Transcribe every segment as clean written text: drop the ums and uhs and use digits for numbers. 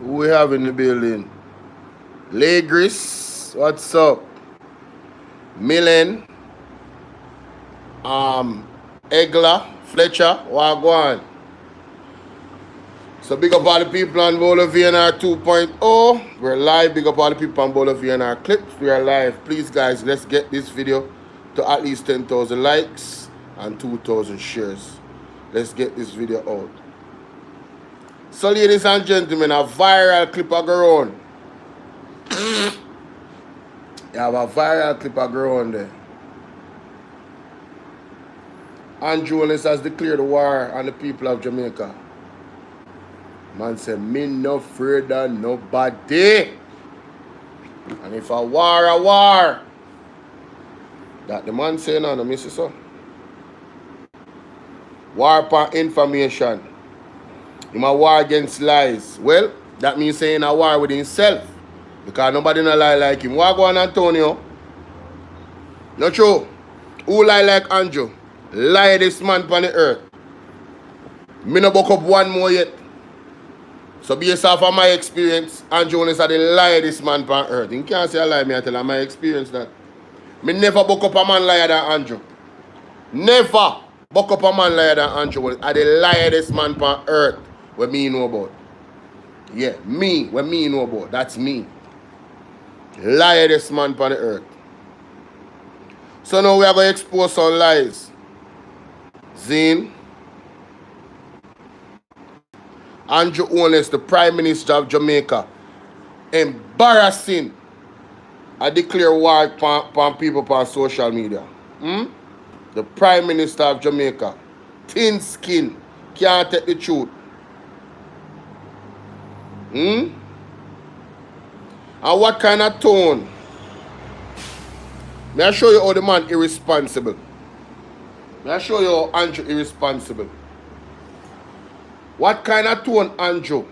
Who we have in the building? Legris, what's up? Millen, Egla, Fletcher, Wagwan. So big up all the people on Bolo VNR 2.0. We're live. Big up all the people on Bolo VNR clips. We are live. Please guys, let's get this video to at least 10,000 likes and 2,000 shares. Let's get this video out. So ladies and gentlemen, a viral clip of ground. You have a viral clip of ground there. Andrew has declared war on the people of Jamaica. Man said, me no afraid of nobody. And if a war. That the man saying no, miss it so. War upon information. Him a war against lies. Well, that means saying a war with himself. Because nobody no lie like him. What go on, Antonio? Not true. Who lie like Andrew? Lie this man upon the earth. Me no buck up one more yet. So based off of my experience, Andrew is the lie this man upon earth. You can't say a lie, me I tell you my experience that. Me never buck up a man liar than Andrew. Never buck up a man liar than Andrew. I the lie this man upon earth. What me know about. Yeah, me. What me know about. That's me. Lie this man upon the earth. So now we are going to expose some lies. Zine. Andrew Holness, the Prime Minister of Jamaica. Embarrassing. I declare war upon people on social media. The Prime Minister of Jamaica. Thin skin. Can't take the truth. And what kind of tone? May I show you how the man irresponsible? May I show you how Andrew irresponsible? What kind of tone Andrew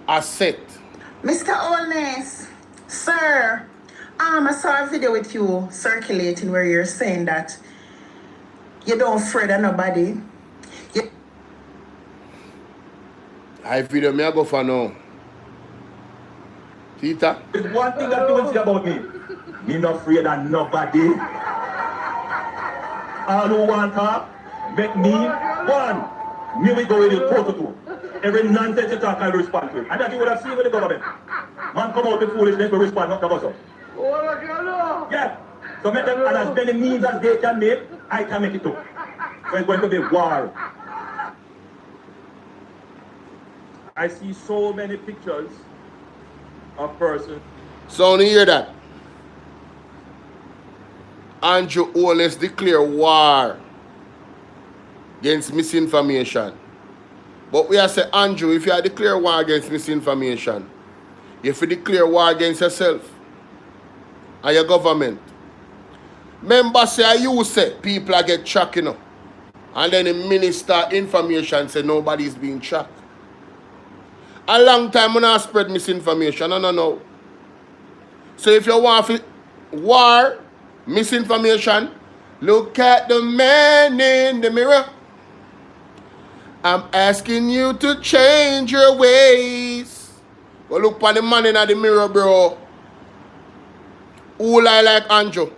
has set? Mr. Holness, sir, I saw a video with you circulating where you're saying that you don't afraid of nobody. I video me I go for now. Tita? There's one thing that you will say about me. Me not afraid of nobody. All who want to make me one. Me we go in the court to. Every nonsense you talk I will respond to it. And that you would have seen with the government. Man come out with foolishness, we respond not to us. Yeah. So make them, and as many means as they can make, I can make it too. So it's going to be war. I see so many pictures of persons. So you hear that? Andrew Holness declare war against misinformation. But we have said, Andrew, if you declare war against misinformation, you have to declare war against yourself and your government. Remember, say you say people are get tracked, you know. And then the minister information say nobody's being tracked. A long time when I spread misinformation, no. So if you want war, misinformation, look at the man in the mirror. I'm asking you to change your ways. Go look at the man in the mirror, bro. Who lie like Andrew?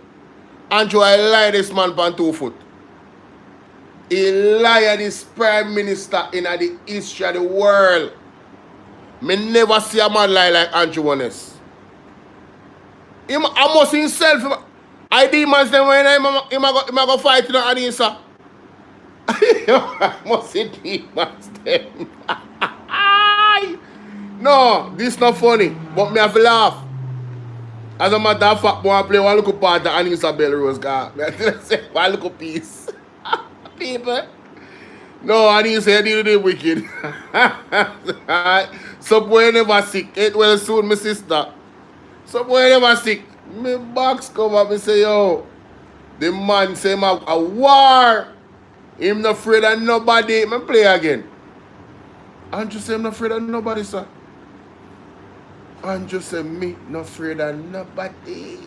Andrew, I lie this man on 2 foot. He lie this prime minister in the history of the world. Me never see a man lie like Andrew Holness. Him almost himself. I demons them when him go fight in Adisa. I must see demons them. No, this not funny. But me have to laugh. As a matter of fact, I play one little part of Anissa Bell Rose God. I say one little piece. People. No, I didn't say I did it wicked. So boy never sick. It well soon, my sister. So boy never sick. Me box come up and say, yo, the man say a war. Him not afraid of nobody. Me play again. Andrew say I'm not afraid of nobody, sir. Andrew say me not afraid of nobody.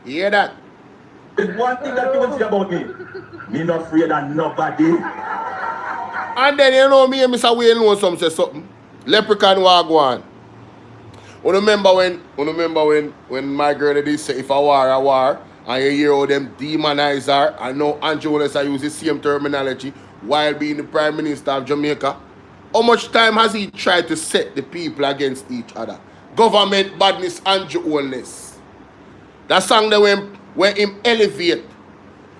You hear that? There's one thing that you will say about me. Me not afraid of nobody. And then you know me and Mr. Wayne know something. Leprechaun Wagwan. You remember when my girl did say if a war, and you hear how them demonize her, and now Andrew Wallace use the same terminology while being the Prime Minister of Jamaica? How much time has he tried to set the people against each other? Government badness and wholeness. That song that when him elevate,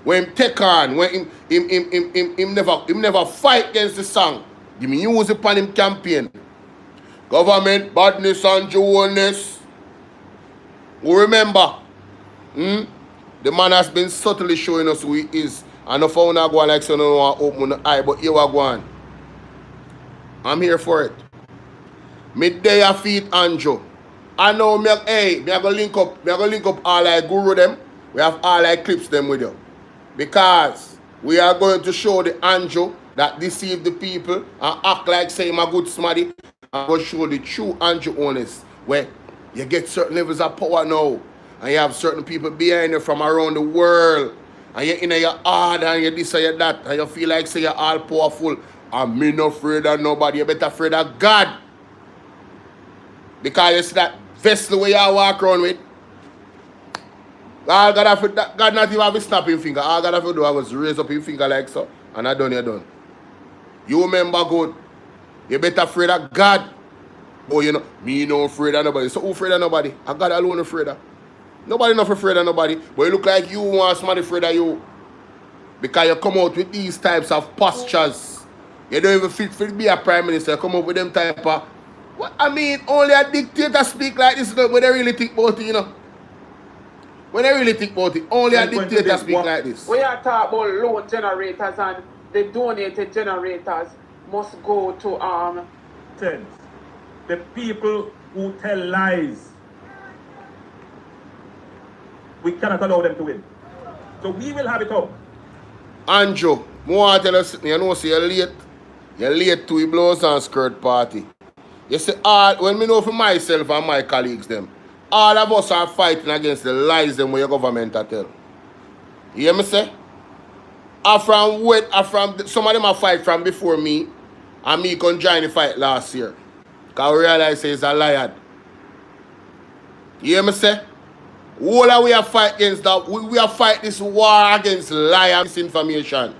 when him take on, when him never fight against the song. Give me use it upon him campaign. Government badness and wholeness. We remember, the man has been subtly showing us who he is. And if I want to go like so, I don't want to open the eye, but here we go. I'm here for it. Midday I feed Andrew. I know me going to link up all I guru them. We have all I clips them with you. Because we are going to show the Andrew that deceive the people and act like say I'm a good smarty. I'm going to show the true Andrew owners where you get certain levels of power now. And you have certain people behind you from around the world. And you're in your heart and you this and you that. And you feel like say you're all powerful. And me not afraid of nobody. You're better afraid of God. Because you see that vessel where you walk around with. God not even have a snapping finger. All God have to do was raise up your finger like so. And I done, you're done. You remember good. You're better afraid of God. Oh, you know, me no afraid of nobody. So who afraid of nobody? I God alone afraid of. Nobody not afraid of nobody. But you look like you want somebody afraid of you. Because you come out with these types of postures. You don't even fit to be a prime minister. You come up with them type of... What? I mean, only a dictator speak like this when they really think about it, you know. When they really think about it, only a dictator speak like this. We are talking about loan generators and the donated generators must go to the people who tell lies. We cannot allow them to win. So we will have it up. Andrew, I want to tell you, you know, say you're late to a blouse and skirt party. You see, when me know for myself and my colleagues them, all of us are fighting against the lies them where your government are tell. You hear me say? Some of them are fight from before me, and me can join the fight last year. Because we realize it's a liar. You hear me say? All of we are fight against that. We are fight this war against lie and misinformation.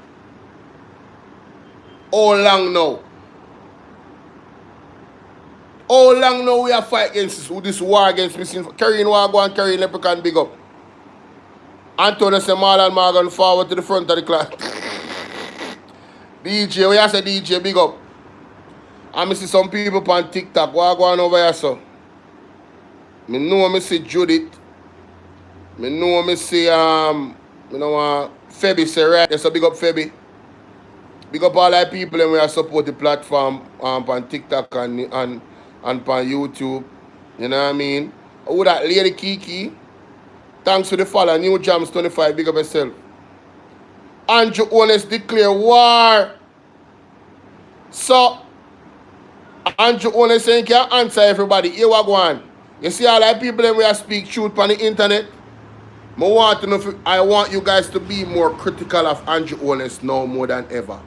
How long now? How long now we are fight against this war against misinformation? Carrying war, go and carry leprechaun big up. Antonio say Marlon Morgan forward to the front of the class. DJ, we have say DJ big up. And I see some people on TikTok. What going over here, so? I know I see Judith. I know I see Febby say right. Yes, so big up Febby. Big up all that people and we are support the platform on TikTok and on YouTube. You know what I mean? Oh, that Lady Kiki. Thanks for the follow. New Jams 25. Big up yourself. Andrew Honest declare war. So, Andrew Honest saying can't answer everybody. Here we go on. You see all that people and we are speak truth on the internet. I want you guys to be more critical of Andrew Honest now more than ever.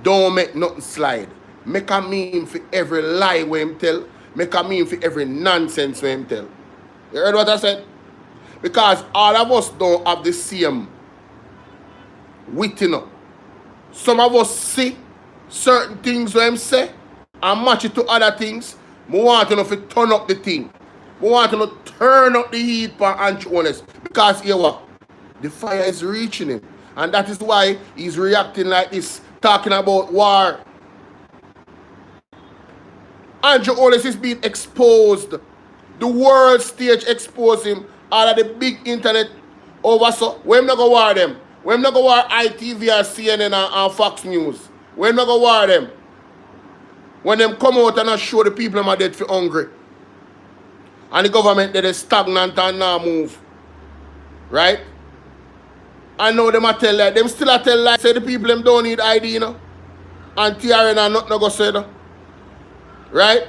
Don't make nothing slide. Make a meme for every lie we him tell. Make a meme for every nonsense we him tell. You heard what I said? Because all of us don't have the same wit, you know. Some of us see certain things we him say and match it to other things. We want to know if it turn up the thing. We want to know turn up the heat for Andrew Honest. Because here what? The fire is reaching him. And that is why he's reacting like this, talking about war. Andrew Honest is being exposed. The world stage exposed him. All of the big internet over so. When not go war them? When not go war ITV or CNN and Fox News? When not go war them? When them come out and show the people them are dead for hungry. And the government they stagnant and now move. Right? I know them a tell like them still a tell like say the people them don't need ID, you know. And TRN and nothing go say no. Right?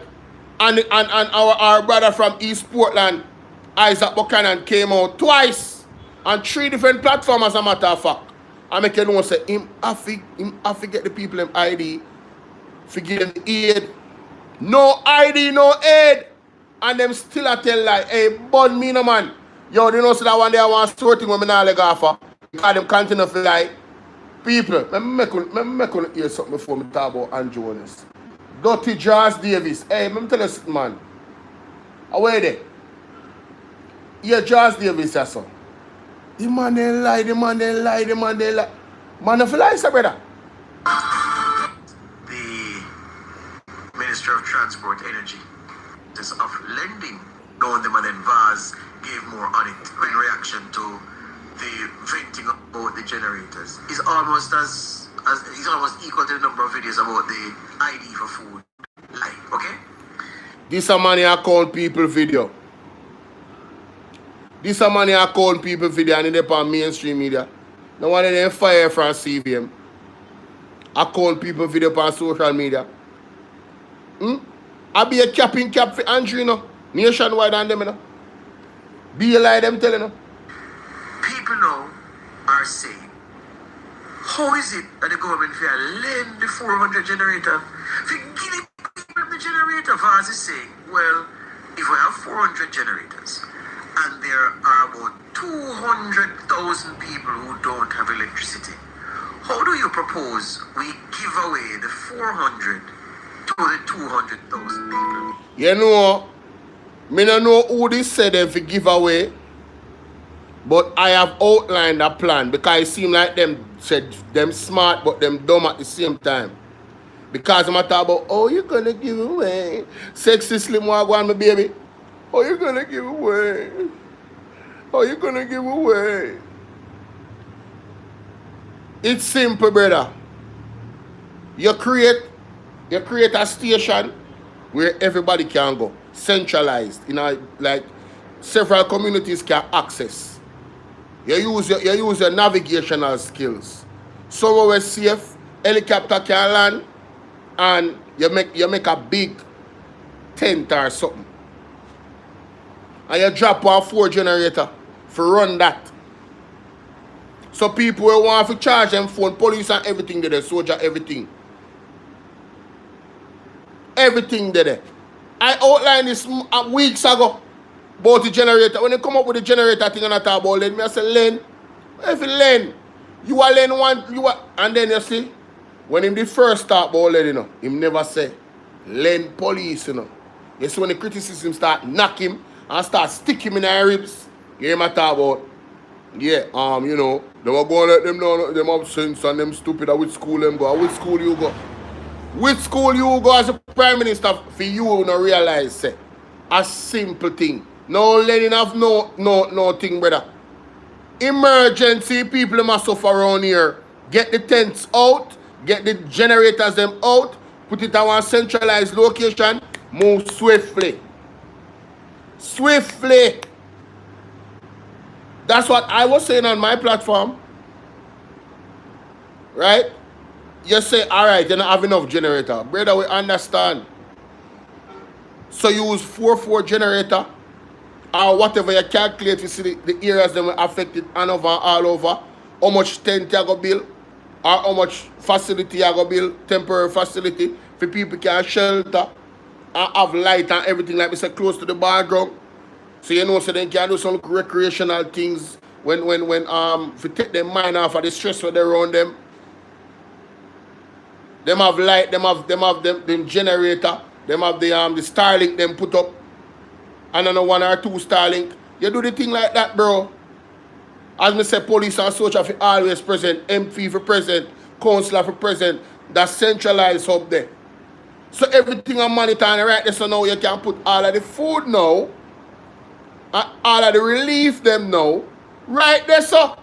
And our brother from East Portland, Isaac Buchanan, came out twice on 3 different platforms as a matter of fact. I make you know say him have to get the people them ID, forgive them the aid, No ID, no aid. And them still a tell like, hey, bun me no man. Yo, you know so that one day I want to sort thing when I not leg off for. Because them continue to like people. Let me make you hear something before me talk about Andrew Jones. Dirty Josh Davis. Hey, let me tell you something, man. Away there. Yeah, Josh Davis, that's so. The man they lie, the man they lie, the man they lie. Man of lie, sir, brother. The Minister of Transport, Energy, is of lending loan them and then Vaz gave more on it in reaction to the venting about the generators. It's almost it's almost equal to the number of videos about the ID for food. Like, okay? This a money account people video. This a money account people video and it's on mainstream media. No one of them fire from CVM. Account people video on social media. I be a capping cap for Andrew, you know. Nationwide and them, you know. Be a lie them telling you. People now are saying, how is it that the government fair lend the 400 generator? If you give people the generator, Vaz is saying, well, if we have 400 generators and there are about 200,000 people who don't have electricity, how do you propose we give away the 400 to the 200,000 people? You know, me don't know who this said them for give away, but I have outlined a plan because it seems like them said them smart but them dumb at the same time. Because I'm talking about, oh, you're gonna give away. Sexy Slim Wagwan, my baby. Oh, you're gonna give away. Oh, you're gonna give away. It's simple, brother. You create a station where everybody can go. Centralized. You know, like several communities can access. You use your navigational skills. Somewhere safe, helicopter can land, and you make a big tent or something. And you drop one 4 generator for run that. So people will want to charge them phone, police and everything there, soldier, everything. Everything there. I outlined this weeks ago about the generator. When they come up with the generator thing and I talk about Len, I say, Len, if you Len, you are Len one, you are, and then you see, when him the first start about Len, you know, him never say, Len police, you know. You see when the criticism start knock him and start stick him in the ribs, you hear me talk about, yeah, you know, they were going to let them know them have sense and them stupid at which school them go, which school you go. Which school you go as a prime minister for you to realize, say, a simple thing. No letting have no thing, brother. Emergency people must suffer around here. Get the tents out, get the generators them out, put it on one centralized location, move swiftly. Swiftly. That's what I was saying on my platform. Right? You say, all right, you don't have enough generator. Brother, we understand. So use 4 generator or whatever you calculate, you see the areas that were affected all over. How much tent you go build or how much facility you go build, temporary facility for people can shelter and have light and everything like we say close to the background. So you know so they can do some recreational things when if you take their mind off of the stress when they're around them. Them have light, them generator, them have the Starlink them put up. And then 1 or 2 Starlink. You do the thing like that, bro. As me say, police and soldier for always present, MP for present, councillor for present, that's centralized up there. So everything on monitor and right there, so now you can put all of the food now, and all of the relief them now, right there, so.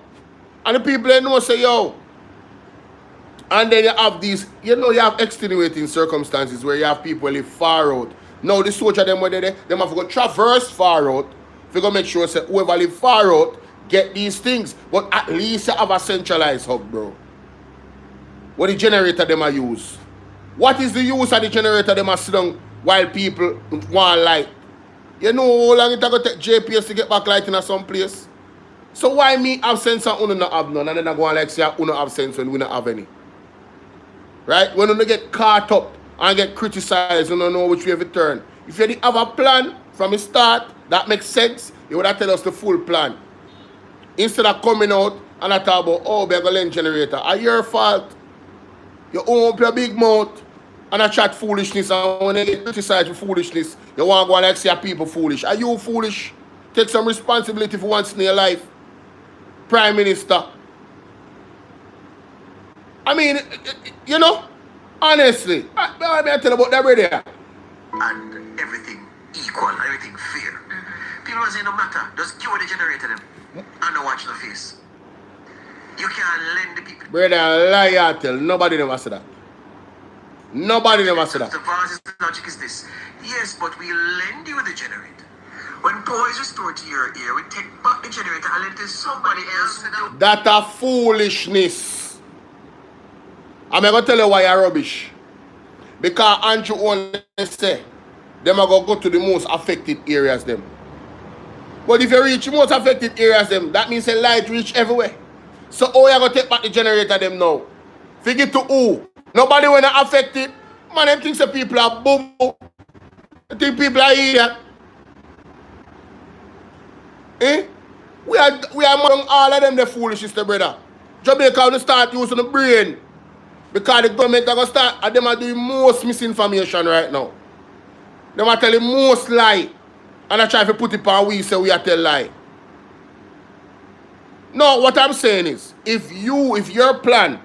And the people they know say, yo. And then you have these, you know, you have extenuating circumstances where you have people live far out. Now the soldier them where they them have to go traverse far out. If you go make sure say whoever live far out get these things. But at least you have a centralized hub, bro. What the generator them are use? What is the use of the generator them are sit down while people want light? You know how long it going to take JPS to get back light in some place? So why me have sense and uno not have none? And then I go on like say uno have sense when we not have any. Right? When you get caught up and get criticized and don't know which way to turn. If you didn't have a plan from the start, that makes sense, you would have tell us the full plan. Instead of coming out and I talk about, oh, we're going to lend generator. It's your fault. You open up your big mouth and I chat foolishness, and when they get criticized for foolishness, you want to go and like say people foolish. Are you foolish? Take some responsibility for once in your life. Prime Minister. I mean, you know, honestly, I tell you about that right there. And everything equal, everything fair. People say no matter, just give the generator them and don't watch the face. You can't lend the people. Brother, lie I tell. Nobody never said that. Nobody never said that. The vast logic is this. Yes, but we lend you the generator. When power is restored to your ear, we take back the generator and lend it to somebody else. That's a foolishness. I'm going to tell you why you're rubbish. Because Andrew only say, them are going to go to the most affected areas them. But if you reach the most affected areas them, that means the light reach everywhere. So how you going to take back the generator them now? Figure to who? Nobody when they're affected. Man, them thinks that people are boom. They think people are idiot. Eh? We are among all of them the foolishness, brother. Jamaica will start using the brain. Because the government are going to start, and them are doing most misinformation right now. They are telling most lie. And I try to put it on we, so we are tell lie. No, what I'm saying is, if your plan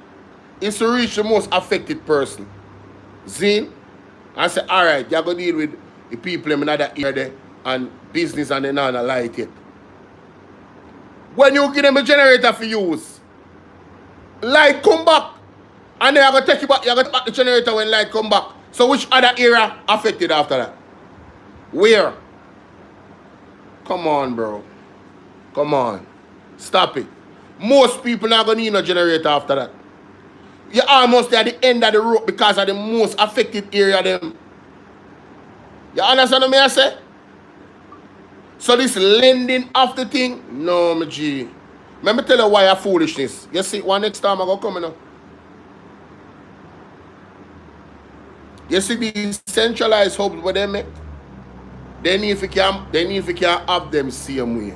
is to reach the most affected person, Zine, I say, alright, you're going to deal with the people in another area there, and business and they not light it. When you give them a generator for use, light come back. And then you're going to take it back, you're going to back the generator when light come back. So which other area affected after that? Where? Come on, bro. Come on. Stop it. Most people not going to need a generator after that. You're almost at the end of the rope because of the most affected area of them. You understand what I say? So this lending of the thing, no, my G. Let me tell you why you're foolishness. You see, one next time I go coming up. You see these centralized hubs where they make? They need to have them same way.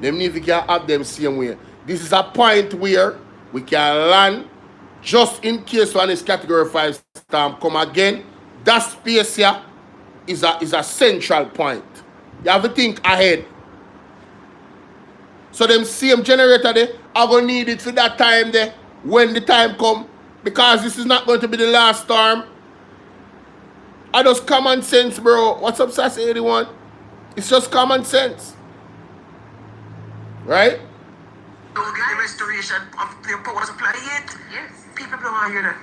They need to have them same way. This is a point where we can land just in case one is category 5 storm come again. That space here is a central point. You have to think ahead. So them same generator there are going to need it for that time there when the time come. Because this is not going to be the last storm. I just common sense, bro. What's up, Sassy 81? It's just common sense. Right? Don't get the restoration of their power supply yet. Yes. People don't want to hear that.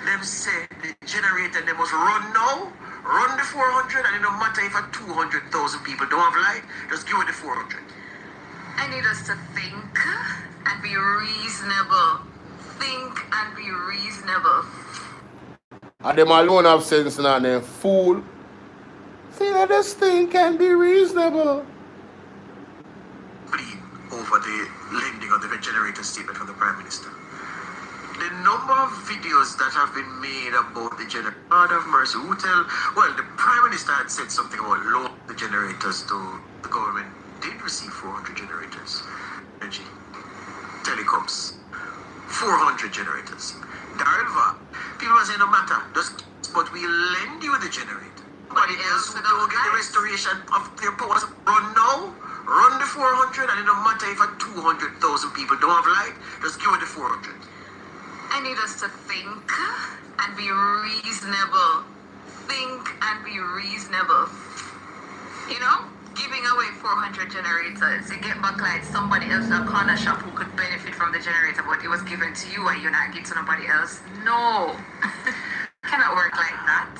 Them say the generator, they must run now, run the 400, and it don't matter if 200,000 people don't have light, just give it the 400. I need us to think and be reasonable. Think and be reasonable. And them alone have sense now, they fool. Say let us think and be reasonable. Plead over the lending of the generator statement from the Prime Minister. The number of videos that have been made about the generator, God of mercy, who tell, well, the Prime Minister had said something about low the generators to the government did receive 400 generators. Energy, telecoms, 400 generators. However, people are saying no matter, but we lend you the generator. Somebody else who don't get the restoration of their powers run now, run the 400, and it don't matter if 200,000 people don't have light, just give it the 400. I need us to think and be reasonable. Think and be reasonable. You know, giving away 400 generators, you get back like somebody else at a corner shop who could benefit from the generator, but it was given to you and you're not giving to nobody else. No. Cannot work like that.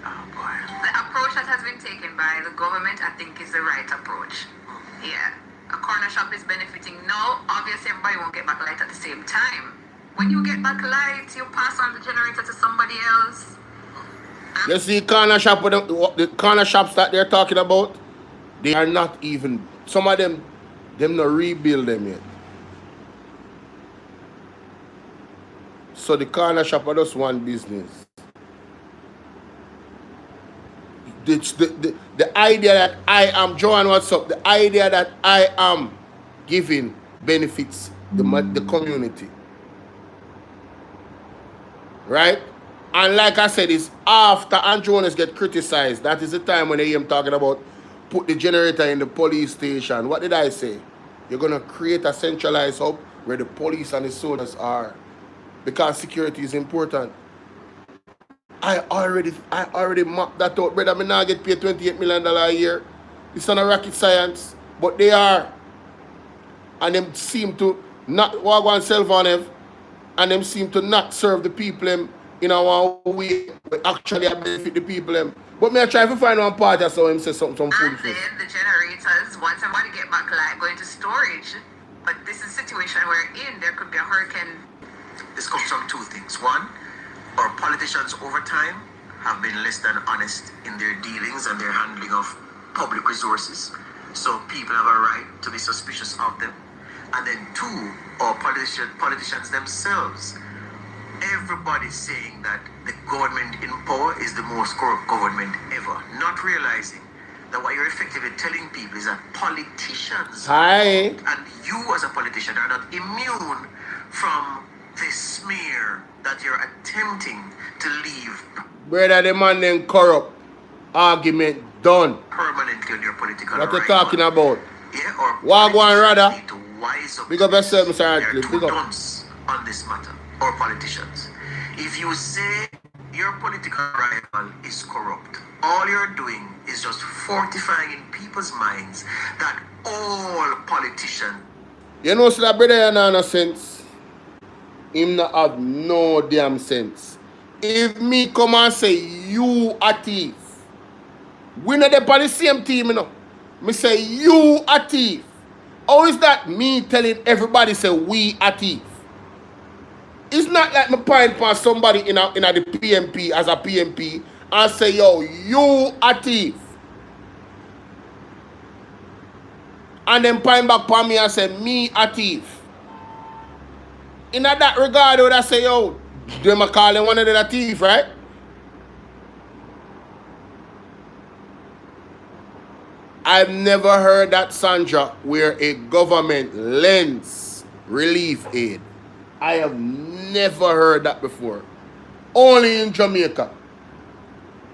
Oh boy. The approach that has been taken by the government, I think, is the right approach. Yeah. A corner shop is benefiting now. Obviously, everybody won't get back light at the same time. When you get back light, you pass on the generator to somebody else. You see corner shop, the corner shops that they're talking about, they are not even, some of them not rebuild them yet. So the corner shop are just one business. The idea that I am, Joanne, what's up? The idea that I am giving benefits the community. Right? And like I said, it's after Jonas get criticized. That is the time when I am talking about put the generator in the police station. What did I say? You're going to create a centralized hub where the police and the soldiers are. Because security is important. I already mapped that out, brother. I now get paid $28 million a year. It's not a rocket science, but they are. And them seem to not walk on cell phone, and them seem to not serve the people in our way, but actually benefit the people. But me I try to find one part or so him say some food. And then the generators, once everybody get back light, go into storage. But this is a situation we're in. There could be a hurricane. This comes from two things. One, our politicians over time have been less than honest in their dealings and their handling of public resources. So people have a right to be suspicious of them. And then two, our politicians themselves. Everybody's saying that the government in power is the most corrupt government ever, not realizing that what you're effectively telling people is that politicians and you as a politician are not immune from the smear that you're attempting to leave. Brother, the man then corrupt. Argument done. Permanently on your political What you talking about? Yeah, or Wagwan rather. need to wise up. Big up yourself, Mr. There are Radcliffe. two Big up. dunce on this matter, or politicians. If you say your political rival is corrupt, all you're doing is just fortifying in people's minds that all politicians. You know, so that brother has no sense. Him not have no damn sense. If me come and say you a thief, we not on the same team, you know. Me say you a thief. How is that me telling everybody say we a thief? It's not like me point for somebody in the PMP as a PMP and say, yo, you a thief. And then point back for me and say, me a thief. In that regard, I would say, yo, them a calling one of them a thief, right? I've never heard that, Sandra, where a government lends relief aid. I have never heard that before. Only in Jamaica.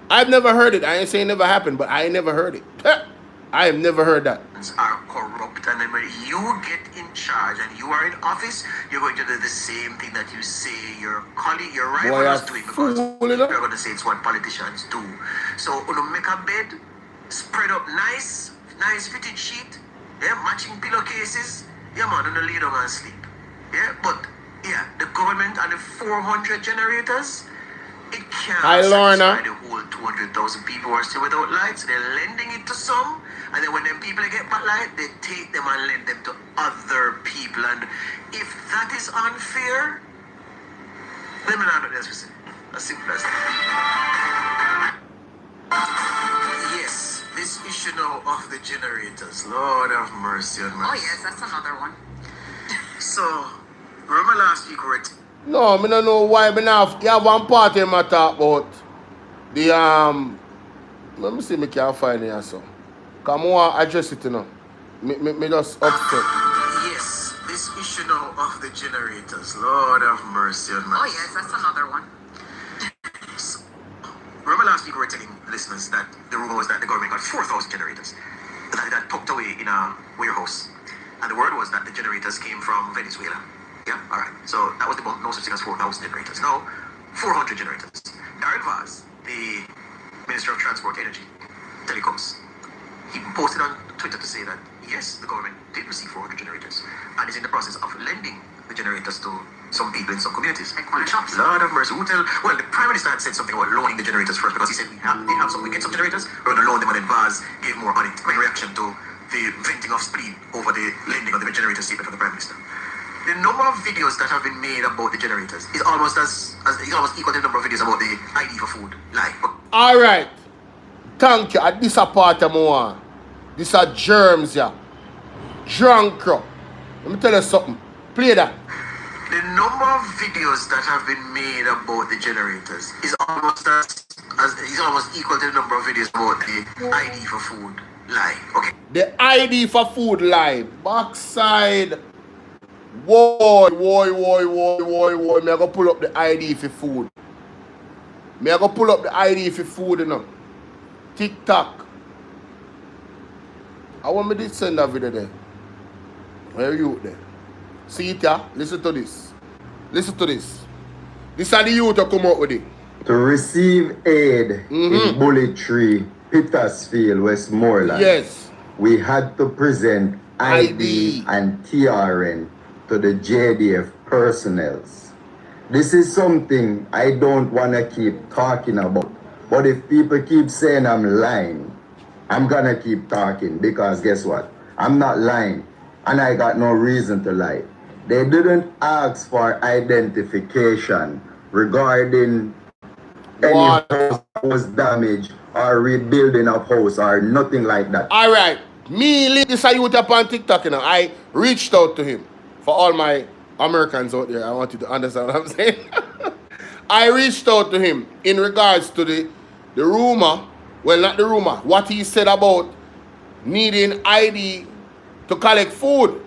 I've never heard it. I ain't saying it never happened, but I ain't never heard it. I have never heard that. Are corrupt, and then when you get in charge and you are in office, you're going to do the same thing that you say your colleague, your rival is doing, because you're going to say it's what politicians do. So when you make a bed, spread up nice fitted sheet, yeah, matching pillowcases, yeah man, and lay down and sleep. Yeah, but yeah, the government and the 400 generators, it can't satisfy the whole 200,000 people who are still without lights. They're lending it to some, and then when them people get back light, they take them and lend them to other people. And if that is unfair, let me know what else you say. As simple as that. Yes, this issue now of the generators. Lord have mercy on mercy. Oh yes, that's another one. So, remember last week we were No, I don't know why. You have one part in my talk about the let me see if I can find it so. Because I want to address it, you know. Me just upset. Yes, this issue now of the generators. Lord have mercy on mercy. Oh yes, that's another one. So, remember last week we were telling listeners that the rumor was that the government got 4,000 generators that it had tucked away in a warehouse. And the word was that the generators came from Venezuela. Yeah, alright. So that was the no such thing as 4,000 generators. Now, 400 generators. Darren Vaz, the Minister of Transport, Energy, Telecoms, he posted on Twitter to say that yes, the government did receive 400 generators and is in the process of lending the generators to some people in some communities. Like one shops. Lord of mercy. Well, the Prime Minister had said something about loaning the generators first because he said we get some generators, we're going to loan them, and then Vaz gave more on it in reaction to the venting of spleen over the lending of the generator statement from the Prime Minister. The number of videos that have been made about the generators is almost equal to the number of videos about the ID for food. All right. Thank you. At this part of more. These are germs, yeah. Drunk. Let me tell you something. Play that. the number of videos that have been made about the generators is almost equal to the number of videos about the ID for food lie. Okay. The ID for food lie. Backside. Boy. Me I go pull up the ID for food. Me I go pull up the ID for food, you know. TikTok. I want me to send that video there. Where are you there? See it, yeah? Listen to this. Listen to this. This are the youth to come out with it. To receive aid in Bullet Tree, Petersfield, Westmoreland, yes, we had to present ID and TRN to the JDF personnels. This is something I don't want to keep talking about. But if people keep saying I'm lying, I'm going to keep talking because guess what? I'm not lying and I got no reason to lie. They didn't ask for identification regarding any house that was damaged or rebuilding of house or nothing like that. All right. Me, this are youth up on TikTok, you know. I reached out to him. For all my Americans out there, I want you to understand what I'm saying. I reached out to him in regards to the rumor, well, not the rumor, what he said about needing ID to collect food.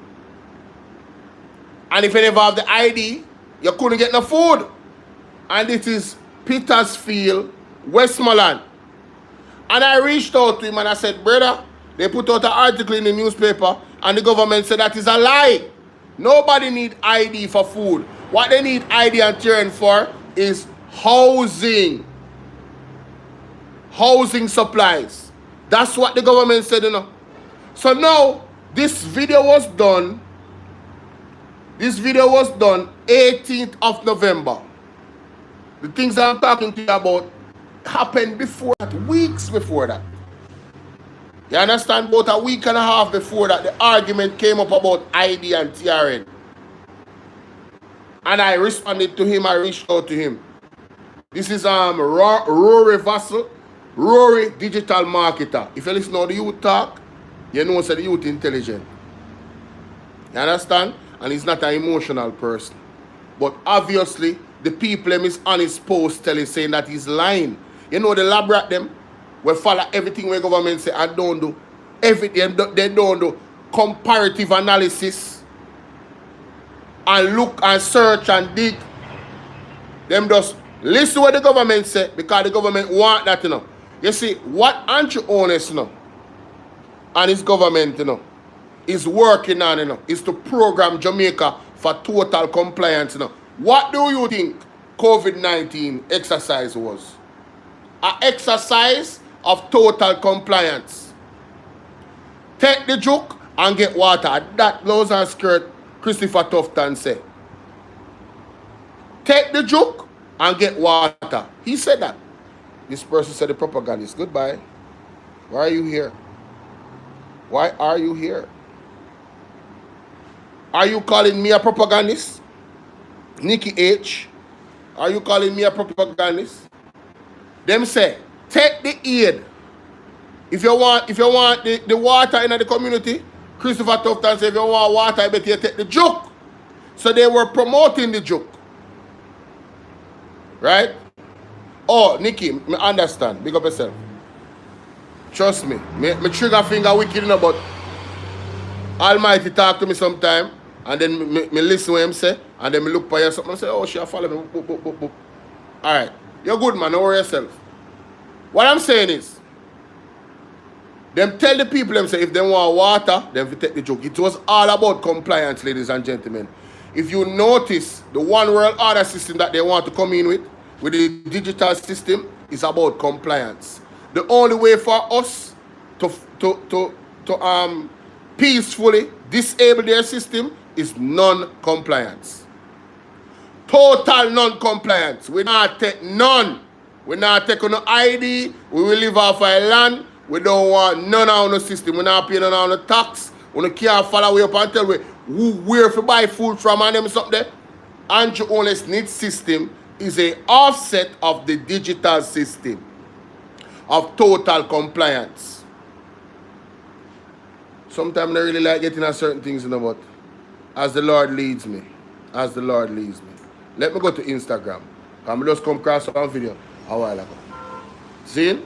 And if you never have the ID, you couldn't get no food. And it is Petersfield, Westmoreland. And I reached out to him and I said, brother, they put out an article in the newspaper and the government said that is a lie. Nobody need ID for food. What they need ID and TRN for is housing. Housing supplies. That's what the government said, you know. So now, this video was done. This video was done 18th of November. The things I'm talking to you about happened before that, weeks before that. You understand? About a week and a half before that, the argument came up about ID and TRN. And I responded to him, I reached out to him. This is Rory Vassell, Rory Digital Marketer. If you listen to the youth talk, you know that the youth intelligent. You understand? And he's not an emotional person. But obviously, the people in his honest post telling saying that he's lying. You know the lab rat them will follow everything where government say and don't do. Everything they don't do comparative analysis and look and search and dig. Them just listen to what the government say because the government want that, you know. You see, what Andrew Honest, you know, and his government, you know, is working on, you know, is to program Jamaica for total compliance, you know. What do you think COVID-19 exercise was? An exercise of total compliance. Take the joke and get water. That blouse and skirt Christopher Tufton said. Take the joke and get water. He said that. This person said the propagandist. Goodbye. Why are you here? Why are you here? Are you calling me a propagandist? Nikki H. Are you calling me a propagandist? Them say, take the aid. If you want the water in the community, Christopher Tufton said, if you want water, I bet you take the joke. So they were promoting the joke. Right? Oh, Nikki, me understand. Big up yourself. Trust me. Me trigger finger wicked enough, but Almighty talk to me sometime, and then me listen what him say, and then me look for you something and say, oh, she follow me. Boop, boop, boop, boop. Alright. You're good, man. Don't worry yourself. What I'm saying is, them tell the people, them say, if they want water, then we take the joke. It was all about compliance, ladies and gentlemen. If you notice, the one world order system that they want to come in with the digital system, is about compliance. The only way for us to peacefully disable their system is non-compliance. Total non-compliance. We not take none. We not take no ID. We will live off our land. We don't want none of the system. We not pay none of the tax. We can't follow way up and tell we where to buy food from and them something there. Andrew Honest Need system is a offset of the digital system of total compliance. Sometimes I really like getting at certain things, you know, but as the Lord leads me, as the Lord leads me. Let me go to Instagram. I'm just come across one video a while ago. See?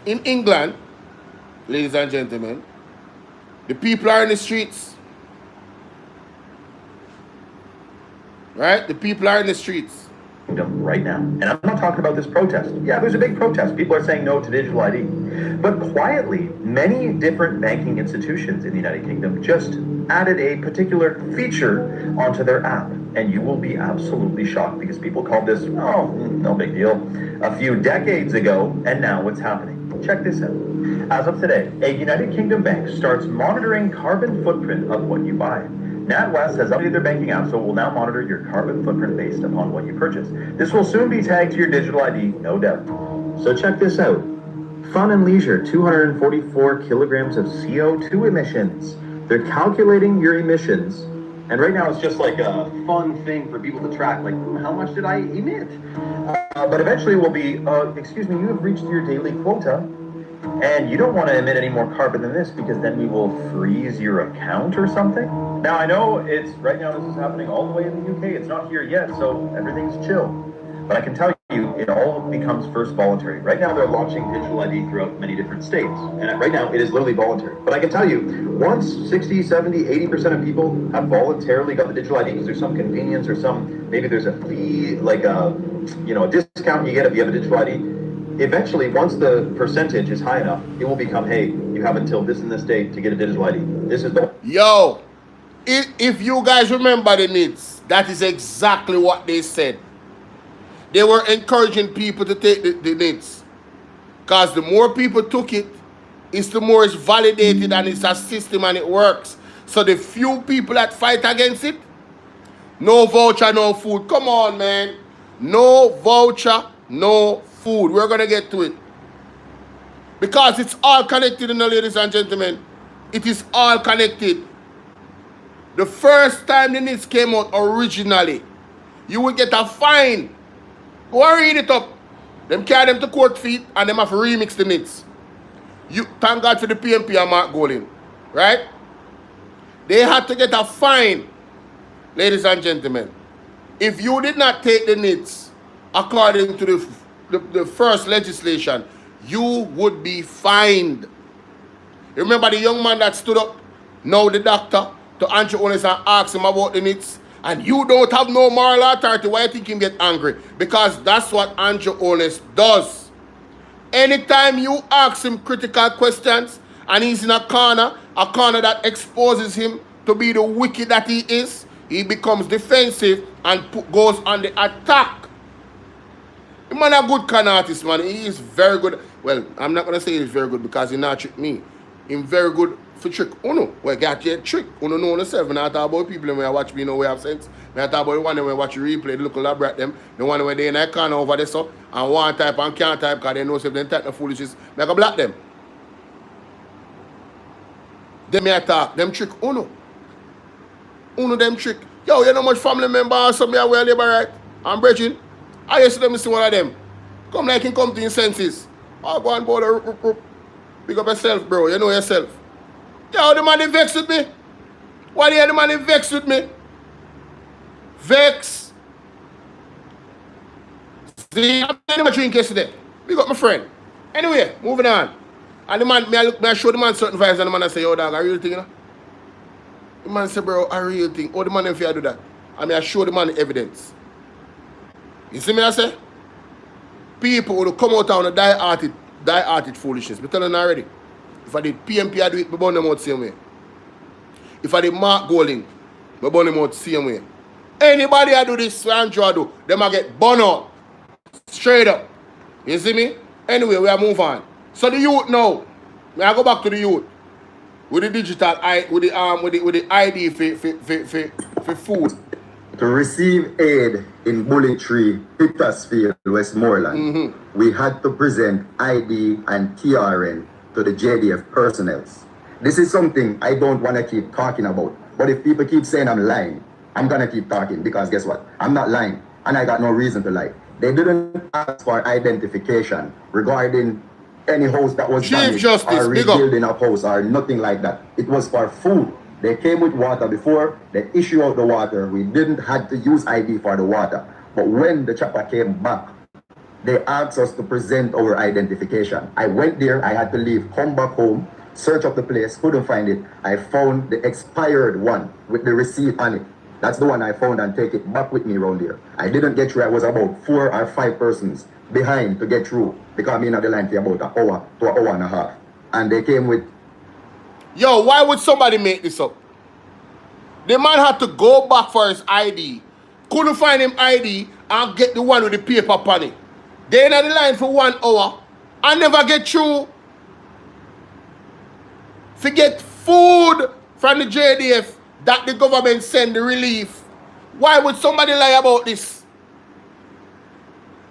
In England, ladies and gentlemen, the people are in the streets. Right? The people are in the streets. Right now. And I'm not talking about this protest. Yeah, there's a big protest. People are saying no to digital ID. But quietly, many different banking institutions in the United Kingdom just added a particular feature onto their app. And you will be absolutely shocked because people called this, oh, no big deal, a few decades ago, and now it's happening. Check this out. As of today, a United Kingdom bank starts monitoring carbon footprint of what you buy. NatWest has updated their banking app, so it will now monitor your carbon footprint based upon what you purchase. This will soon be tagged to your digital ID, no doubt. So check this out. Fun and leisure, 244 kilograms of CO2 emissions. They're calculating your emissions. And right now it's just like a fun thing for people to track, like, how much did I emit? But eventually it will be, excuse me, you have reached your daily quota. And you don't want to emit any more carbon than this because then we will freeze your account or something. Now I know it's right now this is happening all the way in the UK. It's not here yet, so everything's chill. But I can tell you, it all becomes first voluntary. Right now they're launching digital ID throughout many different states. And right now it is literally voluntary. But I can tell you, once 60, 70, 80% of people have voluntarily got the digital ID because there's some convenience or maybe there's a fee, like a discount you get if you have a digital ID. Eventually, once the percentage is high enough, it will become, hey, you have until this and this date to get a digital ID. This is the... Yo, if you guys remember the NITs, that is exactly what they said. They were encouraging people to take the NITs. Because the more people took it, the more it's validated and it's a system and it works. So the few people that fight against it, no voucher, no food. Come on, man. No voucher, no food. We're going to get to it. Because it's all connected, ladies and gentlemen. It is all connected. The first time the NITs came out originally, you would get a fine. Go and read it up. Them carry them to court feet and them have to remix the NITs. You thank God for the PMP and Mark Golin. Right? They had to get a fine, ladies and gentlemen. If you did not take the NITs according to the first legislation, you would be fined. Remember the young man that stood up, now the doctor, to Andrew Honest and asked him about the NITs? And you don't have no moral authority. Why you think him get angry? Because that's what Andrew Honest does. Anytime you ask him critical questions and he's in a corner that exposes him to be the wicked that he is, he becomes defensive and goes on the attack. The man a good con artist, man. He is very good. Well, I'm not going to say he's very good because he not trick me. He's very good for trick Uno. Well, get your trick. Uno know yourself. When I talk about people when I watch me, we have sense. When I talk about the one when I watch you replay, the look elaborate them. The one when they in that corner over there, so, and one type and can't type because they know if they type the foolishness, I can block them. Them me attack. Them trick Uno. Uno them trick. Yo, you know much family member or something where labor right? I'm bridging. I used to them see one of them. Come like him come to his senses. Oh, go on board. Pick up yourself, bro. You know yourself. Yo, the man vex with me. Why the man vex with me? Vex. See, I'm in my drink yesterday. We got my friend. Anyway, moving on. And the man, I show the man certain vibes and the man I say, yo dog, a real thing, you know? The man say, bro, a real thing. Oh, the man if you do that. I show the man the evidence. You see me I say? People will come out on a die-hearted foolishness. I'm telling you already. If I did PMP, I do it, I burn them out the same way. If I did Mark Golding, I burn them out the same way. Anybody I do this, Andrew do, them I get burned out. Straight up. You see me? Anyway, we are move on. So the youth now, I go back to the youth. With the digital, with the ID for food. To receive aid in Bullet Tree, Pickersfield, Westmoreland, we had to present ID and TRN to the JDF personnel. This is something I don't want to keep talking about. But if people keep saying I'm lying, I'm going to keep talking because guess what? I'm not lying and I got no reason to lie. They didn't ask for identification regarding any house that was damaged or rebuilding a house or nothing like that. It was for food. They came with water before, they issue out the water. We didn't have to use ID for the water. But when the chopper came back, they asked us to present our identification. I went there, I had to leave, come back home, search up the place, couldn't find it. I found the expired one with the receipt on it. That's the one I found and take it back with me around here. I didn't get through, I was about 4 or 5 persons behind to get through because I'm in the line for about an hour to an hour and a half. And they came with... Yo, why would somebody make this up? The man had to go back for his ID. Couldn't find him ID and get the one with the paper on it. They in the line for 1 hour and never get through. Forget food from the JDF that the government send the relief. Why would somebody lie about this?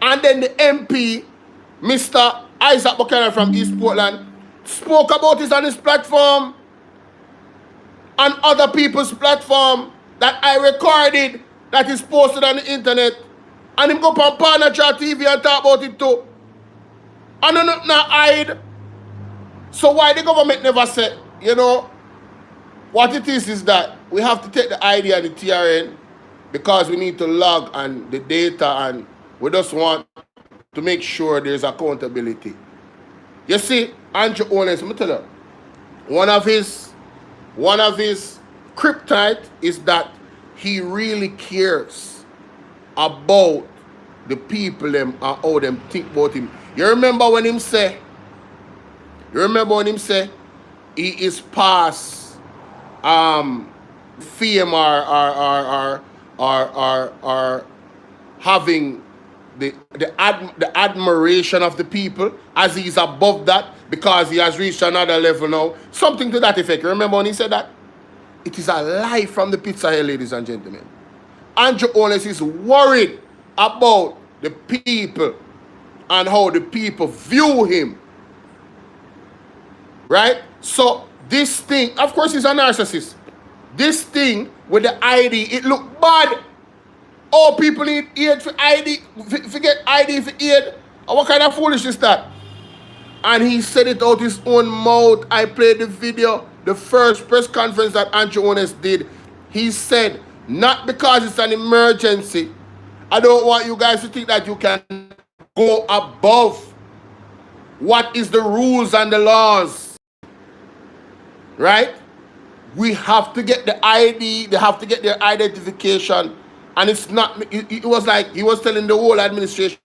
And then the MP, Mr. Isaac Buchanan from East Portland, spoke about this on his platform and other people's platform that I recorded that is posted on the internet. And him go on Partnership TV and talk about it too. And not hide. So why the government never said, you know, what it is that we have to take the ID and the TRN because we need to log and the data and we just want to make sure there's accountability. You see, Andrew Owens, let me tell you, one of his kryptonite is that he really cares about the people them and how them think about him. You remember when him say he is past fame or having the admiration of the people, as he's above that because he has reached another level now. Something to that effect. Remember when he said that? It is a lie from the pizza here, ladies and gentlemen. Andrew Owens is worried about the people and how the people view him. Right? So this thing, of course he's a narcissist. This thing with the ID, it look bad. Oh, people need aid for ID, forget ID for aid. What kind of foolishness is that? And he said it out his own mouth. I played the video, the first press conference that Andrew Owens did. He said, not because it's an emergency. I don't want you guys to think that you can go above what is the rules and the laws. Right? We have to get the ID, they have to get their identification. And it's not, it was like he was telling the whole administration,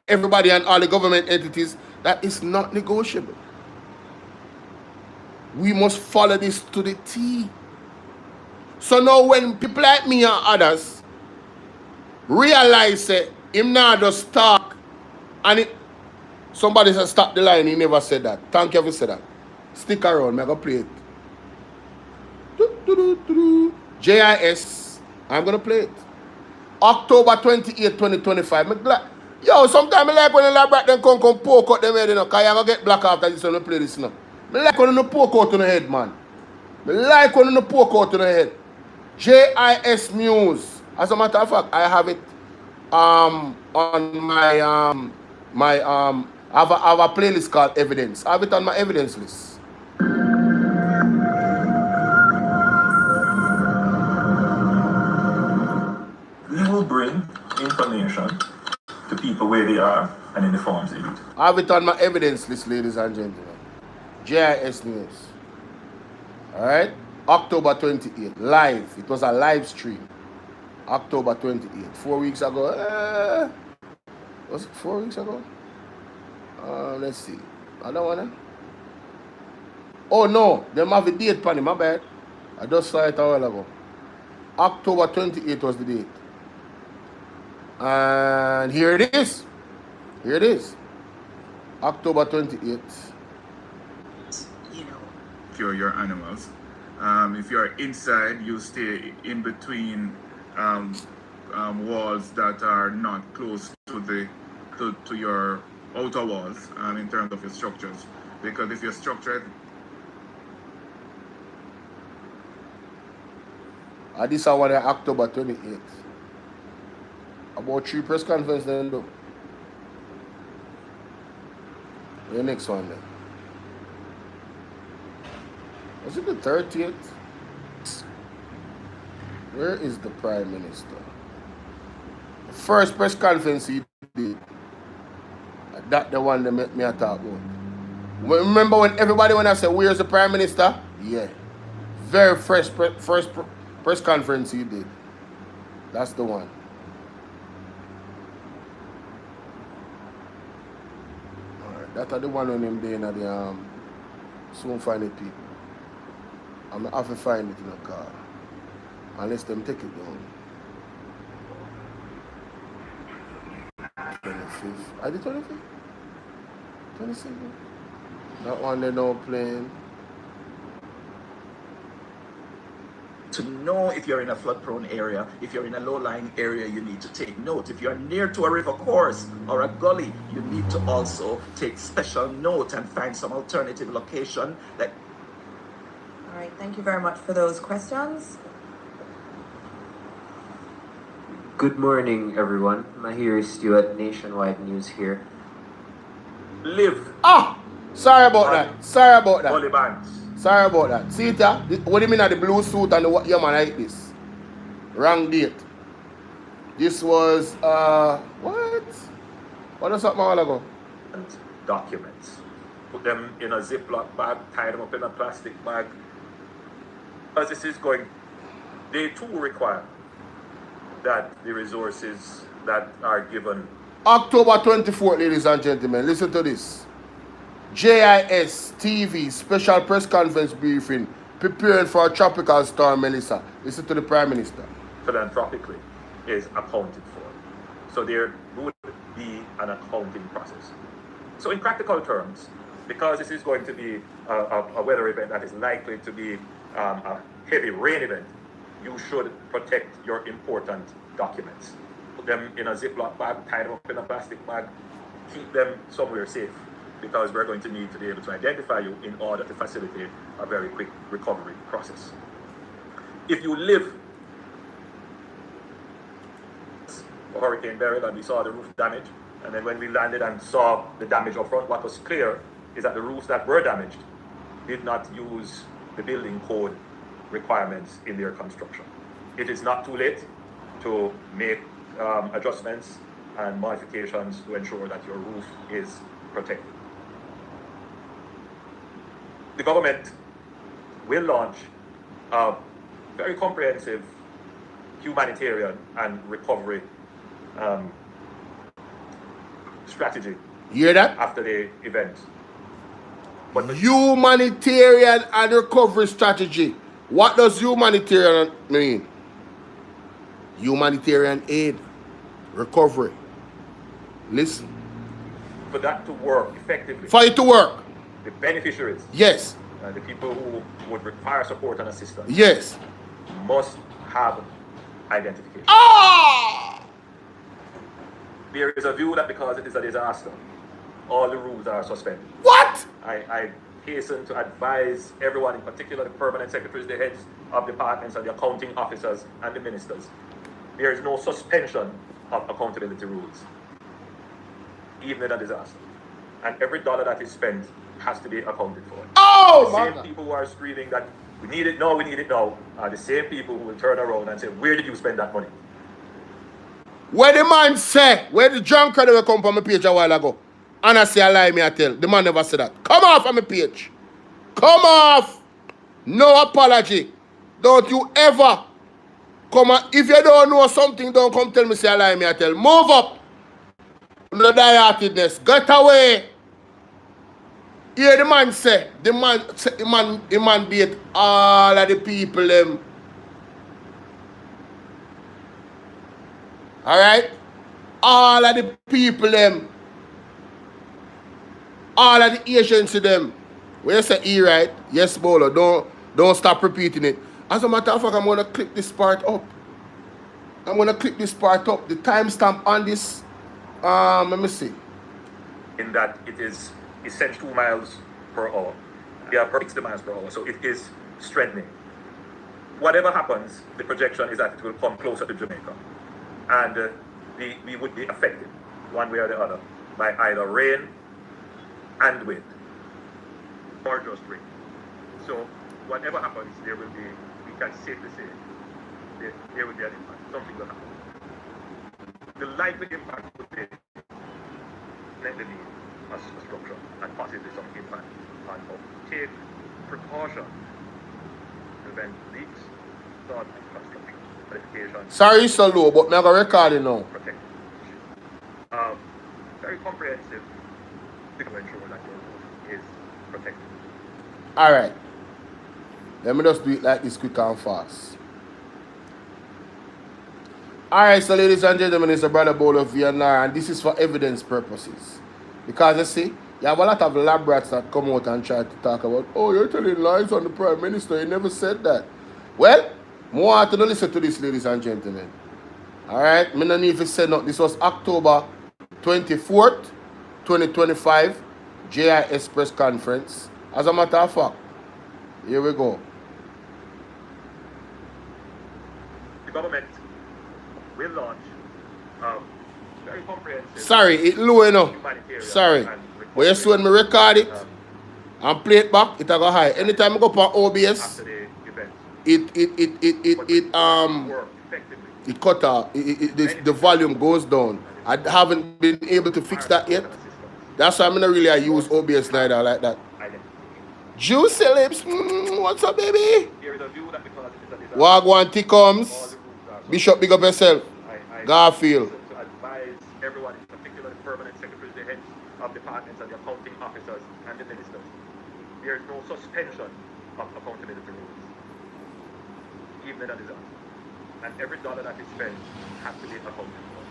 everybody and all the government entities, that it's not negotiable. We must follow this to the T. So now when people like me and others realize that him not just talk, and somebody said stop the line, he never said that. Thank you for saying that. Stick around, I'm going to play it. JIS, I'm going to play it. October 28, 2025. Yo, sometimes I like when the lab them come poke out them head, you know, because you're going to get black after this when you play this, you know. I like when you poke out on the head, man. I like when you poke out on the head. JIS News. As a matter of fact, I have it on my I have a playlist called Evidence. I have it on my evidence list. We will bring information to people where they are and in the forms they do. I have it on my evidence list, ladies and gentlemen. JIS News. Alright? October 28th. Live. It was a live stream. October 28th. 4 weeks ago. Was it 4 weeks ago? Let's see. I don't wanna. Oh no, they have a date on it, my bad. I just saw it a while ago. October 28th was the date. And here it is. Here it is. October 28th. You know. Cure your animals. If you're inside, you stay in between walls that are not close to to your outer walls in terms of your structures. Because if you're structured, this is one October 28th. About 3 press conferences then though. The next one then. Was it the 30th? Where is the Prime Minister? The first press conference he did. That the one that make me talk about. Remember when everybody when I said, where's the Prime Minister? Yeah. Very first press conference he did. That's the one. Alright, that's the one when him doing at the soon find it people. I'm gonna have to find it in the car. Unless them take it down. 25th. Are the 25th? 27th? That one they don't playing. To know if you're in a flood-prone area, if you're in a low-lying area, you need to take note. If you're near to a river course or a gully, you need to also take special note and find some alternative location. All right, thank you very much for those questions. Good morning, everyone. Mahir Stewart, Nationwide News here. Live. Sorry about that. Sorry about that. Holy bands. Sorry about that. See it? What do you mean at the blue suit and the yeah man like this? Wrong date. This was what? What was something a while ago? Documents. Put them in a Ziploc bag, tie them up in a plastic bag. As this is going, they too require that the resources that are given. October 24th, ladies and gentlemen, listen to this. JIS TV special press conference briefing preparing for a tropical storm Melissa. Listen to the Prime Minister. Philanthropically is accounted for. So there would be an accounting process. So in practical terms, because this is going to be a weather event that is likely to be a heavy rain event, you should protect your important documents. Put them in a Ziploc bag, tie them up in a plastic bag, keep them somewhere safe, because we're going to need to be able to identify you in order to facilitate a very quick recovery process. If you live Hurricane Beryl and we saw the roof damage, and then when we landed and saw the damage up front, what was clear is that the roofs that were damaged did not use the building code requirements in their construction. It is not too late to make adjustments and modifications to ensure that your roof is protected. The government will launch a very comprehensive humanitarian and recovery strategy. You hear that? After the event. But humanitarian and recovery strategy. What does humanitarian mean? Humanitarian aid, recovery. Listen. For that to work effectively. For it to work. The beneficiaries. Yes. The people who would require support and assistance. Yes. Must have identification. There is a view that because it is a disaster, all the rules are suspended. What? I hasten to advise everyone, in particular the permanent secretaries, the heads of departments and the accounting officers and the ministers. There is no suspension of accountability rules, even in a disaster. And every dollar that is spent has to be accounted for. The same people who are screaming that we need it now, are the same people who will turn around and say, where did you spend that money? Where the man say, where the drunk crowd will come from my page a while ago. And I say a lie, me I tell. The man never said that. Come off on my page. Come off. No apology. Don't you ever come on. If you don't know something, don't come tell me say a lie, me I tell. Move up. No die-heartedness. Get away. Here the man say, the man beat all of the people them. Alright? All of the people them. All of the agency them. When you say E, right? Yes, Bolo. Don't stop repeating it. As a matter of fact, I'm gonna click this part up. I'm gonna click this part up. The timestamp on this. Let me see. In that it is essentially 2 miles per hour. We have 60 miles per hour, so it is strengthening. Whatever happens, the projection is that it will come closer to Jamaica. And we would be affected, one way or the other, by either rain and wind, or just rain. So whatever happens, there will be, we can safely say, there would be an impact. Something will happen. The likely impact would be net the need as a structure and possibly some impact on how to take precaution to prevent leaks, flood, and construction, modification. Sorry, it's so low, but I'm going to record it now. Protect. Very comprehensive to ensure that your roof is protected. Alright. Let me just do it like this quick and fast. Alright, so ladies and gentlemen, it's a brother Bolo of VNR, and this is for evidence purposes. Because you see, you have a lot of lab rats that come out and try to talk about, oh, you're telling lies on the Prime Minister, he never said that. Well, more want to listen to this, ladies and gentlemen. Alright, me no need to say nothing. This was October 24th, 2025, JIS press conference. As a matter of fact, here we go. The government will launch very comprehensive. Sorry, it low enough. Sorry. But you see when me record it and play it back, it go high. Anytime I go on OBS, it cut off. The volume goes down. I haven't been able to fix that yet. That's why I'm not really use OBS neither like that. Juicy lips, what's up, baby? Wagwan T-Coms. Bishop, big up yourself. Garfield. To advise everyone, in particular the permanent secretaries, the heads of departments and the accounting officers and the ministers. There is no suspension of accountability rules, even in a disaster. And every dollar that is spent has to be accounted for.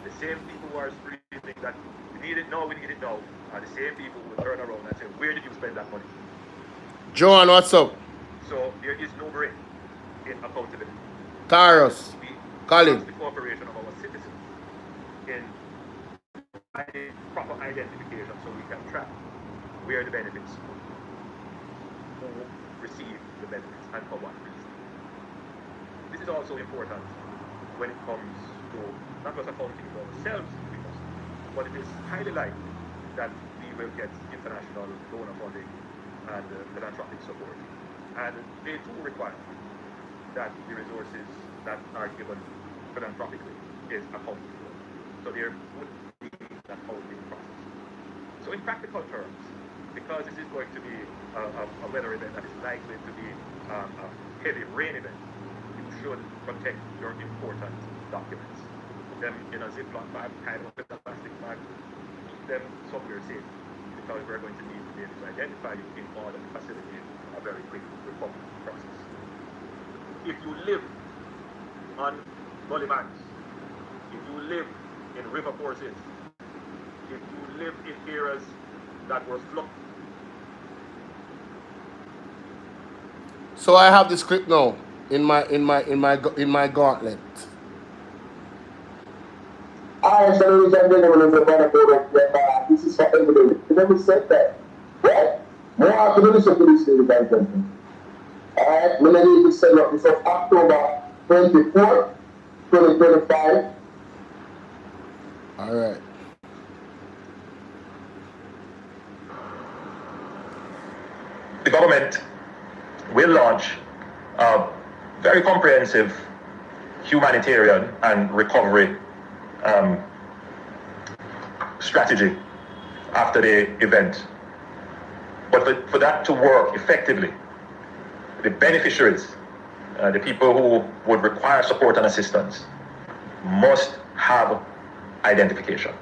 The same people who are screaming that we need it now, are the same people who will turn around and say, where did you spend that money? Joan, what's up? So there is no break in accountability. Taros. Colin. The cooperation of our citizens in proper identification so we can track where the benefits go, who receive the benefits, and for what reason. This is also important when it comes to not just accounting for ourselves, but it is highly likely that we will get international donor funding and philanthropic support. And they do require that the resources that are given philanthropically is accounted for. So there would be that accounting process. So in practical terms, because this is going to be a weather event that is likely to be a heavy rain event, you should protect your important documents. Put them in a Ziploc bag, tie them up in a plastic bag, keep them somewhere safe, because we're going to need to be able to identify you in order to facilitate a very quick recovery process. If you live on gully banks, if you live in river courses, if you live in areas that were flooded. So I have the script now in my gauntlet. Alright, so ladies and gentlemen, it's a better that this is for evidence. You never said that, right? More after the listen to this, ladies and gentlemen. Alright, we're going to set up. This is October 24th, 2025. Alright. The government will launch a very comprehensive humanitarian and recovery strategy after the event. But for that to work effectively, the beneficiaries, the people who would require support and assistance, must have identification.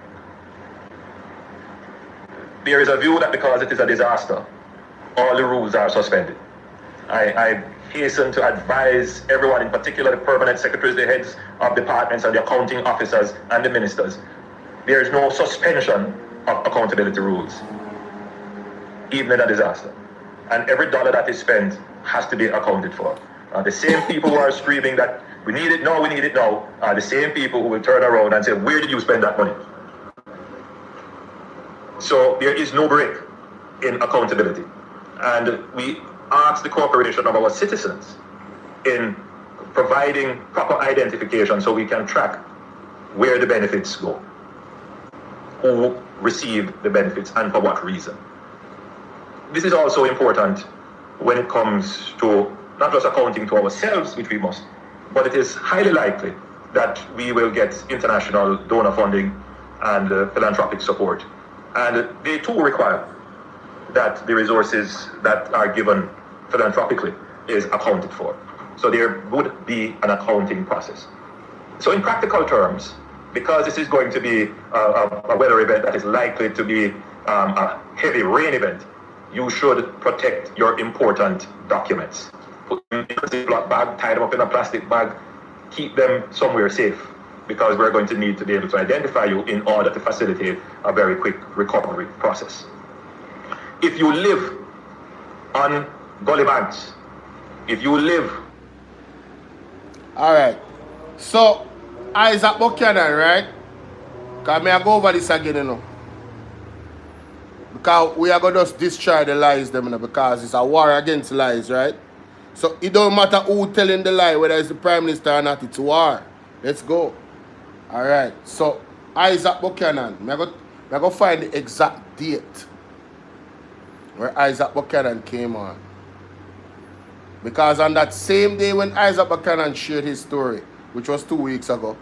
There is a view that because it is a disaster, all the rules are suspended. I hasten to advise everyone, in particular the permanent secretaries, the heads of departments and the accounting officers and the ministers, there is no suspension of accountability rules, even in a disaster. And every dollar that is spent has to be accounted for. The same people who are screaming that we need it now, are the same people who will turn around and say, where did you spend that money? So there is no break in accountability. And we ask the cooperation of our citizens in providing proper identification so we can track where the benefits go, who receive the benefits, and for what reason. This is also important when it comes to not just accounting to ourselves, which we must, but it is highly likely that we will get international donor funding and philanthropic support. And they too require that the resources that are given philanthropically is accounted for. So there would be an accounting process. So in practical terms, because this is going to be a weather event that is likely to be a heavy rain event, you should protect your important documents. Put them in a Ziploc bag, tie them up in a plastic bag, keep them somewhere safe, because we're going to need to be able to identify you in order to facilitate a very quick recovery process. If you live on gully banks, if you live... All right. So, Isaac Buchanan, right? Because I go over this again, you know. Because we are going to just destroy the lies, them, you know, because it's a war against lies, right? So, it don't matter who telling the lie, whether it's the Prime Minister or not, it's war. Let's go. All right. So, Isaac Buchanan, I'm going to find the exact date where Isaac Buchanan came on. Because on that same day when Isaac Buchanan shared his story, which was 2 weeks ago,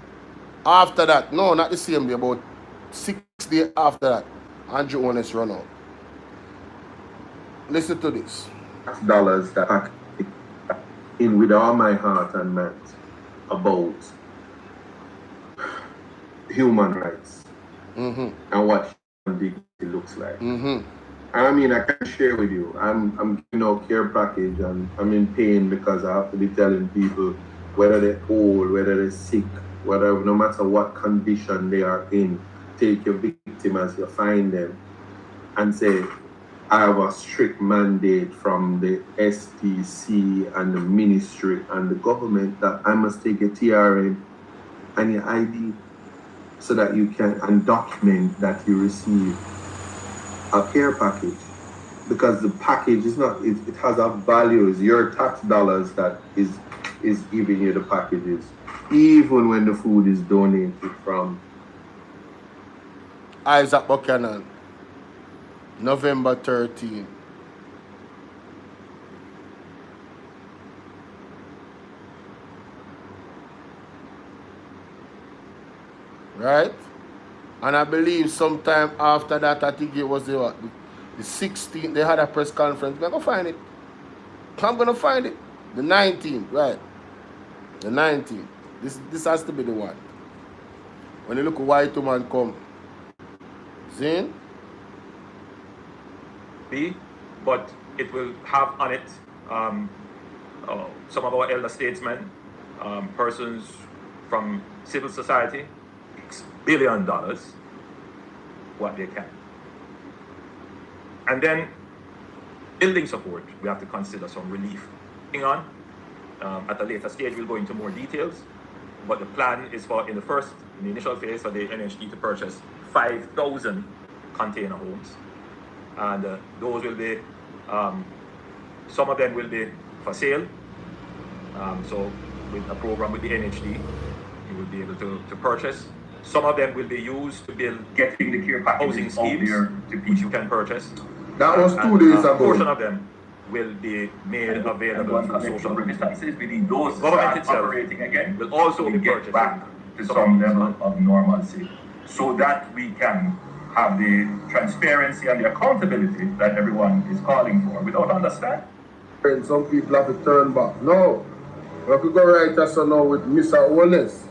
after that, no, not the same day, about 6 days after that, Andrew Honest run out. Listen to this. Dollars that I in with all my heart and mind about human rights and what human dignity looks like. I mean, I can share with you. I'm giving out care package and I'm in pain because I have to be telling people whether they're old, whether they're sick, whether no matter what condition they are in, take your victim as you find them and say, I have a strict mandate from the STC and the ministry and the government that I must take a TRN and your ID so that you can and document that you receive a care package, because the package is not, it has a value. It's your tax dollars that is giving you the packages, even when the food is donated from. Isaac Buchanan, November 13. Right? And I believe sometime after that, I think it was the 16th, they had a press conference. I'm going to find it. I'm going to find it. The 19th, right. The 19th. This has to be the one. When you look at white woman come. See? But it will have on it some of our elder statesmen, persons from civil society, $6 billion, what they can. And then building support, we have to consider some relief. At a later stage, we'll go into more details, but the plan is for, in the initial phase, for the NHD to purchase 5,000 container homes. And those will be, some of them will be for sale. So with a program with the NHD, you will be able to purchase. Some of them will be used to build getting the care housing schemes, which you can purchase. That was 2 days ago. A portion of them will be made available for social remittances. We need those government itself operating again. Will also be purchased back to some level of normalcy, so that we can have the transparency and the accountability that everyone is calling for. Without understand. And some people have to turn back. No, we could go right as now with Mr. Wallace.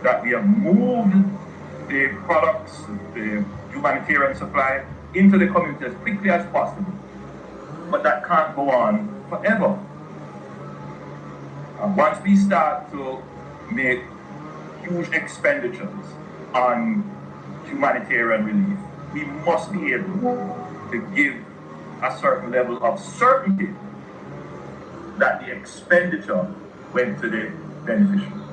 That we have moved the products, the humanitarian supply, into the community as quickly as possible. But that can't go on forever. And once we start to make huge expenditures on humanitarian relief, we must be able to give a certain level of certainty that the expenditure went to the beneficiary.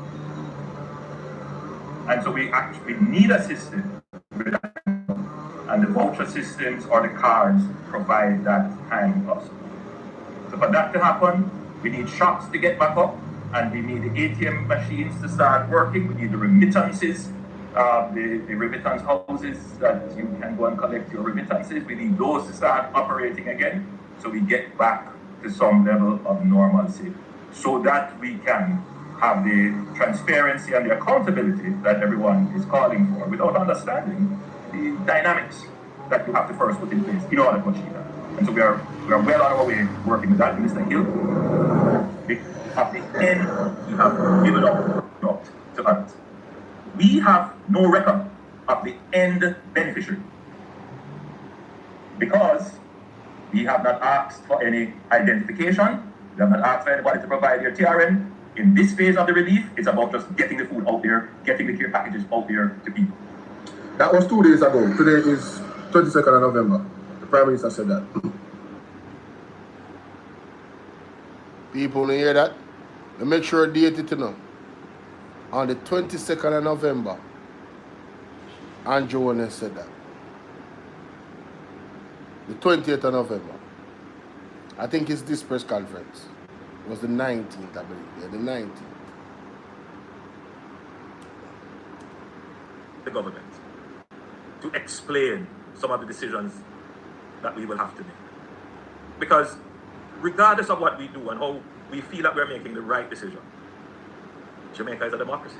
And so we actually need a system with that. And the voucher systems or the cards provide that kind of support. So for that to happen, we need shops to get back up, and we need the ATM machines to start working. We need the remittances, the remittance houses that you can go and collect your remittances. We need those to start operating again, so we get back to some level of normalcy. so that we can have the transparency and the accountability that everyone is calling for without understanding the dynamics that you have to first put in place in order to achieve that. And so we are well on our way working with that, Mr. Hill. At the end, we have given up to others. We have no record of the end beneficiary because we have not asked for any identification. We have not asked for anybody to provide their TRN. In this phase of the relief, it's about just getting the food out there, getting the care packages out there to people. That was 2 days ago. Today is 22nd of November. The Prime Minister said that. People hear that? And make sure date it to know. On the 22nd of November, Andrew Jones said that. The 20th of November. I think it's this press conference. It was the 19th, I believe. Yeah, the 19th. The government to explain some of the decisions that we will have to make. Because regardless of what we do and how we feel that we're making the right decision, Jamaica is a democracy.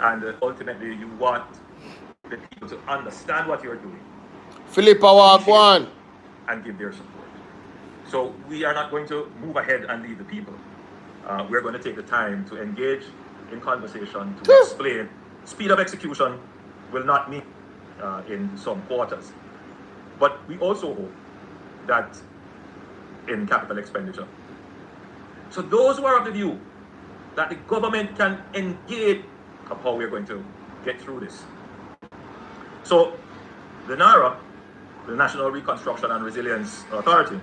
And ultimately, you want the people to understand what you're doing. Philippa walk one. And give their support. So we are not going to move ahead and lead the people. We're going to take the time to engage in conversation, to explain. Speed of execution will not mean in some quarters. But we also hope that in capital expenditure. So those who are of the view that the government can engage of how we're going to get through this. So the NARA, the National Reconstruction and Resilience Authority,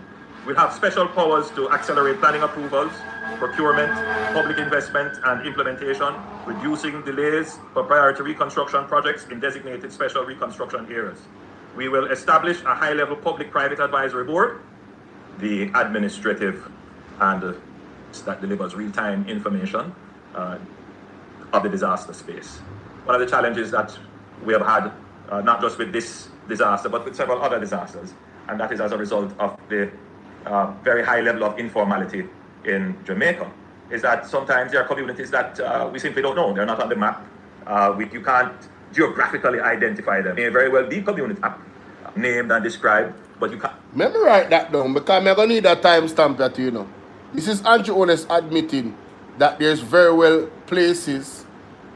will have special powers to accelerate planning approvals, procurement, public investment and implementation, reducing delays for priority reconstruction projects in designated special reconstruction areas. We will establish a high-level public-private advisory board, the administrative and that delivers real-time information of the disaster space. One of the challenges that we have had, not just with this disaster, but with several other disasters, and that is as a result of the very high level of informality in Jamaica, is that sometimes there are communities that we simply don't know. They're not on the map. You can't geographically identify them. They may very well be community named and described, but you can't. Let me write that down because I'm going to need a timestamp that you know. This is Andrew Jones admitting that there's very well places,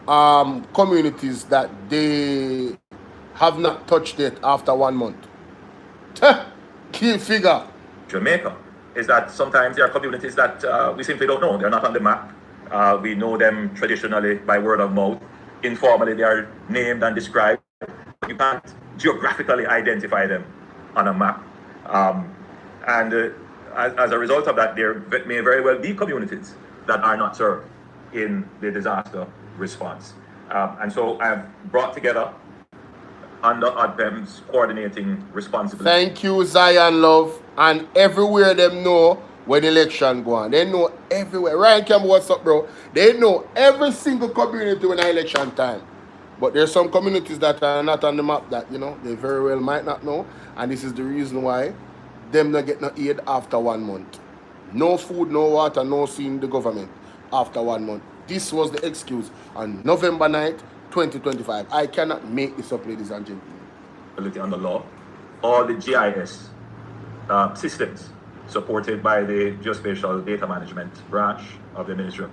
communities that they have not touched it after 1 month. Key figure. Jamaica is that sometimes there are communities that we simply don't know. They're not on the map. We know them traditionally by word of mouth. Informally, they are named and described. You can't geographically identify them on a map. As a result of that, there may very well be communities that are not served in the disaster response. And so I've brought together under ADPEM's coordinating responsibility. Thank you, Zion Love. And everywhere them know when election go on. They know everywhere. Ryan Campbell, what's up, bro? They know every single community when election time. But there's some communities that are not on the map that, you know, they very well might not know. And this is the reason why them not get no aid after 1 month. No food, no water, no seeing the government after 1 month. This was the excuse on November 9th, 2025. I cannot make this up, ladies and gentlemen. On the law, all the GIS systems supported by the Geospatial Data Management branch of the Ministry,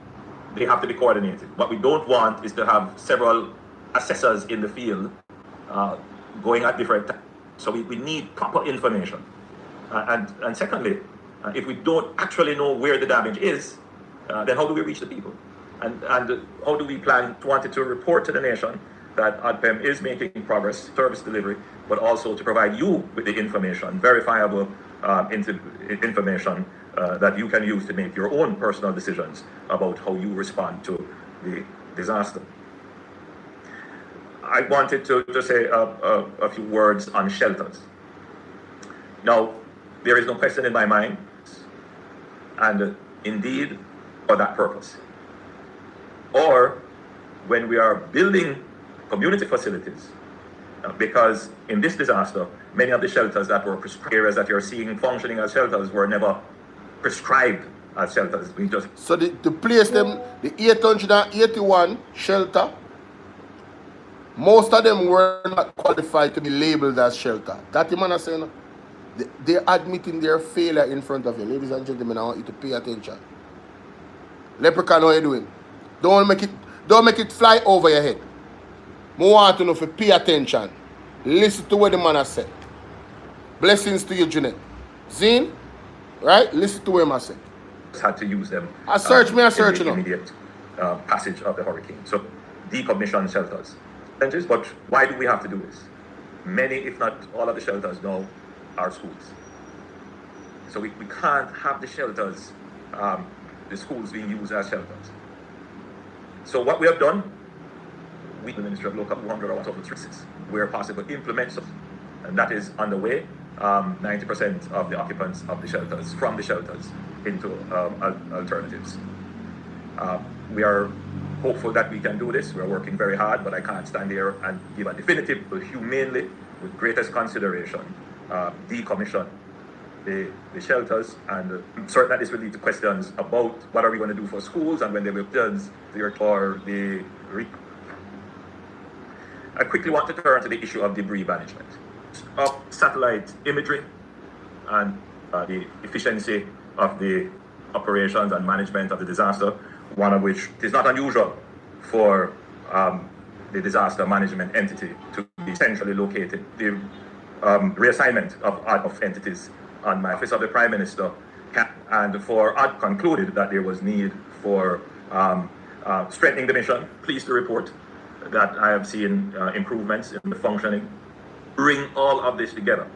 they have to be coordinated. What we don't want is to have several assessors in the field going at different times. So we need proper information. And secondly, if we don't actually know where the damage is, then how do we reach the people? And how do we plan to report to the nation that ADPEM is making progress, service delivery, but also to provide you with the information, verifiable information that you can use to make your own personal decisions about how you respond to the disaster. I wanted to just say a few words on shelters. Now, there is no question in my mind, and indeed, for that purpose. Or when we are building community facilities, because in this disaster, many of the shelters that were prescribed, areas that you're seeing functioning as shelters were never prescribed as shelters. We just So the place them, the 881 shelter, most of them were not qualified to be labeled as shelter. That the man is saying, they're admitting their failure in front of you. Ladies and gentlemen, I want you to pay attention. Leprechaun, how you doing? Don't make it fly over your head. I want to know if you pay attention. Listen to what the man has said. Blessings to you, Jeanette. Zine, right? Listen to what I said. had to use them. I search in the immediate passage of the hurricane. So decommission shelters. But why do we have to do this? Many, if not all of the shelters now are schools. So we can't have the shelters, the schools being used as shelters. So what we have done, we, the Ministry of Local 200 hours of the services, where possible, implement some, and that is underway. 90% of the occupants of the shelters, from the shelters, into alternatives. We are hopeful that we can do this. We're working very hard, but I can't stand here and give a definitive, but humanely, with greatest consideration, decommission the shelters, and certain that this will lead to questions about what are we going to do for schools and when they will turns for the. I quickly want to turn to the issue of debris management, of satellite imagery, and the efficiency of the operations and management of the disaster, one of which is not unusual for the disaster management entity to be centrally located. The reassignment of entities on my Office of the Prime Minister, and for OD concluded that there was need for strengthening the mission. Pleased to report that I have seen improvements in the functioning. Bring all of this together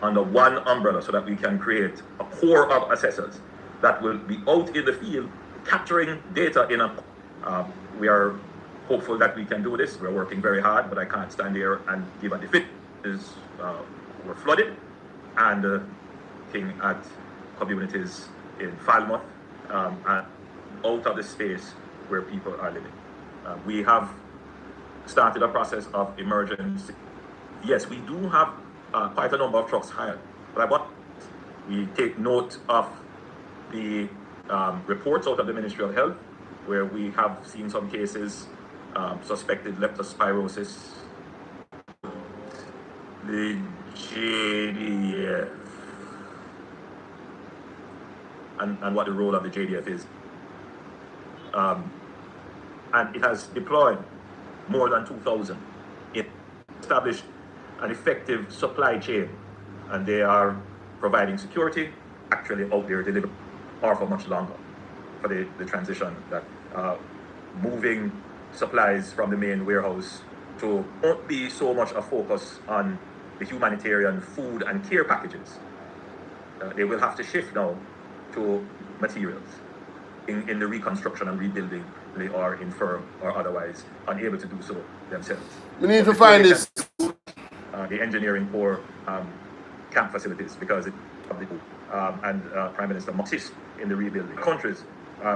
under one umbrella so that we can create a core of assessors that will be out in the field capturing data in a. We are hopeful that we can do this. We're working very hard, but I can't stand here and give a definitive. We're flooded and looking at communities in Falmouth and out of the space where people are living. We have started a process of emergency. Yes, we do have quite a number of trucks hired, but we take note of the reports out of the Ministry of Health, where we have seen some cases suspected leptospirosis. The JDF and what the role of the JDF is. And it has deployed more than 2,000. It established an effective supply chain, and they are providing security, actually out there delivering, or for much longer, for the transition that moving supplies from the main warehouse to not be so much a focus on the humanitarian food and care packages. They will have to shift now to materials in the reconstruction and rebuilding, they are infirm or otherwise unable to do so themselves. We need to find this. The engineering core camp facilities, because of the and Prime Minister Moxis in the rebuilding countries,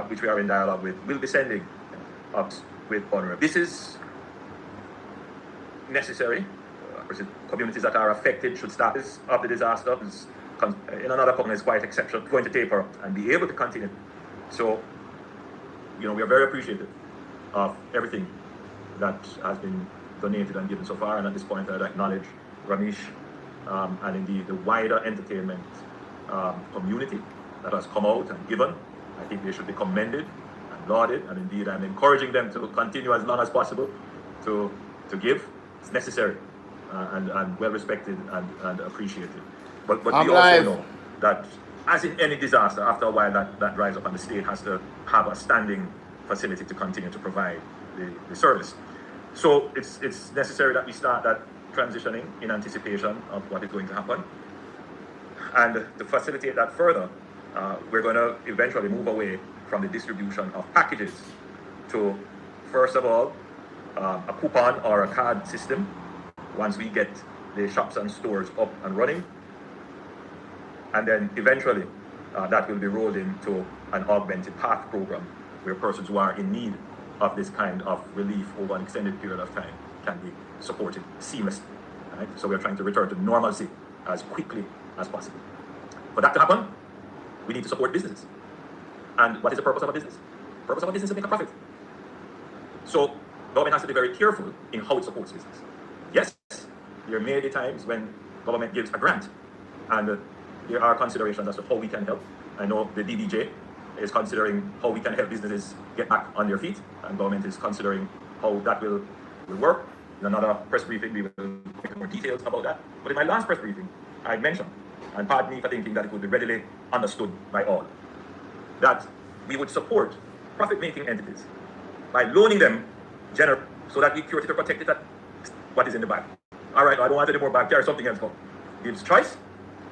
which we are in dialogue with, will be sending us with honor. This is necessary. Communities that are affected should start this of the disaster. In another country is quite exceptional, going to taper and be able to continue. So, we are very appreciative of everything that has been donated and given so far. And at this point, I'd acknowledge Ramesh and indeed the wider entertainment community that has come out and given. I think they should be commended and lauded, and indeed I'm encouraging them to continue as long as possible to give. It's necessary and well respected and appreciated. But we also know that, as in any disaster, after a while that dries up, and the state has to have a standing facility to continue to provide the service. So it's necessary that we start that transitioning in anticipation of what is going to happen. And to facilitate that further, we're going to eventually move away from the distribution of packages to, first of all, a coupon or a card system. Once we get the shops and stores up and running, and then eventually that will be rolled into an augmented path program where persons who are in need of this kind of relief over an extended period of time can be supported seamlessly. Right? So we're trying to return to normalcy as quickly as possible. For that to happen, we need to support businesses. And what is the purpose of a business? The purpose of a business is to make a profit. So government has to be very careful in how it supports business. Yes, there may be times when government gives a grant, and there are considerations as to how we can help. I know the DDJ is considering how we can help businesses get back on their feet, and government is considering how that will work. In another press briefing, we will make more details about that. But in my last press briefing, I mentioned, and pardon me for thinking that it would be readily understood by all, that we would support profit-making entities by loaning them so that we curate it or protect it at what is in the bag. All right, I don't want any more bag, there is something else come. Gives choice,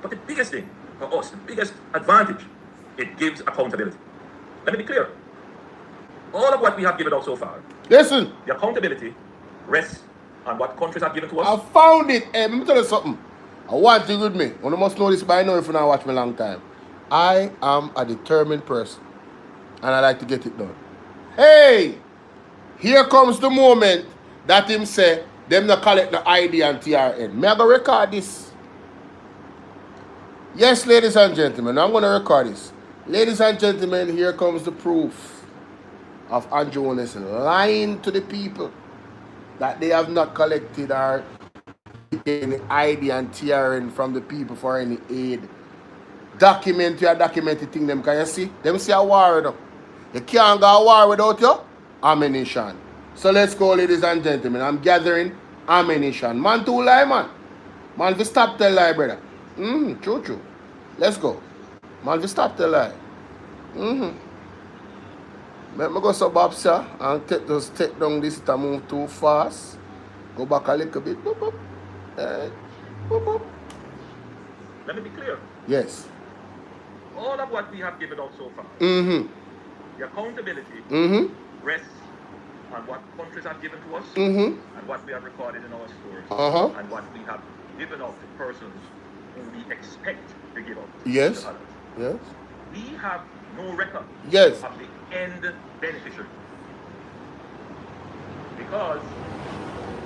but the biggest thing for us, the biggest advantage, it gives accountability. Let me be clear. All of what we have given out so far, listen, the accountability rests on what countries have given to us. I found it. Let me tell you something. I want you with me. You must know this by now if you not watch me a long time. I am a determined person, and I like to get it done. Hey, here comes the moment that him say them not collect the ID and TRN. Me I go record this. Yes, ladies and gentlemen, I'm going to record this. Ladies and gentlemen, here comes the proof of Jonas lying to the people that they have not collected or any ID and TRN from the people for any aid. Documented thing them, can you see? Them see a war though. You can't go a war without your ammunition. So let's go, ladies and gentlemen. I'm gathering ammunition. Man too lie, man. Man, if you stop tell lie, brother. True. Let's go. Man, if you stop tell lie. Let me go sub up, sir, and just take down this to move too fast. Go back a little bit. Boop, boop. Boop, boop. Let me be clear. Yes. All of what we have given out so far, the accountability rests on what countries have given to us and what we have recorded in our stores and what we have given out to persons who we expect to give out. Yes. To others. Yes. We have no record Yes. of the end beneficiary because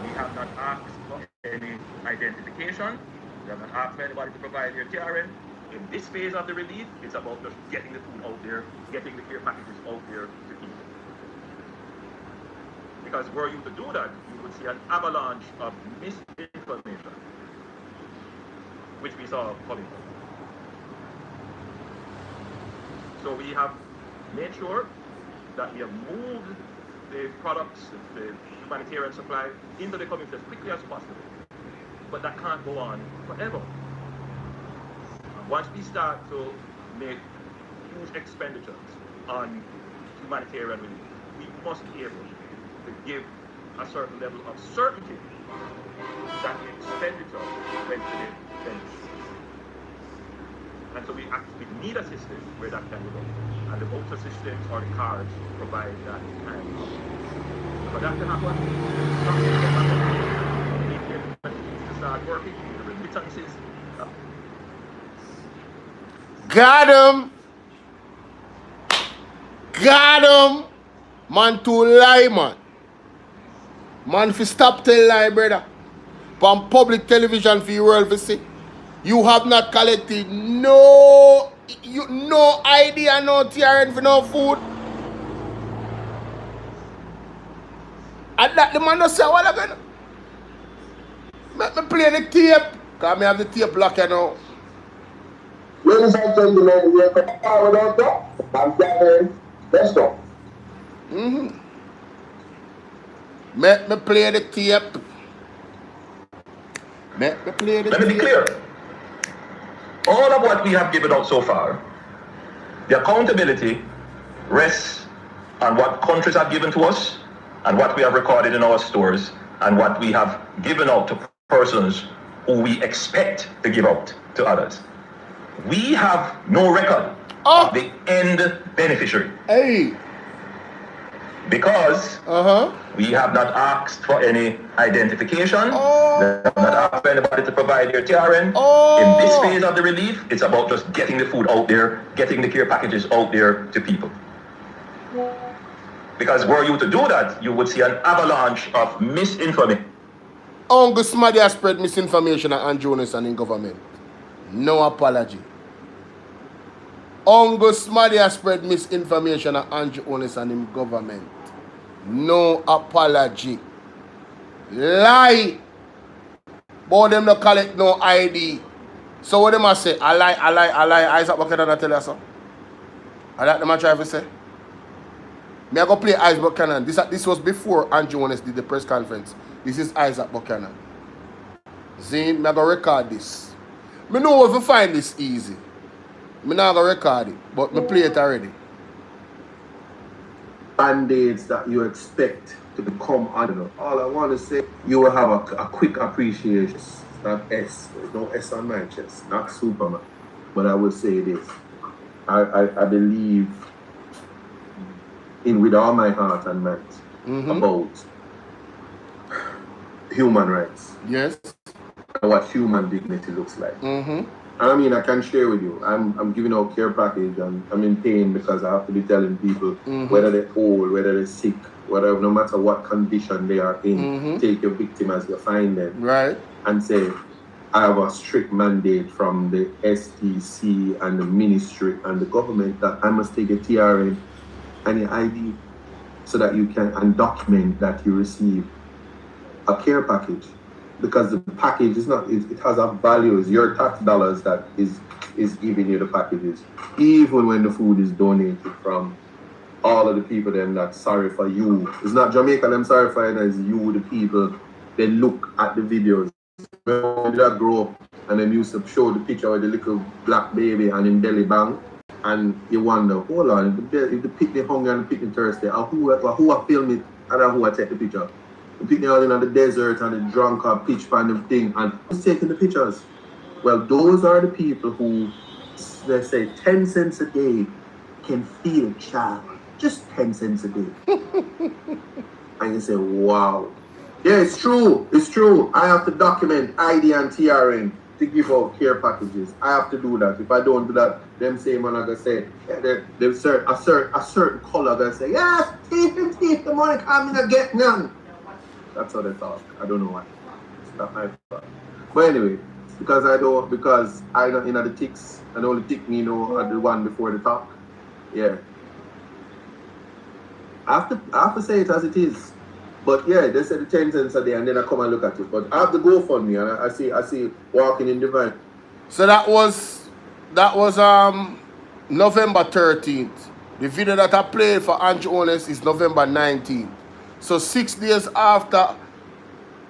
we have not asked for any identification. We have not asked for anybody to provide their TRN. In this phase of the relief, it's about just getting the food out there, getting the care packages out there to people. Because were you to do that, you would see an avalanche of misinformation, which we saw coming. So we have made sure that we have moved the products, the humanitarian supply, into the community as quickly as possible. But that can't go on forever. Once we start to make huge expenditures on humanitarian relief, we must be able to give a certain level of certainty that the expenditure went to the benefits. And so we need a system where that can be done. And the voucher systems or the cards provide that kind of. For that to happen, we need to start working, the remittances. Got him. Man too lie, man. Man fi stop tell lie, brother. On public television for your world to see. You have not collected no ID and no TRN for no food. And that the man don't say what again. Let me play the tape. Because I have the tape locked now. Ladies and gentlemen, we are coming forward out there. I'm gathering. Let's go. Let me play the tape. Let me be clear. All of what we have given out so far, the accountability rests on what countries have given to us and what we have recorded in our stores and what we have given out to persons who we expect to give out to others. We have no record of the end beneficiary. Hey. Because we have not asked for any identification. We have not asked for anybody to provide their TRN. In this phase of the relief, it's about just getting the food out there, getting the care packages out there to people. Because were you to do that, you would see an avalanche of misinformation. Uncle Smaddy has spread misinformation on Jonas and in government. No apology. Angus Maddy has spread misinformation on Andrew Honest and him government. No apology. Lie. But them not collect no ID. So what them a say? I lie. Isaac Buchanan I tell you so. I like them a try to say. Me I go play Isaac Buchanan. This was before Andrew Honest did the press conference. This is Isaac Buchanan. Zane, me I go record this. Me know if you find this easy. Me not go record it, but me play it already. Band-aids that you expect to become, I don't know. All I want to say, you will have a quick appreciation. It's not S. There's no S on my chest. Not Superman. But I will say this. I believe in with all my heart and might about human rights. Yes. And what human dignity looks like. I mean, I can share with you. I'm giving out care package and I'm in pain because I have to be telling people whether they're old, whether they're sick, whatever, no matter what condition they are in, take your victim as you find them. Right. And say, I have a strict mandate from the STC and the ministry and the government that I must take a TRN and your ID so that you can and document that you receive a care package. Because the package is not, it has a value. It's your tax dollars that is giving you the packages. Even when the food is donated from all of the people then that's sorry for you. It's not Jamaica them sorry for you, it's you, the people. They look at the videos. When they grow up and then used to show the picture of the little black baby and in belly bang. And you wonder, hold on, if the picnic hungry and the picnic thirsty, who I film it and who I take the picture? The picnic out in the desert and the drunk or pitch pan the thing and who's taking the pictures? Well, those are the people who, they say, 10 cents a day can feed a child. Just 10 cents a day. And you say, wow. Yeah, it's true. It's true. I have to document ID and TRN to give out care packages. I have to do that. If I don't do that, them same man are going to say, yeah, a certain color going to say, yes, take the money, come in and get none. That's how they talk. I don't know why. It's not my fault. But anyway, because I don't in the ticks, and only tick me know the one before the talk. Yeah. I have to say it as it is. But yeah, they said the 10 cents a day and then I come and look at it. But I have to go for me and I see walking in divine. So that was November 13th. The video that I played for Andrew Honest is November 19th. So 6 days after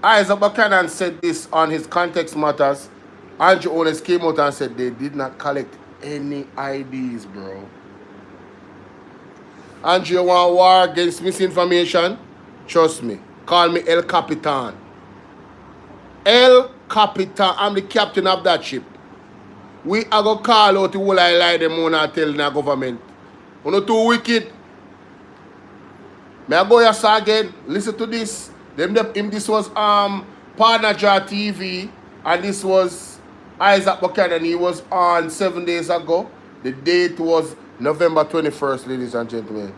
Isaac Buchanan said this on his Context Matters, Andrew Honest came out and said they did not collect any IDs, bro. Andrew, you want war against misinformation? Trust me. Call me El Capitan. El Capitan. I'm the captain of that ship. We are going to call out the whole I lie them on and tell the government. You're not too wicked. May I go yes again? Listen to this. This was Partner Jar TV and this was Isaac Buchanan. He was on 7 days ago. The date was November 21st, ladies and gentlemen.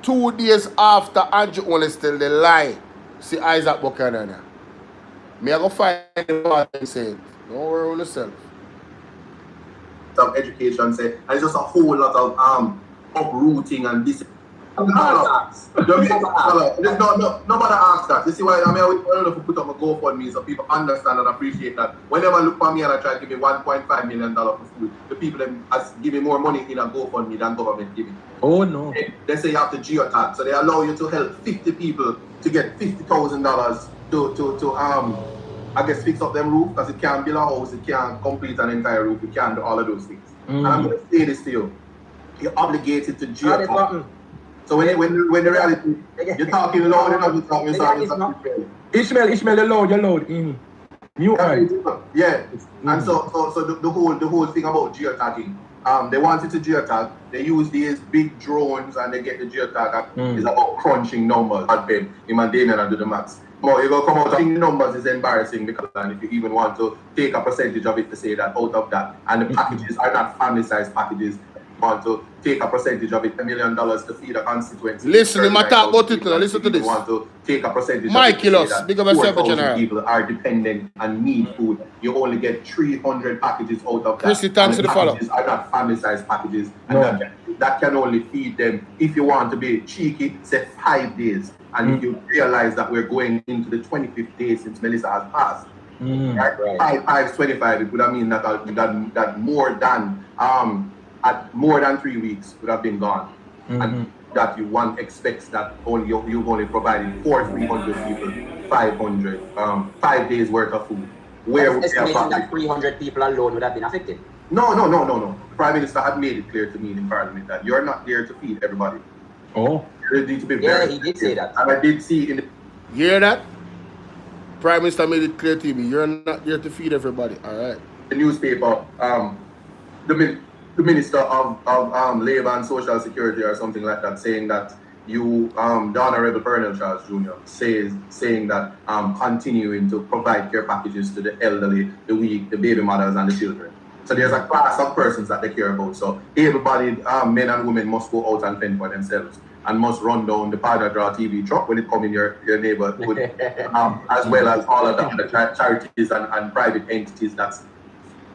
2 days after Andrew Honest tell the lie. See Isaac Buchanan. May I go find what he said. Don't worry on yourself. Some education say, and it's just a whole lot of uprooting and this. Nobody asks that. You see why I don't know if put up a GoFundMe so people understand and appreciate that. Whenever look for me and I try to give me $1.5 million for food, the people them give me more money in a GoFundMe than government giving. Oh no. They say you have to geotag, so they allow you to help 50 people to get $50,000 to I guess fix up them roof because it can't build a house, it can't complete an entire roof, it can't do all of those things. And I'm going to say this to you. You're obligated to geotag. So when the reality, you're talking loud enough, you're talking soft. Ishmael, you're loud. Yeah. And so the whole thing about geotagging, they wanted to geotag, they use these big drones and they get the geotag. It's about crunching numbers and then maintaining and do the maths. But you're going to come out seeing numbers is embarrassing because if you even want to take a percentage of it to say that out of that, and the packages are not family size packages, want to take a percentage of it, $1 million to feed a constituency. Listen, him talk about it now. Listen to this. Want to take a percentage Michaelos, of it, big of a 4,000 people are dependent and need food. You only get 300 packages out of that. Chrissy, thanks to the follow. Packages are not family-sized packages, and that can only feed them, if you want to be cheeky, say 5 days. And if you realize that we're going into the 25th day since Melissa has passed, right? 5 25, it would have mean that more than at more than 3 weeks would have been gone, and that one expects that only you've only provided for 300 people 5 days worth of food. Where would estimating that 300 people alone would have been affected? No. The Prime Minister had made it clear to me in Parliament that you're not there to feed everybody. Oh, you need to be very he did say that, and I did see in the. You hear that? Prime Minister made it clear to me, you're not there to feed everybody. All right. The newspaper, the Minister of Labour and Social Security or something like that, saying that the Honourable Colonel Charles Jr. saying that continuing to provide care packages to the elderly, the weak, the baby mothers, and the children. So there's a class of persons that they care about. So able-bodied men and women must go out and fend for themselves, and must run down the powder draw TV truck when it comes in your neighborhood, as well as all of the other charities and private entities that's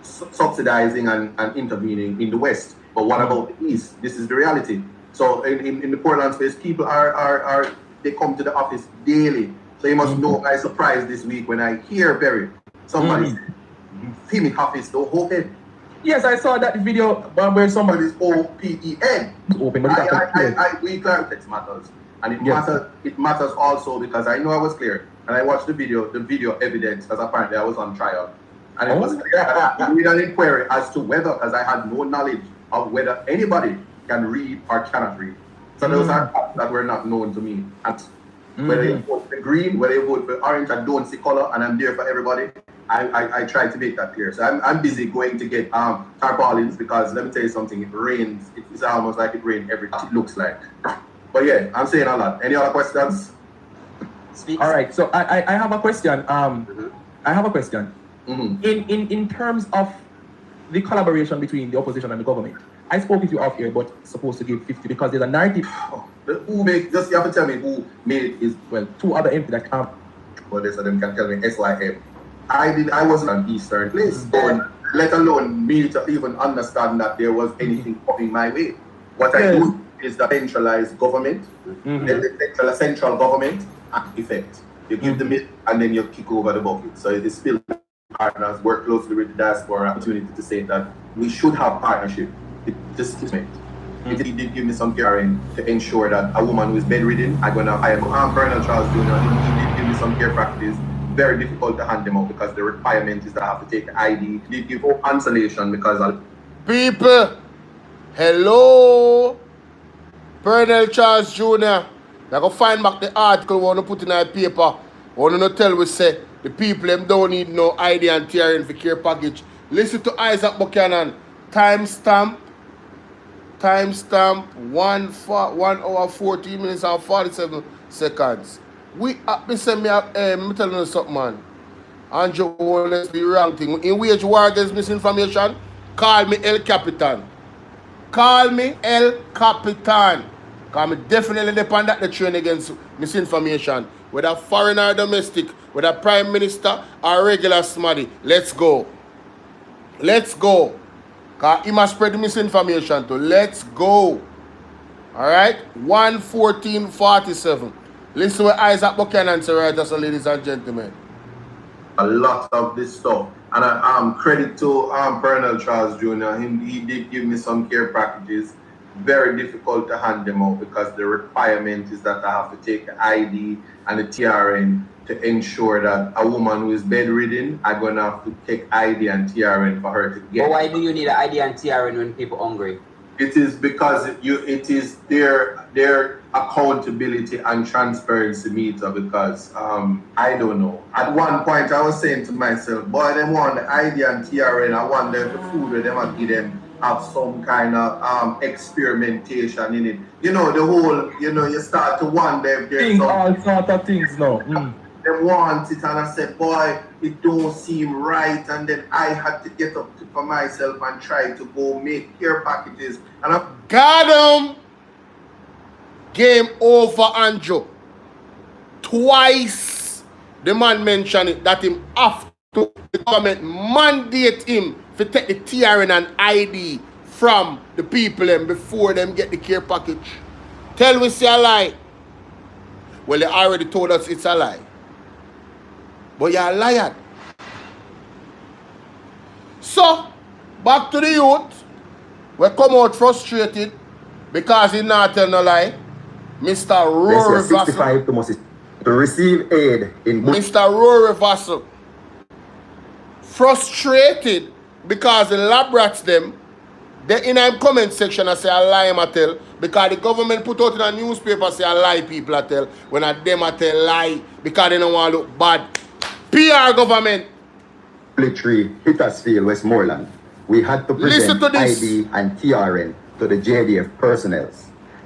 subsidizing and intervening in the West. But what about the East? This is the reality. So in the Portland space, people they come to the office daily. So you must know my surprise this week when I hear somebody say, Fimi office don't open. Yes, I saw that video where somebody's OPEN. Open, we clarify it matters. And it matters also because I know I was clear. And I watched the video evidence, because apparently I was on trial. And it was clear. I made an inquiry as to whether, because I had no knowledge of whether anybody can read or cannot read. So those are facts that were not known to me. And whether you vote for green, whether you vote for orange, I don't see color, and I'm there for everybody. I try to make that clear. So I'm busy going to get tarpaulins, because let me tell you something, it rains. It's almost like it rains every time. It looks like. But yeah, I'm saying a lot. Any other questions? All right, so I have a question. I have a question. In terms of the collaboration between the opposition and the government, I spoke with you off here, but supposed to give 50 because there's a narrative. Who make? Just you have to tell me who made it. Is well, two other MP that can't. Well, they said them can tell me SYM. I wasn't an Eastern place, let alone me to even understand that there was anything coming my way. What I do is the centralized government, the central government act effect. You give them it and then you kick over the bucket. So it is still partners work closely with the diaspora. Opportunity to say that we should have partnership. It did give me some caring to ensure that a woman who is bedridden, I'm going to hire Colonel Charles Jr. He did give me some care practice. Very difficult to hand them out because the requirement is that I have to take ID. He did give cancellation because people, hello, Colonel Charles Jr. I go find back the article we want to put in our paper. I want to tell we say the people them don't need no ID and TRN for care package. Listen to Isaac Buchanan. Timestamp 1 hour 14 minutes and 47 seconds. We send me me telling you something, man. Andrew won't be wrong thing. In wage war against misinformation, call me El Capitan. Call me El Capitan. Because I'm definitely depend on the train against misinformation. Whether foreign or domestic, whether prime minister or regular smarty. Let's go. Let's go. Because he must spread the misinformation too. Let's go. Alright? 1:14:47. Listen to what Isaac Buchanan said right there, so ladies and gentlemen. A lot of this stuff. And credit to Colonel Charles Jr. He did give me some care packages. Very difficult to hand them out because the requirement is that I have to take the ID and the TRN to ensure that a woman who is bedridden, I'm going to have to take ID and TRN for her to get. But why do you need an ID and TRN when people are hungry? It is because it is their accountability and transparency meter because I don't know. At one point I was saying to myself, boy, they want the ID and TRN, I want the food where they might give them have some kind of experimentation in it. You know, the whole, you start to wonder if there's all sort of things now. They want it and I said, boy, it don't seem right, and then I had to get up for myself and try to go make care packages. And I got him. Game over, Andrew. Twice the man mentioned it that him have to, the government mandate him to take the TRN and ID from the people and before them get the care package. Tell we say a lie. Well, they already told us it's a lie. But you're a liar. So, back to the youth. We come out frustrated because he not tell no lie. Mr. Rory Vassell. To receive aid in Mr. Rory Vassell. Frustrated because the lab rats them, they in a comment section I say I lie I tell because the government put out in a newspaper say I lie people I tell when I them I tell lie because they don't want to look bad. PR government. Military Hittersfield, Westmoreland. We had to present ID and TRN to the JDF personnel.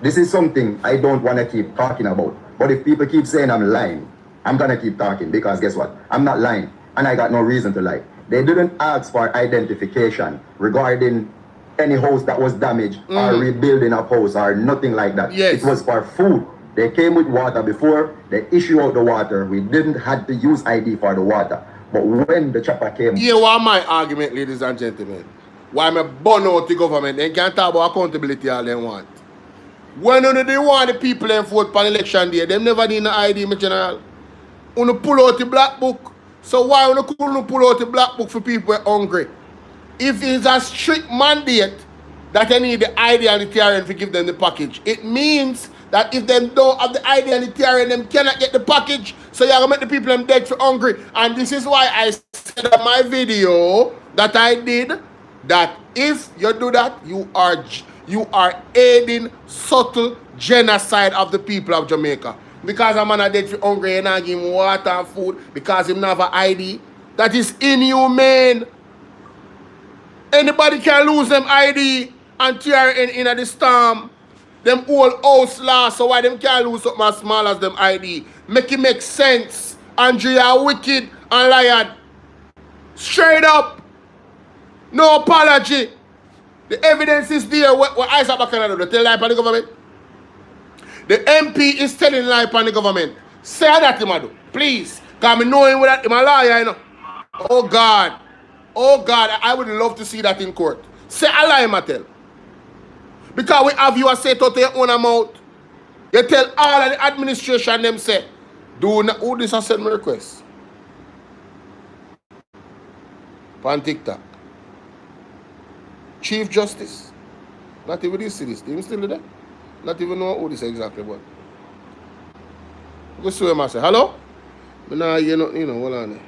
This is something I don't want to keep talking about. But if people keep saying I'm lying, I'm going to keep talking because guess what? I'm not lying and I got no reason to lie. They didn't ask for identification regarding any house that was damaged or rebuilding a house or nothing like that. Yes. It was for food. They came with water before, they issue out the water. We didn't have to use ID for the water. But when the chopper came... Here what my argument, ladies and gentlemen. Why me burn out the government? They can't talk about accountability all they want. When they want the people in vote for election day, they never need an ID, my general. You pull out the black book. So why you couldn't pull out the black book for people who are hungry? If it's a strict mandate that they need the ID and the TRN to give them the package, it means that if they don't have the ID and the TRN, them cannot get the package. So you're going to make the people them dead for hungry. And this is why I said in my video that I did that if you do that, you are aiding subtle genocide of the people of Jamaica. Because a man are dead for hungry and I give him water and food because him not have an ID. That is inhumane. Anybody can lose them ID and TRN in the storm. Them old house law, so why them can't lose something as small as them ID? Make it make sense. Andrea wicked and liar. Straight up. No apology. The evidence is there. What Isaac Bacanado, they tell lie upon the government. The MP is telling lie upon the government. Say that him do, please. Because I know him with that him a liar, you know. Oh God. Oh God, I would love to see that in court. Say a lie, I tell. Because we have you say to your own amount. You tell all of the administration them say, do not, who this has sent me request? On TikTok. Chief Justice. Not even this cities. They still there. Not even know who this exactly but. Go see him and say, hello? But now you know, hold on there.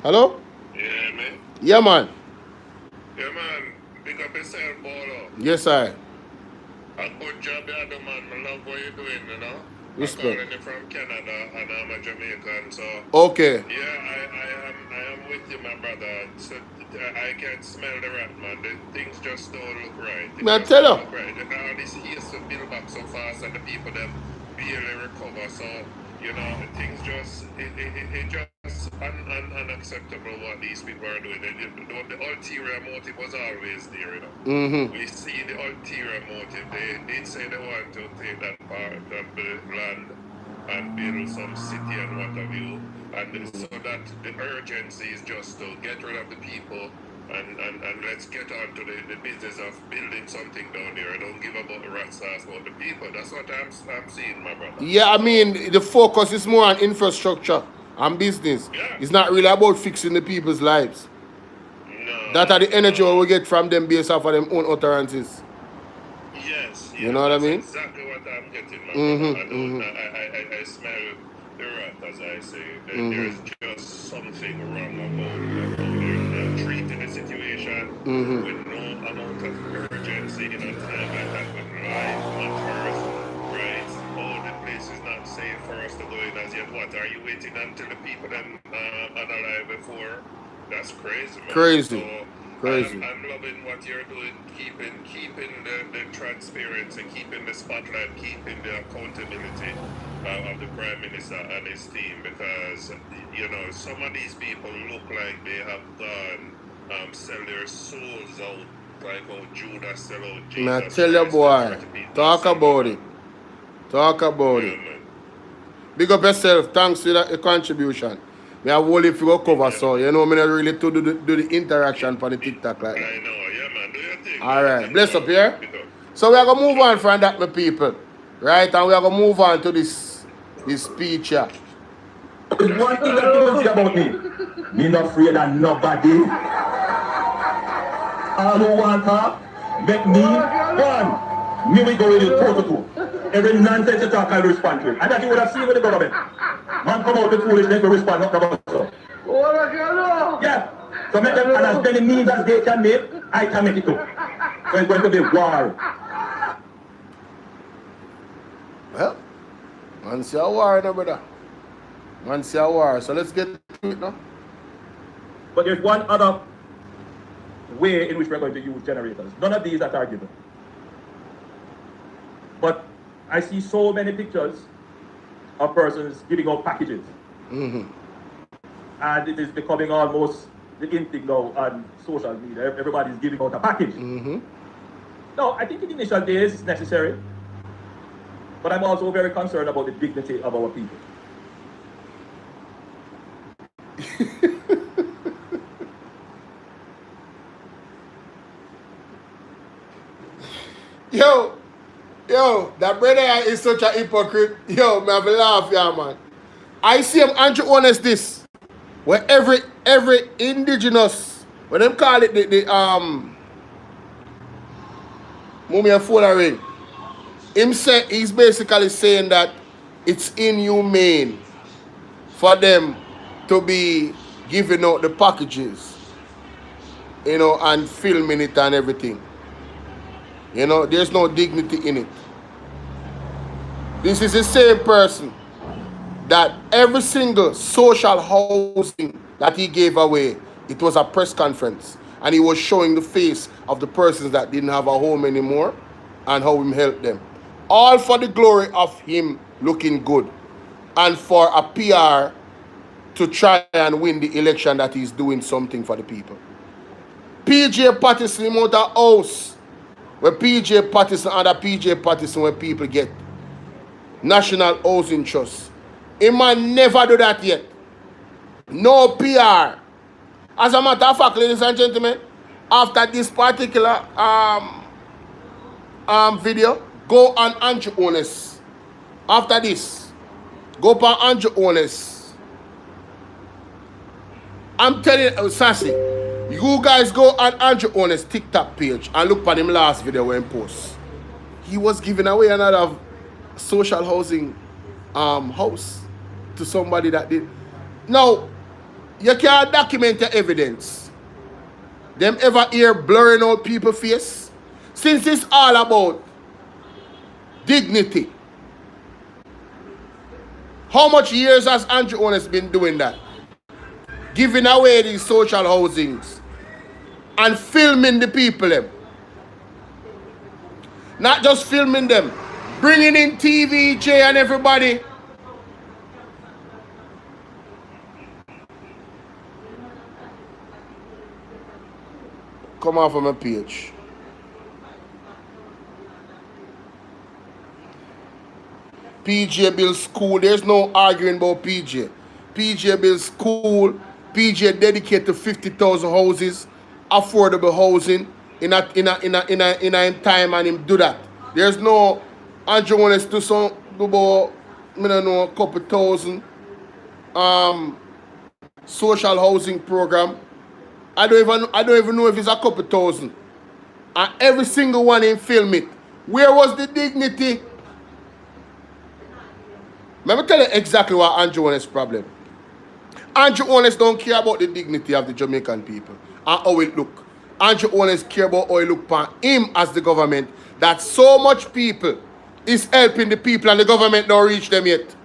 Hello? Yeah, man. Yeah, man. Yeah, man. Big up yourself, Bolo. Yes, I. A good job you do, man. I love what you're doing, you know. Respect. I'm calling you from Canada and I'm a Jamaican, so... Okay. Yeah, I am with you, my brother. So, I can smell the rat, man. The things just don't look right. Man, tell you. Right. All this heats to build back so fast and the people them barely recover, so... You know, things just, it just unacceptable what these people are doing. The ulterior motive was always there, you know. We see the ulterior motive. They did say they want to take that part of the land and build some city and what have you. And so that the urgency is just to get rid of the people and let's get on to the business of building something down there. I don't give about the rats about the people. That's what I'm seeing, my brother. Yeah, I mean, the focus is more on infrastructure and business. Yeah. It's not really about fixing the people's lives. No. That are the energy we get from them based off of them own utterances. Yes. You know what I mean? Exactly what I'm getting, my brother. I smell the rat, as I say. There's just something wrong about treating the situation with no amount of urgency in a time like that with life matters, right? Oh, the place is not safe for us to go in as yet. What, are you waiting until the people then unalive before? That's crazy, man. Crazy. So, Crazy. I'm loving what you're doing, keeping the transparency, keeping the spotlight, keeping the accountability of the Prime Minister and his team, because, you know, some of these people look like they have gone sell their souls out, like how Judas sell out Jesus. Now tell you, boy, talk about it. Talk about it. Man. Big up yourself. Thanks for your contribution. Me have whole if you go cover, so you know me not really to do the interaction for the TikTok like that. I know, yeah, man. Do your thing. Alright, bless up here. So we are gonna move on from that, my people. Right, and we are gonna move on to this speech here. There's one thing that people say about me. Me not afraid of nobody. All who want to make me one. Me we go in the toe-to-toe. Every nonsense you talk, I will respond to it. And that you would have seen with the government. Man come out with foolishness to respond, not about so. Yeah. So make them, and as many means as they can make, I can make it too. So it's going to be war. Well, man see a war now, brother. Man see a war. So let's get to it now. But there's one other way in which we're going to use generators. None of these that are given. But I see so many pictures of persons giving out packages. Mm-hmm. And it is becoming almost the in thing now on social media. Everybody's giving out a package. Mm-hmm. No, I think in the initial days it's necessary. But I'm also very concerned about the dignity of our people. Yo, that brother is such a hypocrite. Yo, me have a laugh, yeah, man. I see him Andrew honest this. Where every indigenous, when them call it the Mummy and Fuller ring. He's basically saying that it's inhumane for them to be giving out the packages, you know, and filming it and everything. You know, there's no dignity in it. This is the same person that every single social housing that he gave away, it was a press conference. And he was showing the face of the persons that didn't have a home anymore and how he helped them. All for the glory of him looking good and for a PR to try and win the election that he's doing something for the people. PJ Patterson out a house where PJ Patterson and other PJ Patterson where people get National Housing Trust. He might never do that yet. No PR. As a matter of fact, ladies and gentlemen, after this particular video, go on Andrew Honest. After this, go on Andrew Honest. I'm telling you, Sassy, you guys go on Andrew Honest TikTok page and look at him last video when he post. He was giving away another social housing house to somebody that did. Now, you can't document your evidence. Them ever hear blurring out people's face? Since it's all about dignity. How much years has Andrew Honest been doing that? Giving away these social housings and filming the people them. Not just filming them, bringing in TVJ and everybody. Come off of my page. PJ build school. There's no arguing about PJ. PJ build school. PJ dedicated to 50,000 houses, affordable housing in a time, and him do that. There's no Andrew wants to do about, I don't know, a couple thousand social housing program. I don't even know if it's a couple thousand. And every single one in film it. Where was the dignity? Let me tell you exactly what Andrew Honest's problem. Andrew Honest don't care about the dignity of the Jamaican people and how it look. Andrew Honest care about how it look upon him as the government, that so much people is helping the people and the government don't reach them yet.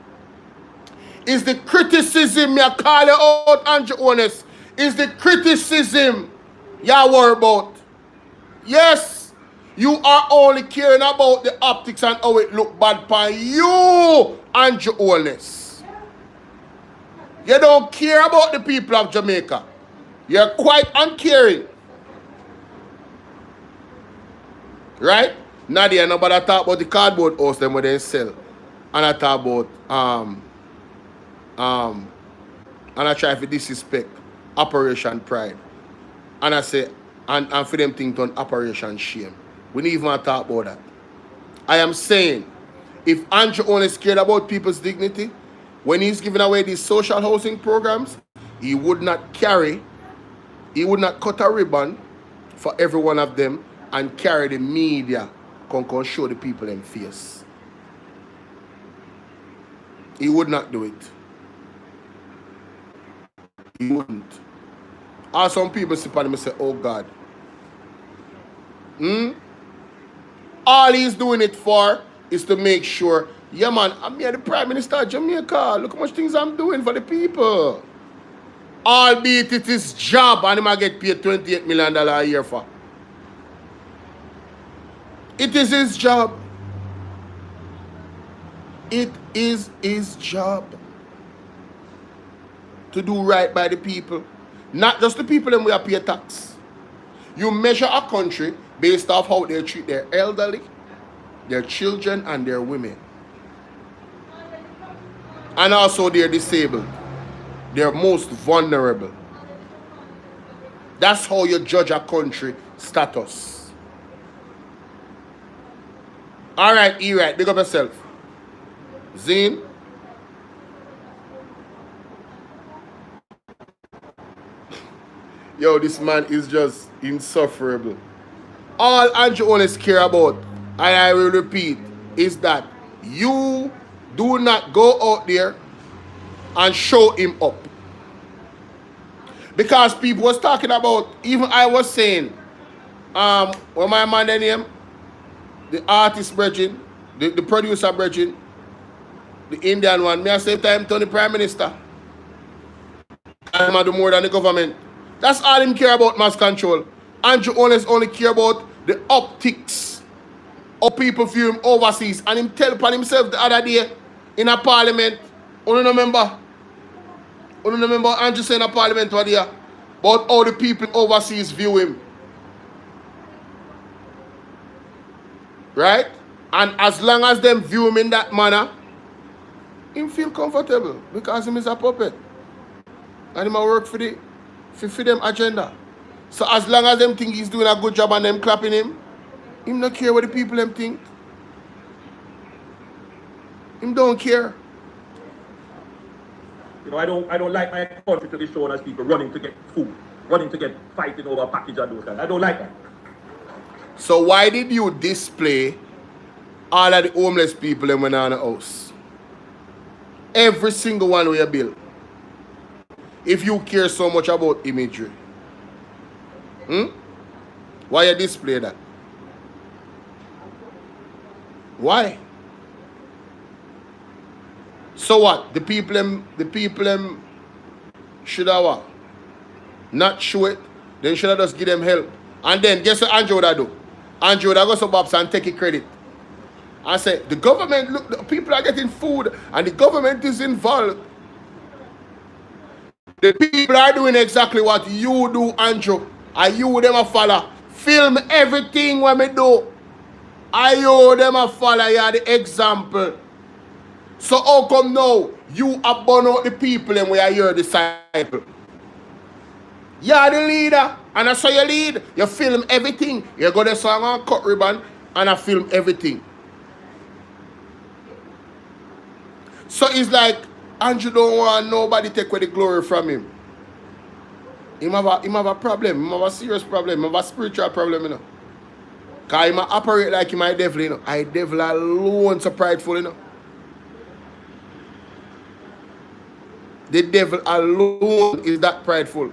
Is the criticism, me call you out, Andrew Honest, is the criticism You worry about. Yes, you are only caring about the optics and how it look bad for you and your owners. You don't care about the people of Jamaica. You're quite uncaring. Right? Nadia, nobody talk about the cardboard house them where they sell. And I talk about and I try to disrespect Operation Pride. And I say, and for them think on Operation Shame. We need even talk about that. I am saying, if Andrew only scared about people's dignity, when he's giving away these social housing programs, he would not cut a ribbon for every one of them and carry the media come show the people in face. He would not do it. He wouldn't. Or some people sit on him and say, oh God. All he's doing it for is to make sure, yeah man, I'm here the Prime Minister of Jamaica. Look how much things I'm doing for the people. Albeit it is job and he might get paid $28 million a year for. It is his job. It is his job to do right by the people. Not just the people and we pay tax. You measure a country based off how they treat their elderly, their children, and their women. And also they're disabled. They're most vulnerable. That's how you judge a country status. Alright, E-Right, big up yourself. Zane. Yo, this man is just insufferable. All Andrew only care about, and I will repeat, is that you do not go out there and show him up. Because people was talking about, even I was saying, what my man name, the artist brethren, the producer brethren, the Indian one, me at the same time Tony Prime Minister. I'm do more than the government. That's all him care about, mass control. Andrew only care about the optics of people view him overseas. And him tell upon himself the other day in a parliament. Only remember Andrew saying in a parliament what there about how the people overseas view him. Right? And as long as them view him in that manner, him feel comfortable because him is a puppet. And him a work for them agenda. So as long as them think he's doing a good job and them clapping him not care what the people them think. Him don't care. You know, I don't like my country to be shown as people running to get food, running to get fighting over package and those kind. I don't like that. So why did you display all of the homeless people in the house? Every single one we built. If you care so much about imagery. Why you display that? Why? So what? The people should have what? Not show it. Then should have just give them help. And then guess what Andrew would do? Andrew would go to Bobs and take a credit. I say the government, look, the people are getting food and the government is involved. The people are doing exactly what you do, Andrew. And you them a follow. Film everything when me do. I you them a follow. You are the example. So how come now you abandon out the people and we are your disciple? You are the leader. And that's how you lead. You film everything. You go to song and cut ribbon and I film everything. So it's like Andrew don't want nobody take away the glory from him. He have a problem. He have a serious problem. He have a spiritual problem, you know. Because he operate like he my devil, you know. I devil alone so prideful, you know. The devil alone is that prideful.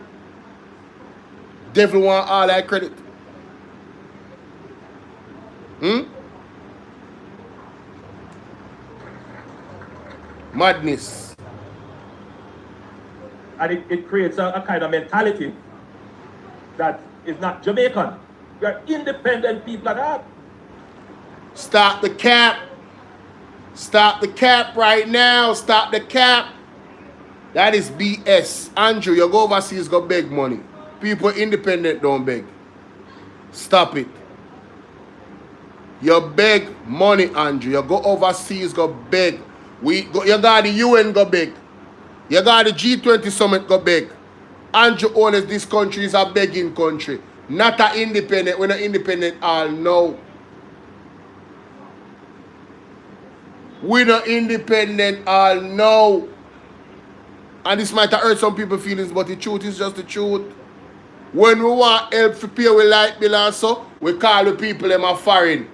Devil want all that credit. Madness. And it creates a kind of mentality that is not Jamaican. We are independent people at heart. Stop the cap. Stop the cap right now. Stop the cap. That is BS. Andrew, you go overseas, go beg money. People independent don't beg. Stop it. You beg money, Andrew. You go overseas, go beg. You got the UN, go beg. You got the G20 summit, go beg. Andrew owns this country is a begging country. Not an independent. We're not independent all no. We're not independent all no. And this might have hurt some people's feelings, but the truth is just the truth. When we want help to pay with light bill and so, we call the people them a foreign.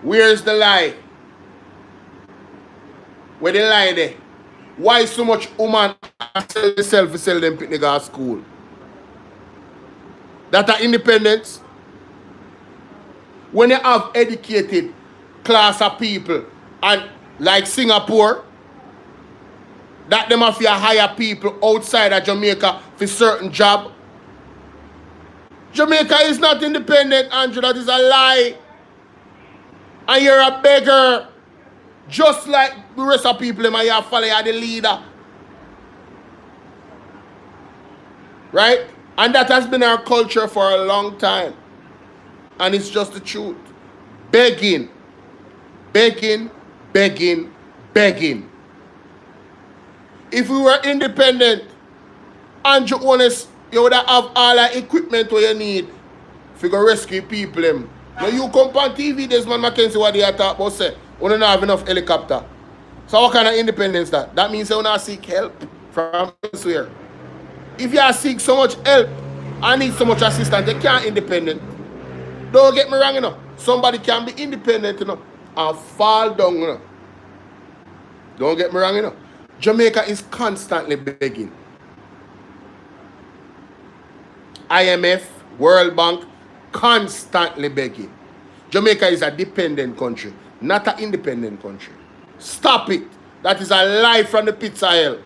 Where's the lie? Where the lie there? Why so much woman sell themselves to sell them picnic at school? That are independence. When you have educated class of people and like Singapore, that them have to hire people outside of Jamaica for certain job. Jamaica is not independent, Andrew. That is a lie. And you're a beggar. Just like the rest of people, you have follow you the leader. Right? And that has been our culture for a long time. And it's just the truth. Begging. Begging, begging, begging. If we were independent, Andrew honest, you would have all the equipment what you need to go rescue people. Now you come on TV, Desmond Mackenzie, what they are talking about, say, we don't have enough helicopter. So what kind of independence that? That means you don't seek help from elsewhere. If you seek so much help and need so much assistance, you can't independent. Don't get me wrong, you know. Somebody can be independent, you know, and fall down, you know. Don't get me wrong, you know. Jamaica is constantly begging. IMF, World Bank, constantly begging. Jamaica is a dependent country, not an independent country. Stop it. That is a lie from the pits of hell.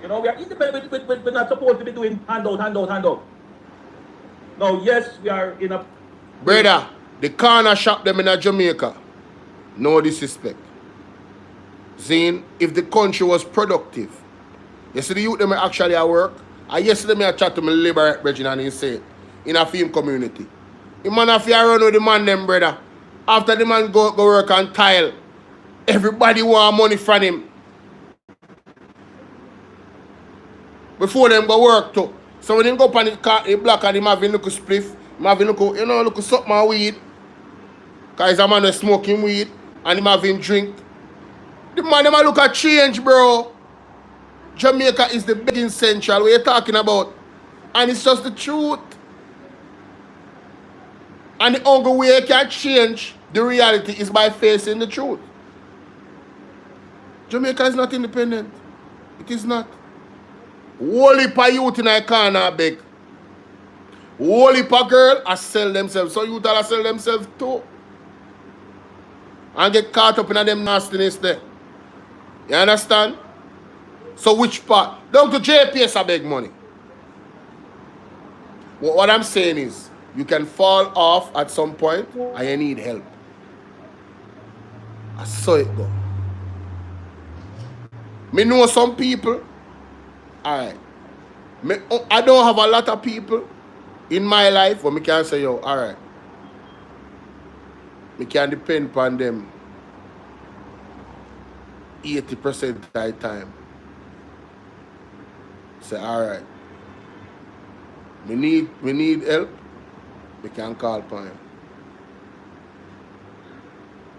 You know, we are independent, we're not supposed to be doing handout. No, yes, we are in a... Brother, the corner shop them in a Jamaica. No disrespect. Zane, if the country was productive, you see the youth them actually at work. And yesterday I chat to my liberate brethren and he said, in a film community, the man have to run with the man them, brother. After the man go work and tile, everybody want money from him. Before them go work too. So when him go up on the block and him having look spliff, him having look something of weed. Cause he's a man who's smoking weed and him having drink. The man them a look at change, bro. Jamaica is the begging central. What you talking about? And it's just the truth. And the only way you can change the reality is by facing the truth. Jamaica is not independent. It is not. Whole heap of youth in a corner beg. Whole heap of girl a sell themselves. So youth all sell themselves too. And get caught up in them nastiness there. You understand? So which part? Down to JPS I beg money. Well, what I'm saying is, you can fall off at some point and you need help. I saw it go. Me know some people. Alright. I don't have a lot of people in my life where me can say, yo, alright. Me can depend upon them 80% of the time. Say, alright. We need help. We can call upon him.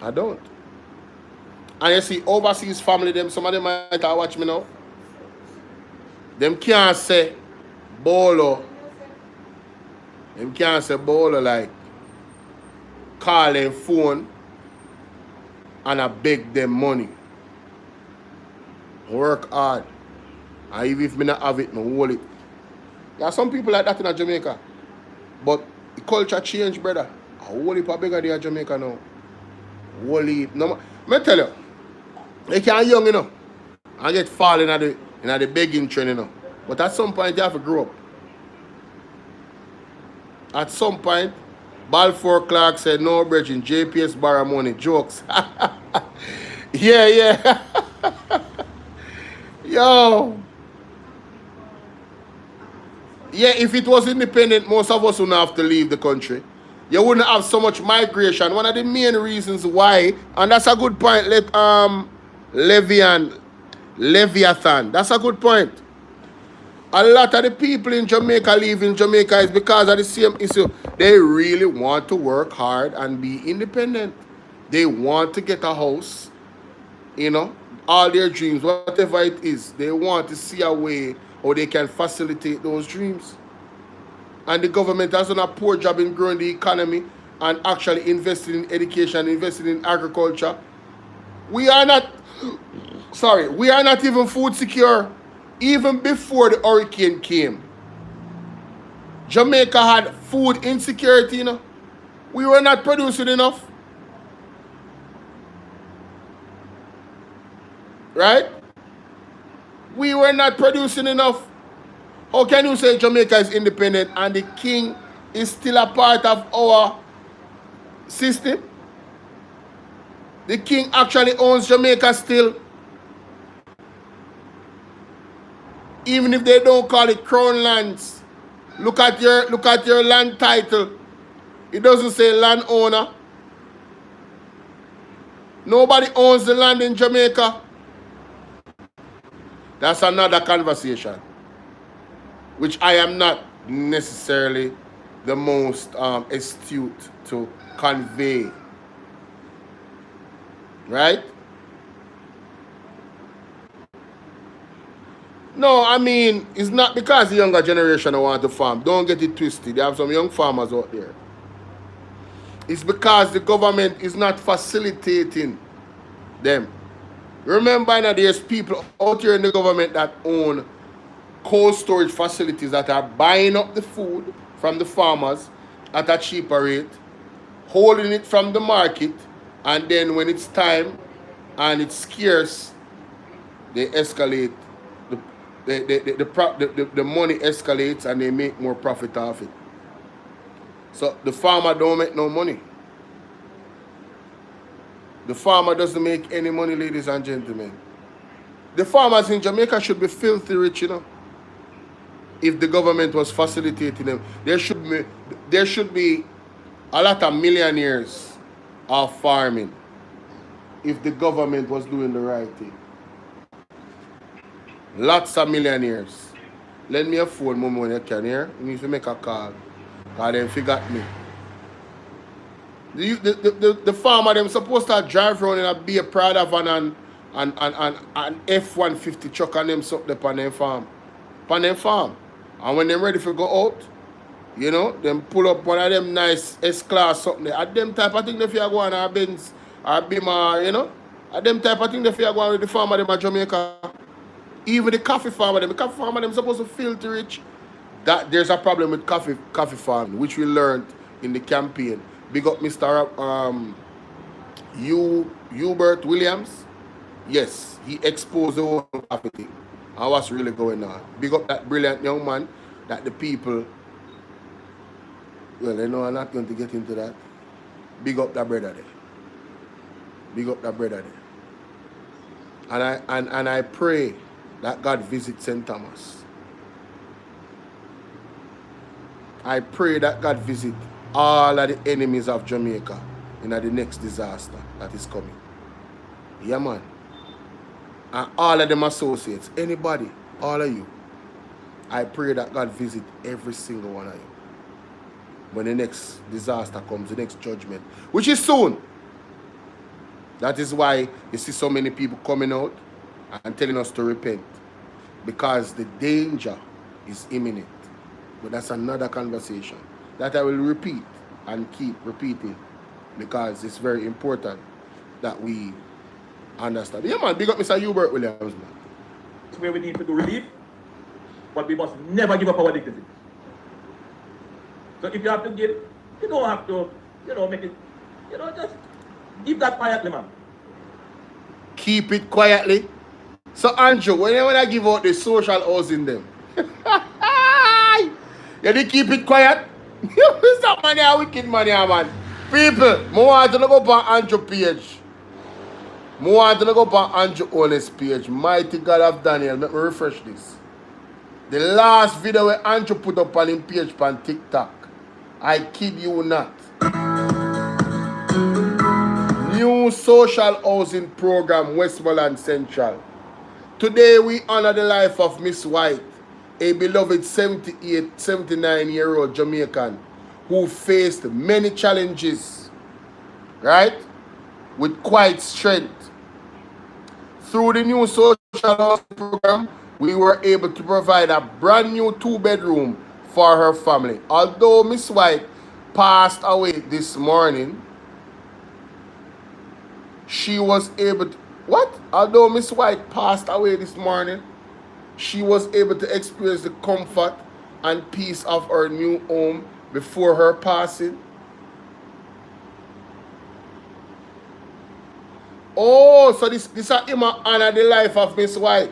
I don't. And you see, overseas family, them, some of them might watch me now. Them can't say Bolo. Them can't say Bolo like call them phone and I beg them money. Work hard. And even if me not have it, I hold it. There are some people like that in Jamaica. But the culture change, brother. I hold it for bigger than Jamaica now. Hold it. No, I tell you, they can't young, you know. And get falling in the begging trend, you know. But at some point, you have to grow up. At some point, Balfour Clark said, no, Bridget, JPS borrow money. Jokes. Yeah. Yo. Yeah, if it was independent, most of us wouldn't have to leave the country. You wouldn't have so much migration. One of the main reasons why, and that's a good point, Leviathan. That's a good point. A lot of the people in Jamaica leaving Jamaica is because of the same issue. They really want to work hard and be independent. They want to get a house, you know, all their dreams, whatever it is. They want to see a way how they can facilitate those dreams. And the government has done a poor job in growing the economy and actually investing in education, investing in agriculture. We are not even food secure. Even before the hurricane came, Jamaica had food insecurity, you know. We were not producing enough. Right? We were not producing enough. How can you say Jamaica is independent and the king is still a part of our system? The king actually owns Jamaica still. Even if they don't call it crown lands. Look at your land title. It doesn't say landowner. Nobody owns the land in Jamaica. That's another conversation, which I am not necessarily the most astute to convey. Right? No, I mean, it's not because the younger generation want to farm. Don't get it twisted. They have some young farmers out there. It's because the government is not facilitating them. Remember now, there's people out here in the government that own cold storage facilities that are buying up the food from the farmers at a cheaper rate, holding it from the market, and then when it's time and it's scarce, they escalate. The money escalates and they make more profit off it. So the farmer don't make no money. The farmer doesn't make any money, ladies and gentlemen. The farmers in Jamaica should be filthy rich, you know. If the government was facilitating them, there should be a lot of millionaires of farming if the government was doing the right thing. Lots of millionaires. Lend me a phone, mom, when you can hear. You need to make a call. Because they forgot me. The farmer, them supposed to drive around in a be a Prada van and an F-150 truck and them up there on their farm. On their farm. And when they're ready to go out, you know, them pull up one of them nice S-Class something there. At them type of thing they feel go on a Benz or Beamer, you know. At them type of thing they feel go on with the farmer them at Jamaica. Even the coffee farmer them supposed to filthy rich. That there's a problem with coffee farming, which we learned in the campaign. Big up Mr. Hubert Williams. Yes, he exposed the whole coffee thing and what's really going on. Big up that brilliant young man that the people, well, you know, I'm not going to get into that. Big up that brother there. Big up that brother there. And I pray that God visit St. Thomas. I pray that God visit all of the enemies of Jamaica in the next disaster that is coming. Yeah, man. And all of them associates, anybody, all of you, I pray that God visit every single one of you when the next disaster comes, the next judgment, which is soon. That is why you see so many people coming out and telling us to repent, because the danger is imminent. But that's another conversation that I will repeat and keep repeating, because it's very important that we understand. Yeah, man, big up Mr. Hubert Williams, man. It's where we need to do relief, but we must never give up our dignity. So if you have to give, you don't have to, you know, make it, you know, just give that quietly, man. Keep it quietly. So Andrew, when I give out the social housing them, You did keep it quiet? Stop money, a wicked money, man. People, I want to go up on Andrew page. I want to go up on Andrew Honest page. Mighty God of Daniel, let me refresh this. The last video where Andrew put up on his page on TikTok. I kid you not. New social housing program, Westmoreland Central. Today we honor the life of Miss White, a beloved 79-year-old Jamaican who faced many challenges, right, with quite strength. Through the new social housing program, we were able to provide a brand new 2-bedroom for her family. Although Miss White passed away this morning, she was able to, Although Miss White passed away this morning, she was able to experience the comfort and peace of her new home before her passing. Oh, so this is him honor the life of Miss White.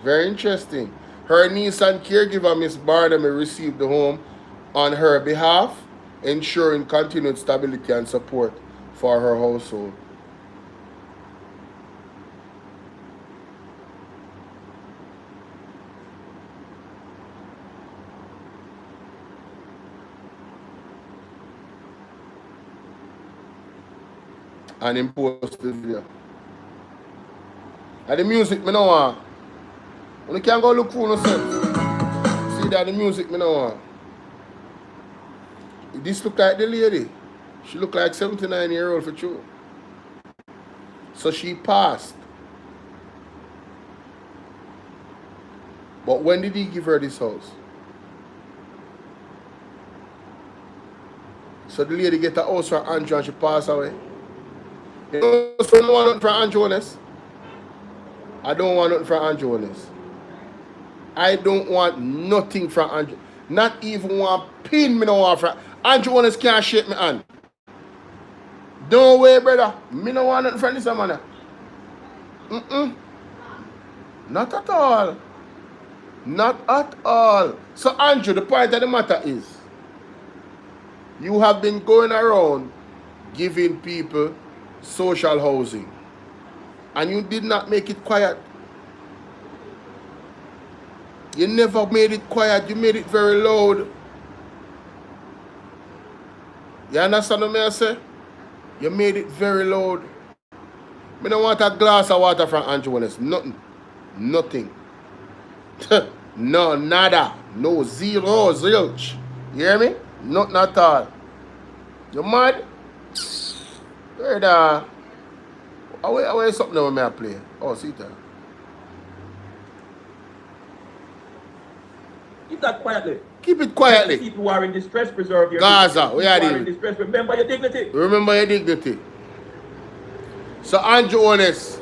Very interesting. Her niece and caregiver, Miss Barnum, received the home on her behalf, ensuring continued stability and support for her household. And impose the video. And the music, me no want. You can't go look for yourself. See that the music, me no want. This look like the lady. She look like 79-year-old for true. So she passed. But when did he give her this house? So the lady get a house from Andrew and she passed away. You know, so I don't want nothing from Andrew Honest. I don't want nothing from Andrew Honest. I don't want nothing from Andrew. Not even one pin me no want from Andrew Honest can't shake me hand. Don't worry, brother. Me no want nothing from this man. Not at all. Not at all. So Andrew, the point of the matter is, you have been going around giving people social housing. And you did not make it quiet. You never made it quiet. You made it very loud. You understand what I say? You made it very loud. I don't want a glass of water from Andrew Honest. Nothing. Nothing. No, nada. No, zero, zilch. You hear me? Nothing at all. You mad? Where is something that I play? Oh, see that. Keep that quietly. Keep it quietly. People who are in distress, preserve your Gaza, we are in distress. Remember your dignity. Remember your dignity. So Andrew Honest,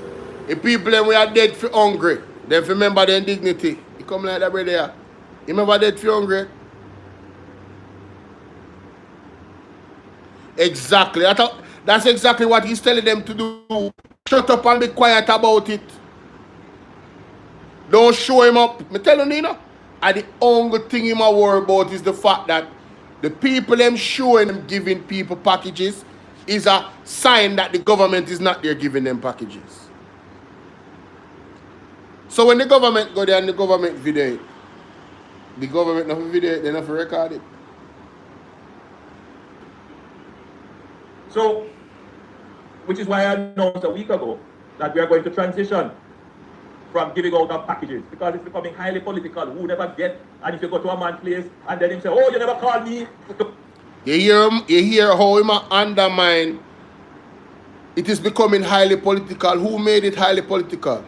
the people that we are dead for hungry, they remember their dignity. You come like that brother. You remember dead for hungry? Exactly. That's exactly what he's telling them to do. Shut up and be quiet about it. Don't show him up. I tell you, Nina. And the only thing he might worry about is the fact that the people them showing them giving people packages is a sign that the government is not there giving them packages. So when the government go there and the government video it, the government not video it, they not record it. So, which is why I announced a week ago that we are going to transition from giving out of packages because it's becoming highly political. Who never get, and if you go to a man's place and then him say, oh, you never called me. You hear how him undermine. It is becoming highly political. Who made it highly political?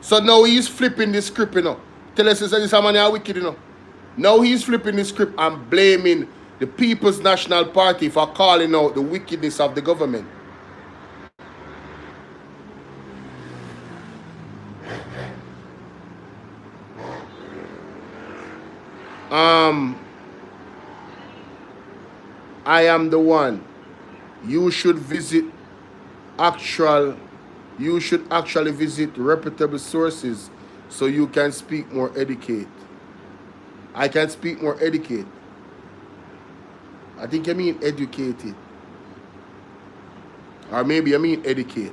So now he's flipping the script, you know. Tell us this man is wicked, you know. Now he's flipping the script and blaming the People's National Party for calling out the wickedness of the government. I am the one. You should visit actual You should actually visit reputable sources so you can speak more educate. I can speak more educate. I think you mean educated. Or maybe you mean educate.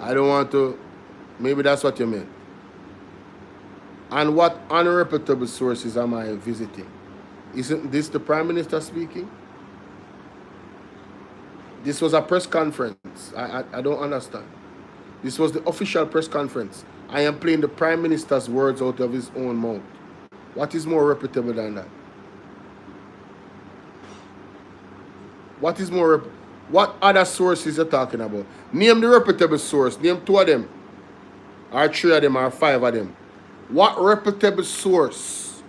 I don't want to, maybe that's what you meant. And what unreputable sources am I visiting? Isn't this the Prime Minister speaking? This was a press conference. I don't understand. This was the official press conference. I am playing the Prime Minister's words out of his own mouth. What is more reputable than that? What is more what other sources are talking about? Name the reputable source. Name 2 of them. Or 3 of them or 5 of them. What reputable source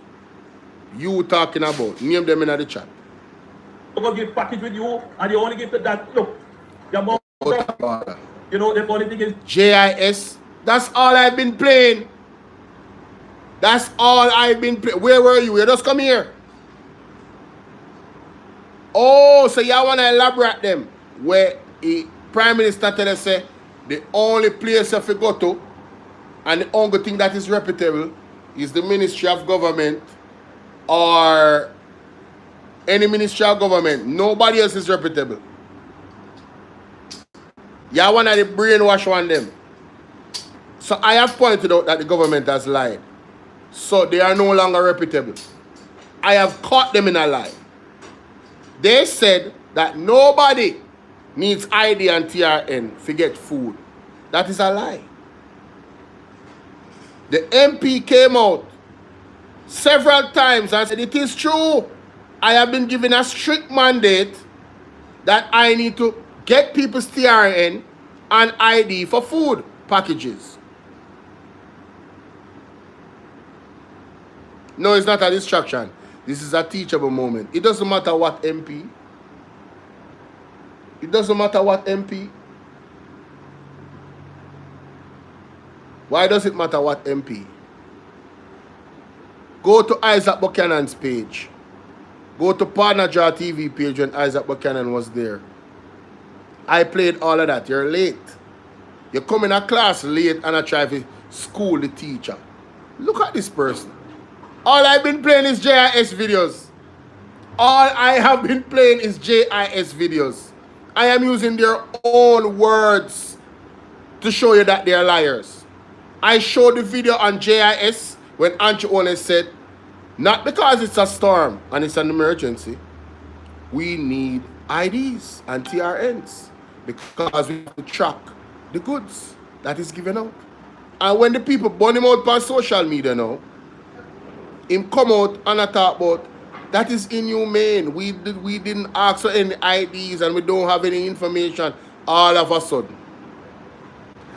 you talking about? Name them in the chat. I'm going to give package with you and you only give to that. Look, your mom, you know, the only thing is JIS. That's all I've been playing. That's all I've been playing. Where were you? You just come here. Oh, so y'all want to elaborate them. Where the Prime Minister tell us say the only place if you go to and the only thing that is reputable is the Ministry of Government or any Ministry of Government. Nobody else is reputable. Y'all want to brainwash on them. So I have pointed out that the government has lied. So they are no longer reputable. I have caught them in a lie. They said that nobody needs ID and TRN to get food. That is a lie. The MP came out several times and said it is true. I have been given a strict mandate that I need to get people's TRN and ID for food packages. No, it's not a distraction. This is a teachable moment. It doesn't matter what MP. It doesn't matter what MP. Why does it matter what MP? Go to Isaac Buchanan's page. Go to Partner Draw TV page when Isaac Buchanan was there. I played all of that. You're late. You come in a class late and I try to school the teacher. Look at this person. All I've been playing is JIS videos. All I have been playing is JIS videos. I am using their own words to show you that they're liars. I showed the video on JIS when Andrew Owen said, not because it's a storm and it's an emergency, we need IDs and TRNs because we have to track the goods that is given out. And when the people burn him out on social media now, him come out and I talk about that is inhumane. We didn't ask for any IDs and we don't have any information all of a sudden.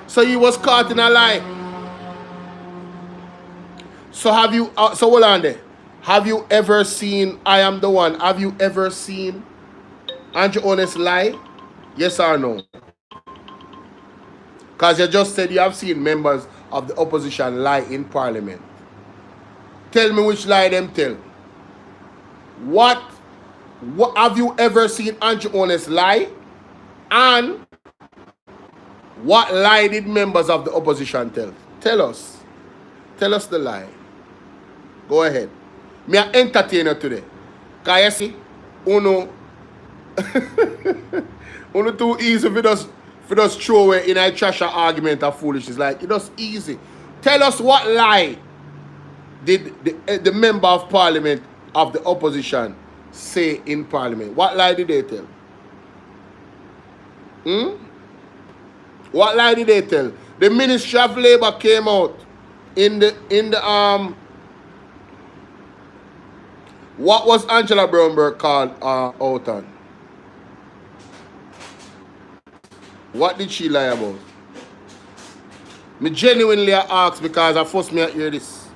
So he was caught in a lie. So have you, so hold on there. Have you ever seen I Am the One? Have you ever seen Andrew Honest lie? Yes or no? Because you just said you have seen members of the opposition lie in Parliament. Tell me which lie them tell. What have you ever seen Andrew Honest lie? And what lie did members of the opposition tell? Tell us. Tell us the lie. Go ahead. Me a entertainer today. Because you see, uno too easy for us throw away in a trash argument of foolishness. Like, it was easy. Tell us what lie did the member of parliament of the opposition say in parliament? What lie did they tell? What lie did they tell? The Ministry of Labour came out in the what was Angela Brownberg called out on? What did she lie about? Me genuinely ask because I forced me to hear this.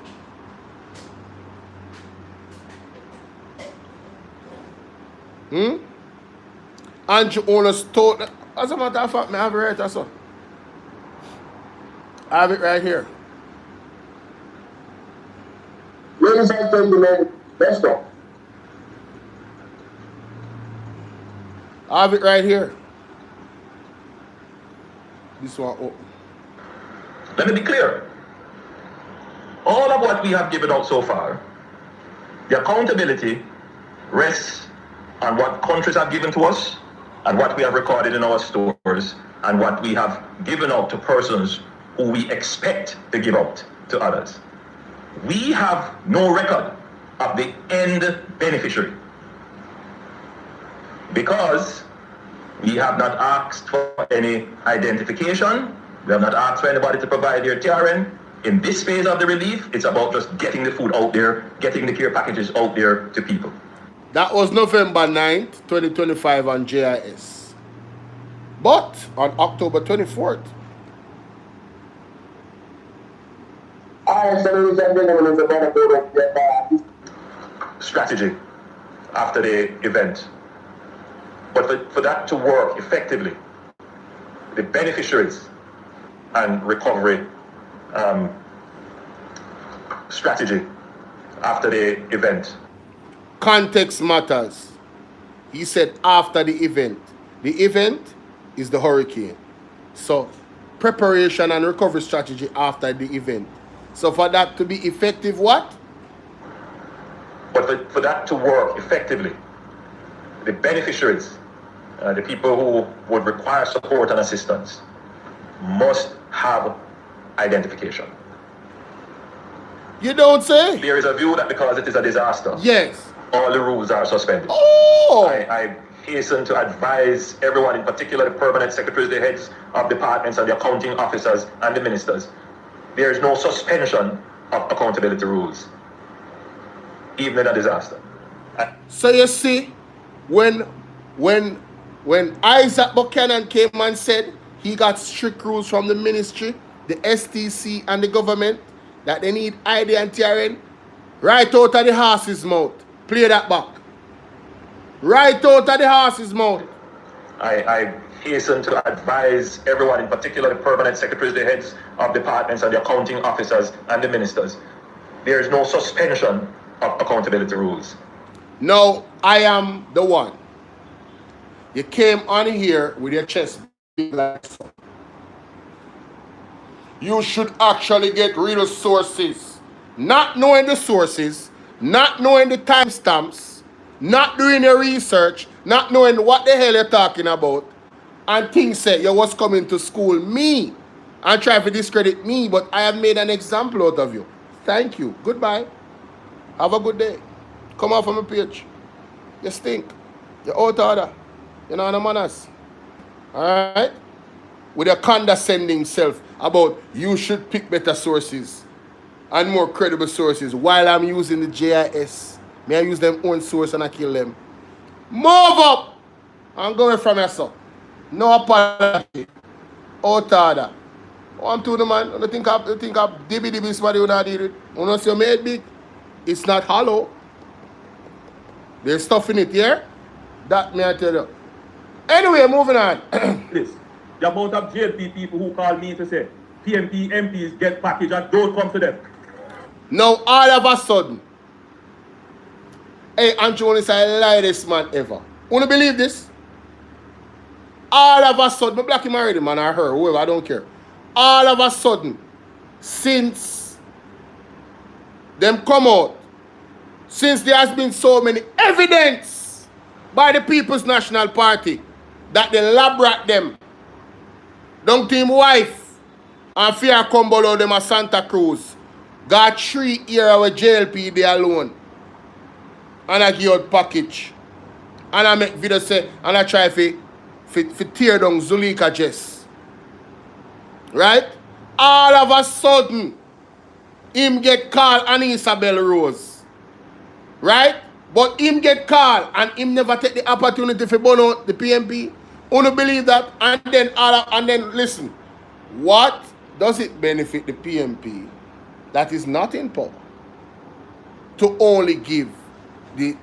Andrew Owners told, as a matter of fact, I have it right there, so. I have it right here. Ladies and gentlemen, let's go. I have it right here. This one open. Let me be clear. All of what we have given out so far, the accountability rests on what countries have given to us and what we have recorded in our stores and what we have given out to persons who we expect to give out to others. We have no record of the end beneficiary because we have not asked for any identification. We have not asked for anybody to provide their TRN. In this phase of the relief, it's about just getting the food out there, getting the care packages out there to people. That was November 9th, 2025 on JIS. But on October 24th, strategy after the event. But for that to work effectively, the beneficiaries and recovery strategy after the event. Context matters. He said after the event. The event is the hurricane. So preparation and recovery strategy after the event. So for that to be effective, what? But for that to work effectively, the beneficiaries, the people who would require support and assistance, must have identification. You don't say? There is a view that because it is a disaster, yes, all the rules are suspended. Oh! I hasten to advise everyone, in particular the permanent secretaries, the heads of departments and the accounting officers and the ministers, there is no suspension of accountability rules, even in a disaster. So you see, when Isaac Buchanan came and said he got strict rules from the ministry, the STC and the government, that they need ID and TRN, right out of the horse's mouth. Play that back. Right out of the horse's mouth. I hasten to advise everyone, in particular the permanent secretaries, the heads of departments and the accounting officers and the ministers, there is no suspension of accountability rules. No, I am the one. You came on here with your chest big like so. You should actually get real sources. Not knowing the sources, not knowing the timestamps, not doing your research, not knowing what the hell you're talking about, and things say you was coming to school me and try to discredit me, but I have made an example out of you. Thank you. Goodbye. Have a good day. Come off from my page. You stink. You're out of order. You're not on the manners. Alright? With a condescending self about you should pick better sources and more credible sources while I'm using the JIS. May I use them own source and I kill them. Move up and go away from yourself. No apology. Out of order. I'm to the man. I think of dibby somebody would not did it. When I say you made big, it's not hollow. There's stuff in it here. That may I tell you. Anyway, moving on. This. The amount of JLP people who call me to say PMP MPs get package and don't come to them. Now all of a sudden, hey, Andrew is the lightest man ever. Wanna believe this? All of a sudden, black him already, man, or her, whoever, I don't care. All of a sudden, since them come out, since there has been so many evidence by the People's National Party that the lab rat them, don't team wife, and fear come below them a Santa Cruz, got 3 years with JLP they alone, and I give out package, and I make video say, and I try to tear down Zulika Jess. Right? All of a sudden, him get called and Isabel Rose. Right? But him get called and him never take the opportunity to burn out the PMP. Only believe that, and then listen. What does it benefit the PMP that is not in power to only give the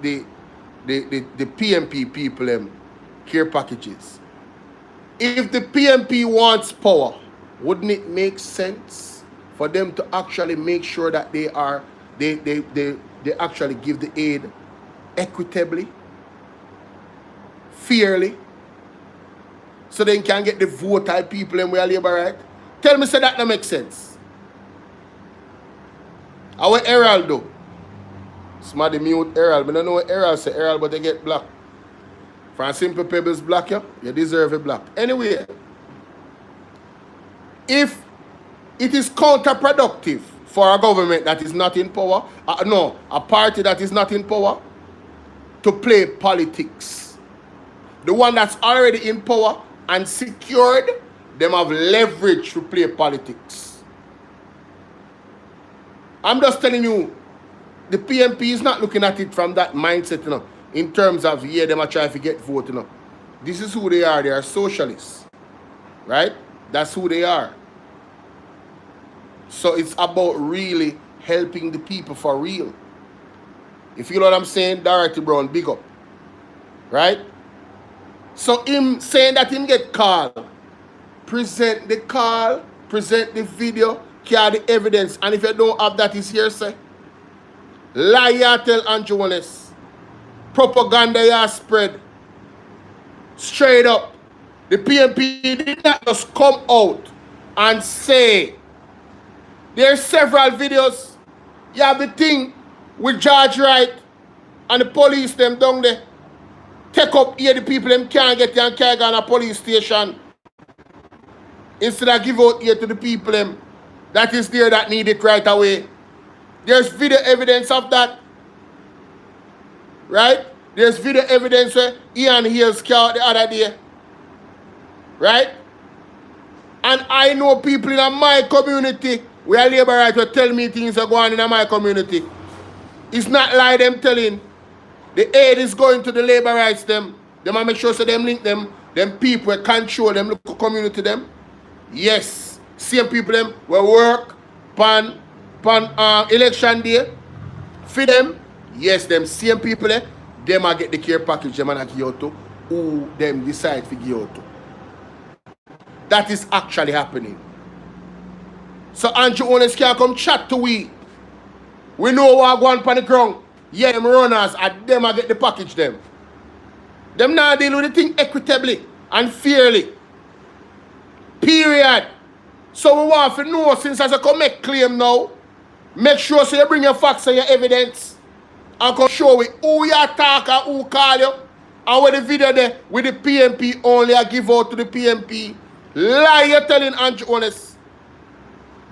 PMP people care packages? If the PMP wants power, wouldn't it make sense for them to actually make sure that they actually give the aid equitably, fairly, so they can get the vote of people and we are labor right? Tell me, say that don't make sense. Our Herald do. Somebody mute Herald. I don't know what Herald say. Herald, but they get blocked. From Simple Pebbles block you deserve a block. Anyway, if it is counterproductive for a government that is not in power, a party that is not in power, to play politics. The one that's already in power and secured, them have leverage to play politics. I'm just telling you, the PMP is not looking at it from that mindset, you know, in terms of, yeah, them are trying to get vote, you know. This is who they are. They are socialists, right? That's who they are. So it's about really helping the people for real. If you know what I'm saying, Dorothy Brown, big up. Right? So him saying that him get called, present the call, present the video, carry the evidence, and if you don't have that, it's hearsay. Lie you tell Andrew Wallace. Propaganda you spread. Straight up. The PMP did not just come out and say. There's several videos. You have the thing with George Wright and the police them down there. Take up here the people them can't get there and can't go on a police station. Instead of give out here to the people them that is there that need it right away. There's video evidence of that. Right? There's video evidence where Ian Hales car the other day. Right? And I know people in my community we are labor right to tell me things are going on in my community. It's not like them telling. The aid is going to the labor rights them. They might make sure so them link them people control them local community them. Yes. Same people them will work pan election day. For them, yes, them same people them might get the care package them and give out to who them decide to give out to. That is actually happening. So Andrew Owens can come chat to we. We know what go on the ground. Yeah, them runners and them I get the package them. Them now deal with the thing equitably and fairly. Period. So we want to know since as I come make claim now, make sure so you bring your facts and your evidence and come show we who you attack and who call you. And with the video there with the PMP only I give out to the PMP. Lie you're telling Andrew Owens.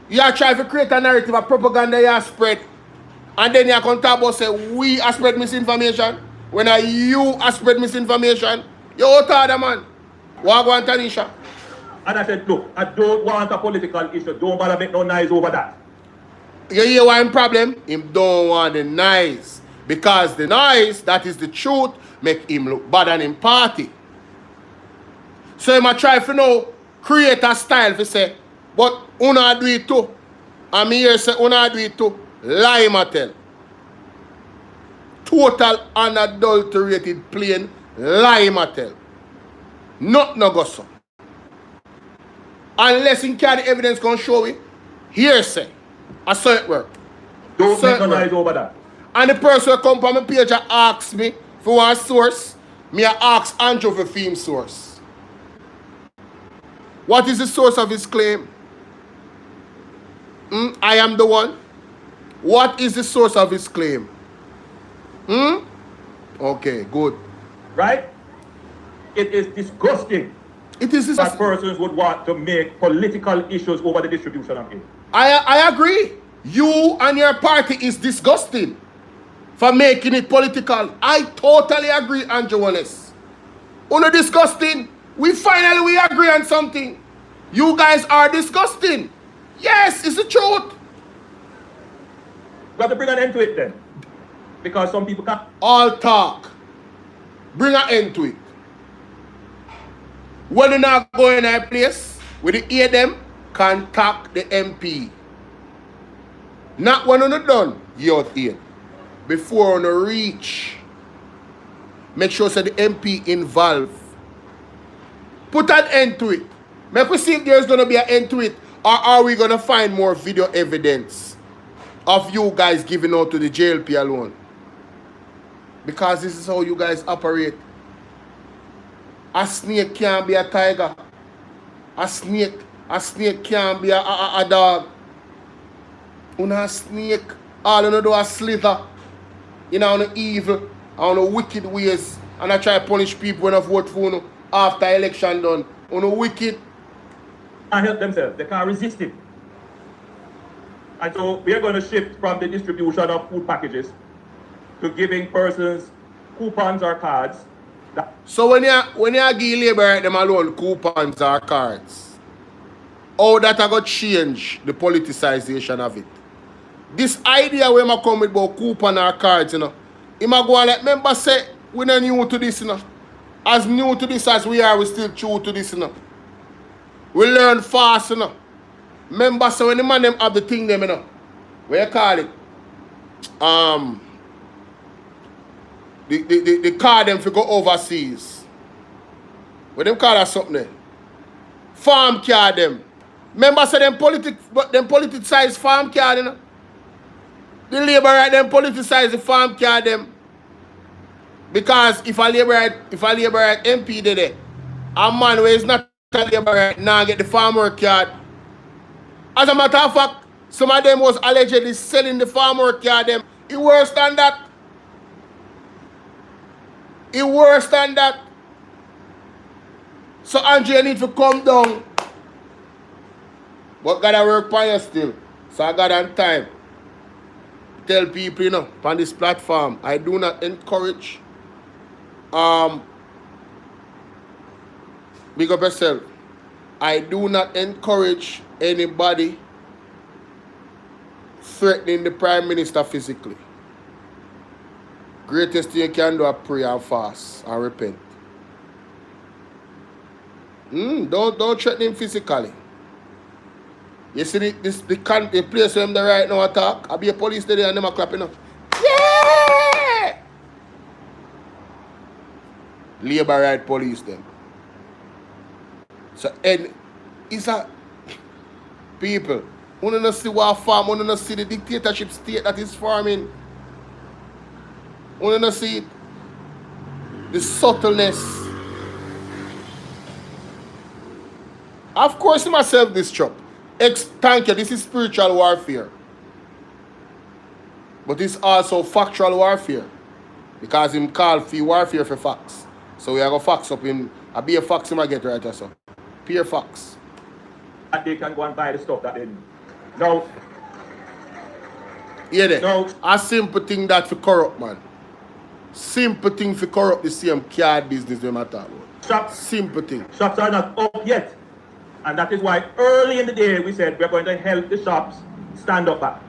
You are trying to create a narrative of propaganda you have spread. And then you can talk about say we have spread misinformation. When you have spread misinformation. You're out of the man. What go on Tanisha? And I said, look, I don't want a political issue. Don't bother make no noise over that. You hear why him problem? Him don't want the noise. Because the noise, that is the truth, make him look bad and him party. So he might try to know, create a style to say, but una do it too. And me here say una do it too. Lie ma tell. Total unadulterated plain lie ma tell. Not no go so. Unless in carry evidence can show it. Hearsay. I saw it work. Don't make no noise over that. And the person who come from my page and asks me for one source, me I ask Andrew for theme source. What is the source of his claim? I am the one. What is the source of his claim? Okay, good. Right? It is disgusting. It is that persons would want to make political issues over the distribution of aid. I agree. You and your party is disgusting for making it political. I totally agree, Andrew Wallace. Only disgusting. We finally agree on something. You guys are disgusting. Yes, it's the truth. We have to bring an end to it then. Because some people can't. All talk. Bring an end to it. When you not go in a place, with the hear them, contact the MP. Not when you're done, you out here. Before you reach. Make sure that the MP involved. Put an end to it. Make we see if there's going to be an end to it. Or are we going to find more video evidence of you guys giving out to the JLP alone? Because this is how you guys operate. A snake can't be a tiger. A snake can't be a dog. Una snake, all you do a slither. You know, on the evil, on the wicked ways. And I try to punish people when I vote for you after election done. On the wicked. And help themselves. They can't resist it. And so we are going to shift from the distribution of food packages to giving persons coupons or cards. So when you give labor them alone coupons or cards, how that I got change the politicization of it? This idea where I come with about coupon or cards, you know, he might go and let members say we're not new to this, you know. As new to this as we are, we still true to this, you know. We learn fast, you know. Members say when the man them have the thing them, you know. What you call it? The card them for go overseas. What them call that something there? Farm card them. Members say them politicize farm card, you know. The labor right them politicize the farm card them. Because if a labor right MP did it, a man who is not a labor right now get the farmer card. As a matter of fact, some of them was allegedly selling the farmer card them. It worse than that. It worse than that. So Andrea need to come down. But gotta work on you still. So I got on time. Tell people, you know, on this platform, I do not encourage big up yourself. I do not encourage anybody threatening the Prime Minister physically. Greatest thing you can do is pray and fast and repent. Don't threaten him physically. You see the place where them right now attack, I'll be a police there and them are clapping up. Yeah! Labor right police them. So and it's a people. We don't see what farm, we don't see the dictatorship state that is forming. We don't see it. The subtleness. Of course, myself this chop. Thank you, this is spiritual warfare. But it's also factual warfare. Because him call for warfare for facts. So we are going to fax up him. I'll be a fax him I get right or so. Pure facts. And they can go and buy the stuff that they need. No. Yeah, there. No. A simple thing that for corrupt, man. Simple thing for corrupt the same card business we matter about. Shops. Simple thing. Shops are not up yet. And that is why early in the day we said we're going to help the shops stand up back.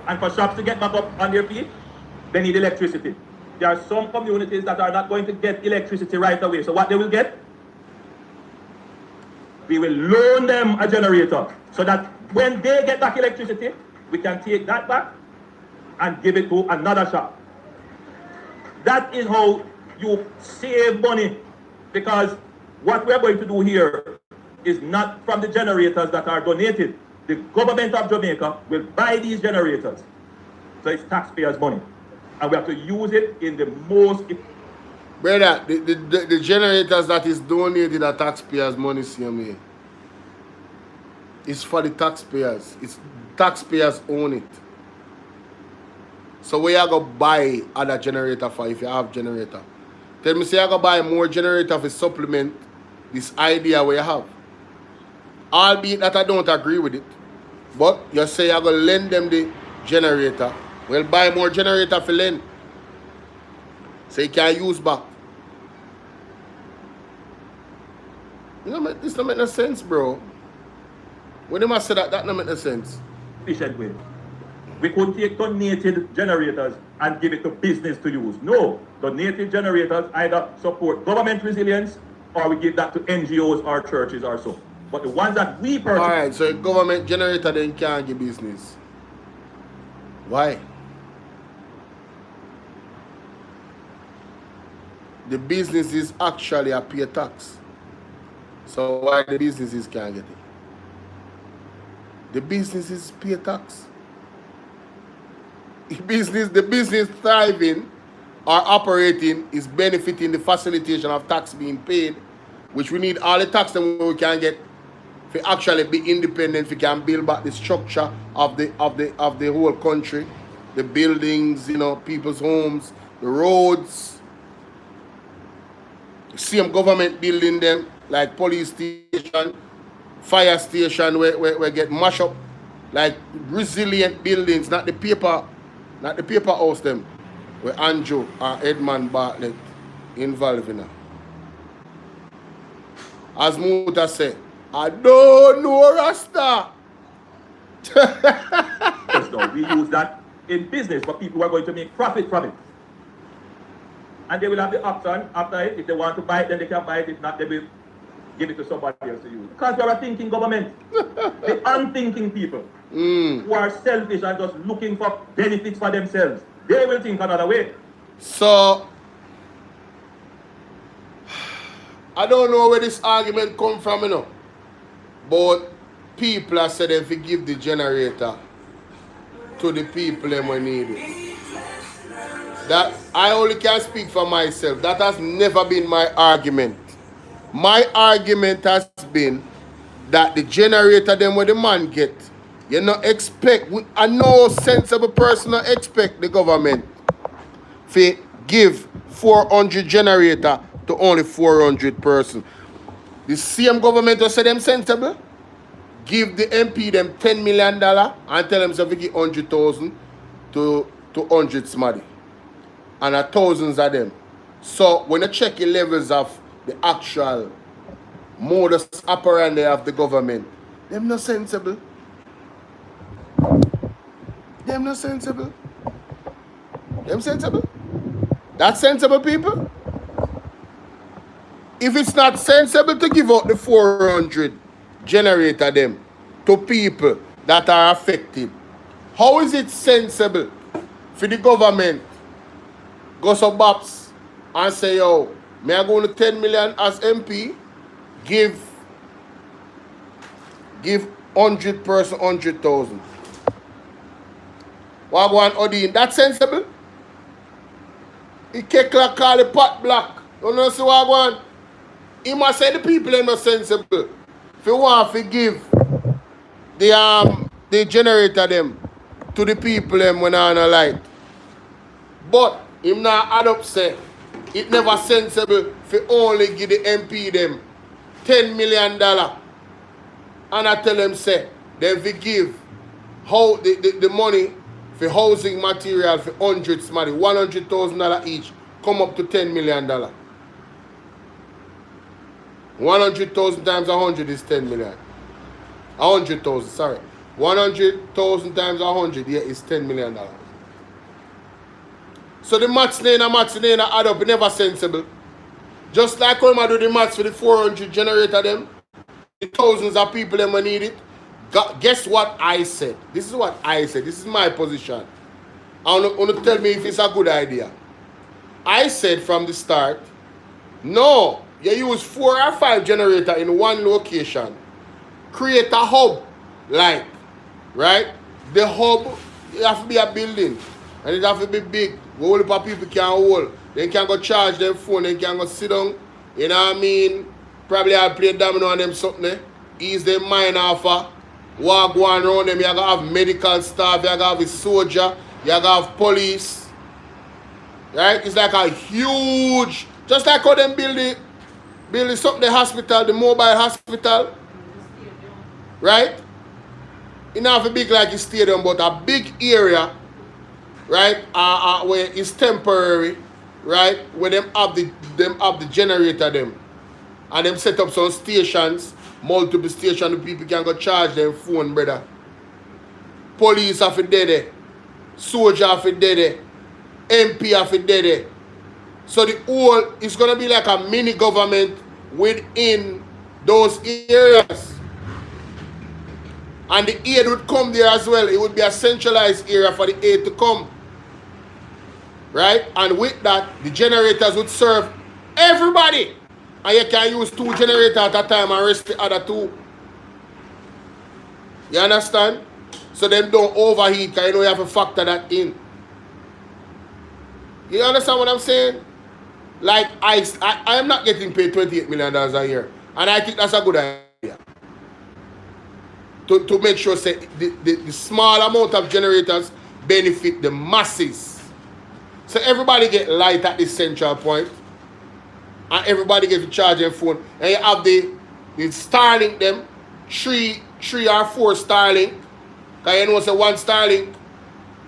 And for shops to get back up on their feet, they need electricity. There are some communities that are not going to get electricity right away. So what they will get? We will loan them a generator so that when they get back electricity, we can take that back and give it to another shop. That is how you save money, because what we're going to do here is not from the generators that are donated. The government of Jamaica will buy these generators. So it's taxpayers' money. And we have to use it in the most... Brother, the generators that is donated are taxpayers' money, see me. It's for the taxpayers. It's taxpayers own it. So where you go buy other generator for if you have generator? Tell me, say you go buy more generator to supplement this idea where you have. Albeit that I don't agree with it. But you say you're going to lend them the generator. Well, buy more generator for lend. So you can use back. You know, this don't make no sense, bro. When they must say that don't make no sense. Efficient way. We could take donated generators and give it to business to use. No, donated generators either support government resilience or we give that to NGOs or churches or so. But the ones that we purchase... Alright, so a government generator then can't give business. Why? The businesses actually are pay tax. So why the businesses can't get it? The businesses pay tax. The business thriving or operating is benefiting the facilitation of tax being paid which we need all the tax them we can get to actually be independent, we can build back the structure of the whole country, the buildings, you know, people's homes, the roads. Same government building them, like police station, fire station where get mashed up, like resilient buildings, not the paper house them, where Andrew or Edmund Bartlett involved in it. As Muta said, I don't know Rasta. No, we use that in business for people who are going to make profit from it. And they will have the option after it. If they want to buy it, then they can buy it. If not, they will give it to somebody else to use. Because we are a thinking government. The unthinking people who are selfish and just looking for benefits for themselves, they will think another way. So, I don't know where this argument come from, you know. But people have said if you give the generator to the people who need it. That I only can speak for myself. That has never been my argument. My argument has been that the generator them where the man get, you not expect, I know sensible person not expect the government to give 400 generator to only 400 person. The same government will say them sensible, give the MP them $10 million and tell them to give 100,000 to 100 somebody. And are thousands of them. So when you check the levels of the actual modus operandi of the government, them not sensible. Them not sensible. Them sensible. That's sensible people. If it's not sensible to give out the 400 generator them to people that are affected, how is it sensible for the government go some bops and say, yo, may I go to 10 million as MP, give 100 person 100,000. Wagwan Odin, that's sensible? He Kekla call the pot black. You know see Wagwan? He must say the people are not sensible. If you want to give the generator them to the people them when I no light. But him not add up say it never sensible for only give the MP them $10 million. And I tell them say then we give how the money for housing material for hundreds money, $100,000 each, come up to $10 million. 100,000 times 100 is 10 million. 100,000, sorry. 100,000 times 100, yeah, is $10 million. So the maths add up, never sensible. Just like when I do the maths for the 400 generator them, the thousands of people them need it. Guess what I said? This is what I said. This is my position. I want to tell me if it's a good idea. I said from the start, no, you use 4 or 5 generator in one location. Create a hub, like, right? The hub, it have to be a building. And it have to be big. Whole heap of people can hold. They can go charge their phone. They can go sit down. You know what I mean? Probably I'll play domino on them something. Ease their mind off. Walk one around them. You gotta have medical staff. You gotta have a soldier. You gotta have police. Right? It's like a huge, just like how them build something, the hospital, the mobile hospital. Right? It not have a big like a stadium, but a big area, right? Where it's temporary, right? Where them have the generator them. And them set up some stations, multiple stations, people can go charge their phone, brother. Police have it there. Soldier have it there. MP have it there. So the whole, it's going to be like a mini government within those areas. And the aid would come there as well. It would be a centralized area for the aid to come. Right? And with that, the generators would serve everybody. And you can use 2 generators at a time and rest the other 2. You understand? So them don't overheat because you know you have to factor that in. You understand what I'm saying? like I am not getting paid $28 million a year. And I think that's a good idea. To make sure say, the small amount of generators benefit the masses. So everybody get light at this central point. And everybody get to charge their phone. And you have the Starlink them, three or four Starlink. Because you know say one Starlink,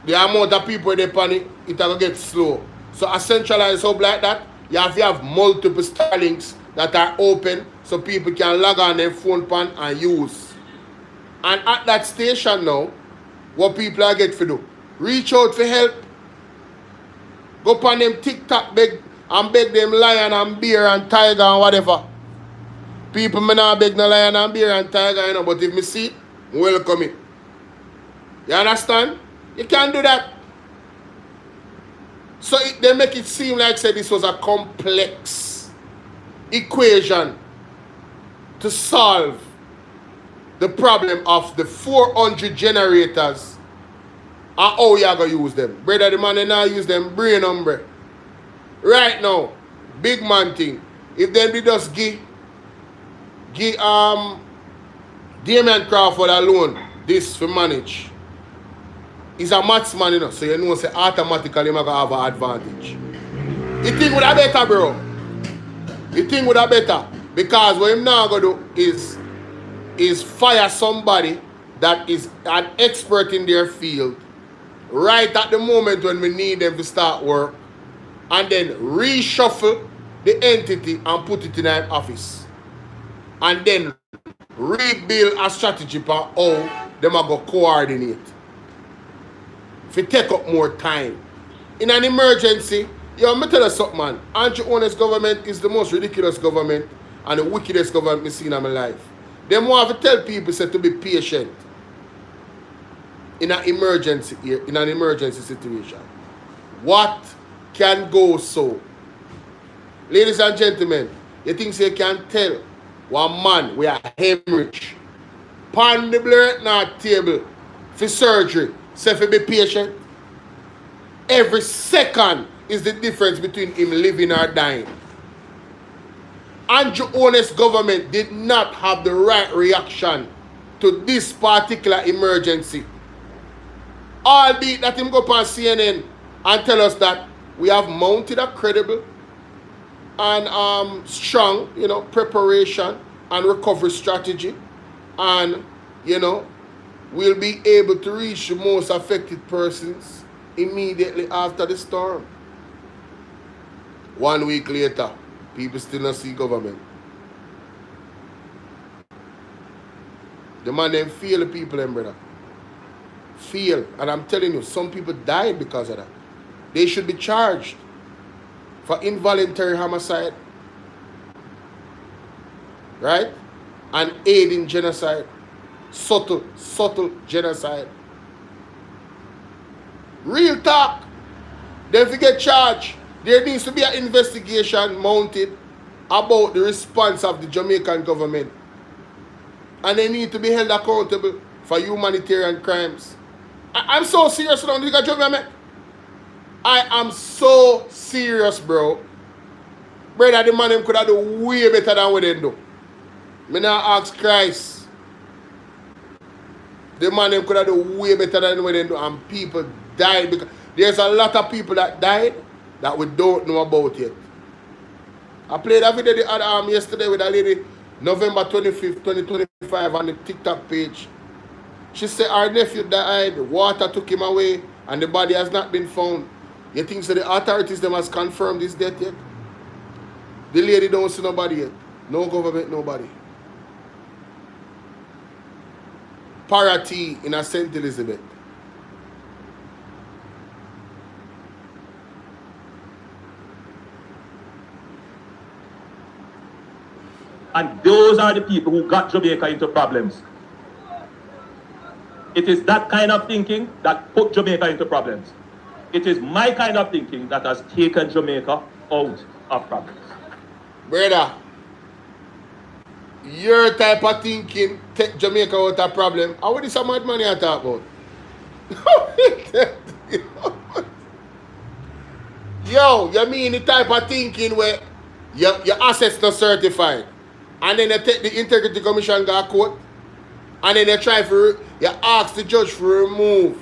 the amount of people they on it, it will get slow. So a centralized hub like that, you have multiple Starlinks that are open so people can log on their phone pan and use. And at that station now, what people are get to do? Reach out for help. Go upon them TikTok beg them lion and bear and tiger and whatever. People may not beg no lion and bear and tiger, you know, but if me see it, welcome it. You understand? You can't do that. So they make it seem like say this was a complex equation to solve the problem of the 400 generators and how you are going to use them. Brother, the man they not use them brain number. Right now, big man thing. If them did just give Damian Crawford alone this for manage. He's a mathsman, you know, so you know say automatically he's going to have an advantage. You think would have better, bro? You think would have better? Because what him now going to do is fire somebody that is an expert in their field right at the moment when we need them to start work, and then reshuffle the entity and put it in an office. And then rebuild a strategy for how them are going to coordinate. If it take up more time. In an emergency, yo, let me tell you something, man. Andrew Honest government is the most ridiculous government and the wickedest government I've seen in my life. They want to tell people say, to be patient in an emergency situation. What can go so? Ladies and gentlemen, you think say you can tell one man we are hemorrhage pan the blood not table for surgery, say if you be patient. Every second is the difference between him living or dying. Andrew Honest government did not have the right reaction to this particular emergency. Albeit that him go up on CNN and tell us that we have mounted a credible and strong, you know, preparation and recovery strategy, and you know, we'll be able to reach the most affected persons immediately after the storm. 1 week later, people still not see government. The man them feel the people them, brother. Feel. And I'm telling you, some people died because of that. They should be charged for involuntary homicide. Right? And aiding genocide. Subtle genocide. Real talk. Then if you get charged, there needs to be an investigation mounted about the response of the Jamaican government. And they need to be held accountable for humanitarian crimes. I'm so serious now. I am so serious, bro. Brother, the man could have done way better than what they do. Me now ask Christ. The man could have done way better than what they do. And people died because there's a lot of people that died that we don't know about yet. I played a video yesterday with a lady, November 25th, 2025 on the TikTok page. She said her nephew died, water took him away, and the body has not been found. You think so the authorities them has confirmed his death yet? The lady don't see nobody yet. No government, nobody. Parati in a St. Elizabeth. And those are the people who got Jamaica into problems. It is that kind of thinking that put Jamaica into problems. It is my kind of thinking that has taken Jamaica out of problems. Brother, your type of thinking take Jamaica out of problem. How is some mad money I talk about? Yo, you mean the type of thinking where your assets not certified, and then you take the Integrity Commission go to court, and then you ask the judge to remove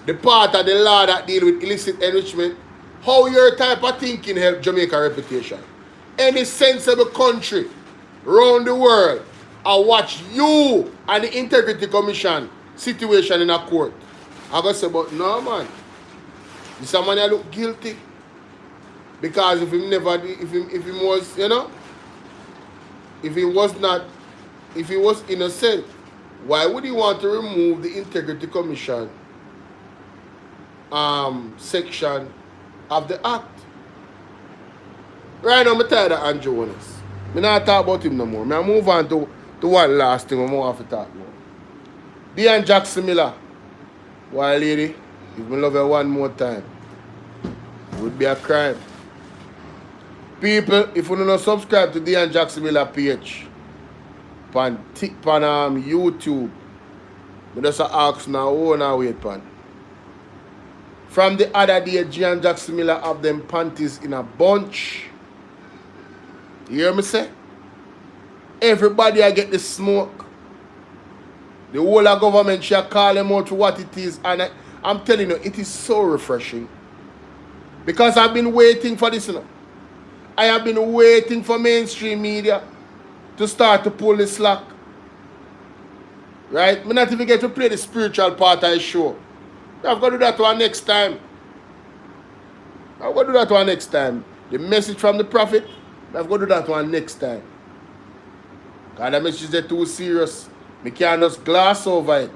the part of the law that deal with illicit enrichment. How your type of thinking help Jamaica reputation? Any sensible country around the world I watch you and the Integrity Commission situation in a court. I go say, but no man, this man I look guilty. Because if he was, you know, if he was innocent, why would he want to remove the Integrity Commission section of the act? Right now, I'm tired of Andrew Jonas. I'm not talk about him no more. I move on to one last thing I'm more have to talk about. Dean Jackson Miller. Why, lady, if I love her one more time, it would be a crime. People, if you don't subscribe to Dean Jackson Miller page on YouTube, I just ask now, oh, now wait, pan. From the other day, Dean Jackson Miller have them panties in a bunch. You hear me say? Everybody I get the smoke. The whole of government shall call them out for what it is. And I'm telling you, it is so refreshing. Because I've been waiting for this, you know. I have been waiting for mainstream media to start to pull the slack. Right? I'm not even get to play the spiritual part of the show. I've got to do that one next time. I've got to do that one next time. The message from the prophet, I've got to do that one next time. Because the message is too serious. I can't just gloss over it.